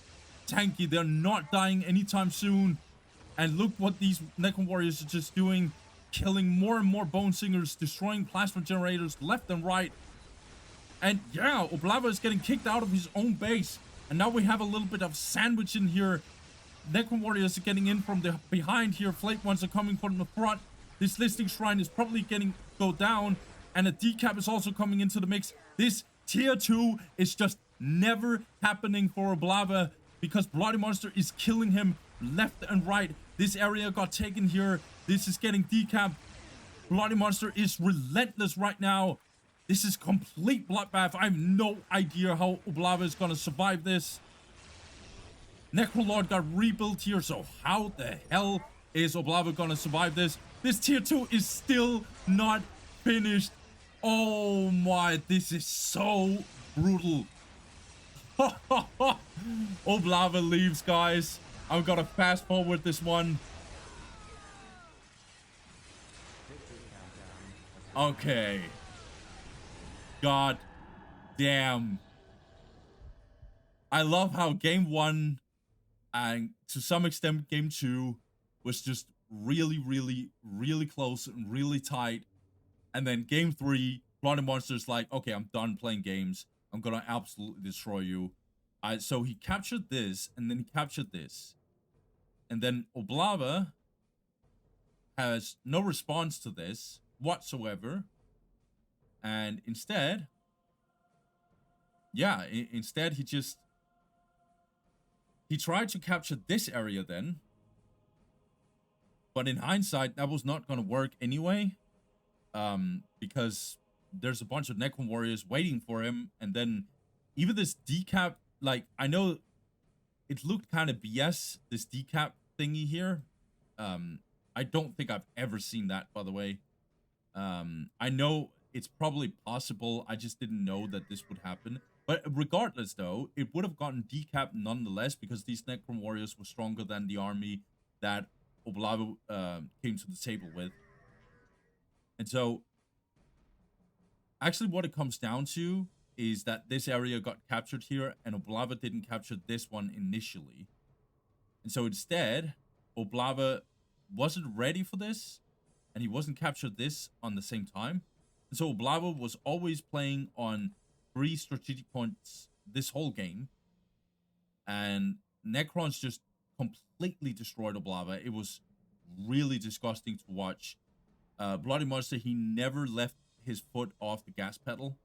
tanky. They're not dying anytime soon. And look what these Necron Warriors are just doing. Killing more and more Bone Singers, destroying plasma generators left and right. And yeah, Oblawa is getting kicked out of his own base. And now we have a little bit of sandwich in here. Necron Warriors are getting in from the behind here. Flayed Ones are coming from the front. This Listing Shrine is probably go down. And a decap is also coming into the mix. This tier 2 is just never happening for Oblawa, because Bloody Monster is killing him left and right. This area got taken here. This is getting decapped. Bloody Monster is relentless right now. This is complete bloodbath. I have no idea how Oblawa is going to survive this. Necrolord got rebuilt here, so how the hell is Oblawa going to survive this? This tier 2 is still not finished. Oh my, this is so brutal. Oblawa leaves, guys. I'm going to fast forward this one. Okay. God damn. I love how game 1 and to some extent game 2 was just really, really, really close and really tight. And then game 3, Bloody Monster's like, okay, I'm done playing games. I'm gonna absolutely destroy you. So he captured this, and then he captured this. And then Oblawa has no response to this whatsoever. And instead, yeah, instead he tried to capture this area then. But in hindsight, that was not going to work anyway. Because there's a bunch of Necron Warriors waiting for him. And then even this decap, like, I know it looked kind of BS, this decap thingy here. I don't think I've ever seen that, by the way. I know it's probably possible. I just didn't know that this would happen. But regardless, though, it would have gotten decapped nonetheless, because these Necron Warriors were stronger than the army that Oblawa came to the table with. And so, actually what it comes down to is that this area got captured here, and Oblawa didn't capture this one initially. And so instead, Oblawa wasn't ready for this, and he wasn't captured this on the same time. And so Oblawa was always playing on 3 strategic points this whole game. And Necrons just completely destroyed Oblawa. It was really disgusting to watch. Bloody Monster, he never left his foot off the gas pedal.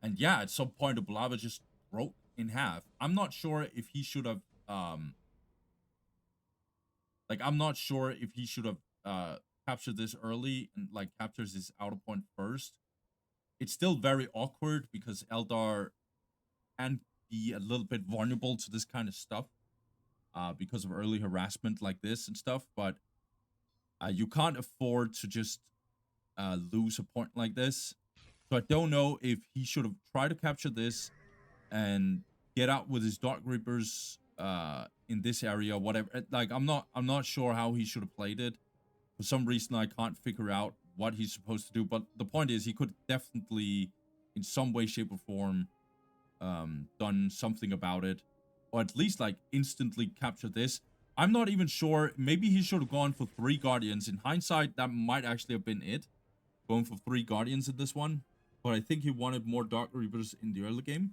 And yeah, at some point, Oblawa just broke in half. I'm not sure if he should have, I'm not sure if he should have captured this early and like captures his outer point first. It's still very awkward because Eldar can be a little bit vulnerable to this kind of stuff because of early harassment like this and stuff. But You can't afford to just lose a point like this. So I don't know if he should have tried to capture this and get out with his Dark Reapers in this area, whatever. Like, I'm not sure how he should have played it. For some reason, I can't figure out what he's supposed to do. But the point is, he could definitely, in some way, shape, or form, done something about it, or at least like instantly capture this. I'm not even sure. Maybe he should have gone for 3 Guardians. In hindsight, that might actually have been it, going for 3 Guardians in this one. But I think he wanted more Dark Reapers in the early game.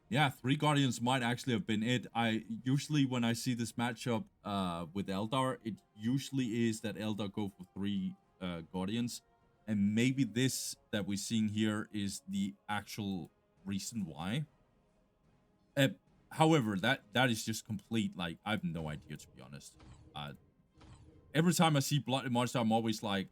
Yeah, 3 Guardians might actually have been it. I usually, when I see this matchup with Eldar, it usually is that Eldar go for 3 Guardians. And maybe this that we're seeing here is the actual reason why. However, that is just complete, like, I have no idea, to be honest. Every time I see Bloody Monster, I'm always like,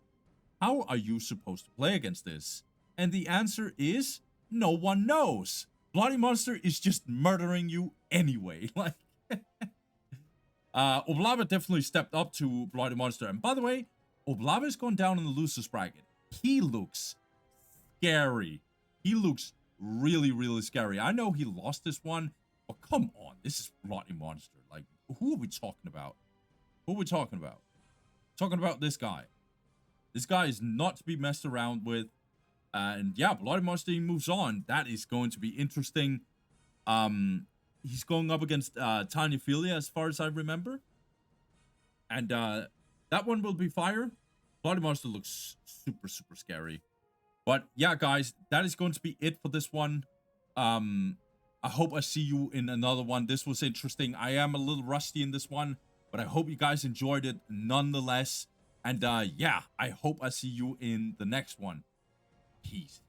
how are you supposed to play against this? And the answer is, no one knows. Bloody Monster is just murdering you anyway. Like, Oblawa definitely stepped up to Bloody Monster. And by the way, Oblawa is going down in the losers bracket. He looks scary. He looks really, really scary. I know he lost this one, but come on. This is Bloody Monster. Like, who are we talking about? Who are we talking about? Talking about this guy. This guy is not to be messed around with. And yeah, Bloody Monster moves on. That is going to be interesting. He's going up against Tanyaphila, as far as I remember. And that one will be fire. Bloody Monster looks super, super scary. But yeah, guys, that is going to be it for this one. I hope I see you in another one. This was interesting. I am a little rusty in this one, but I hope you guys enjoyed it nonetheless. And yeah, I hope I see you in the next one. Peace.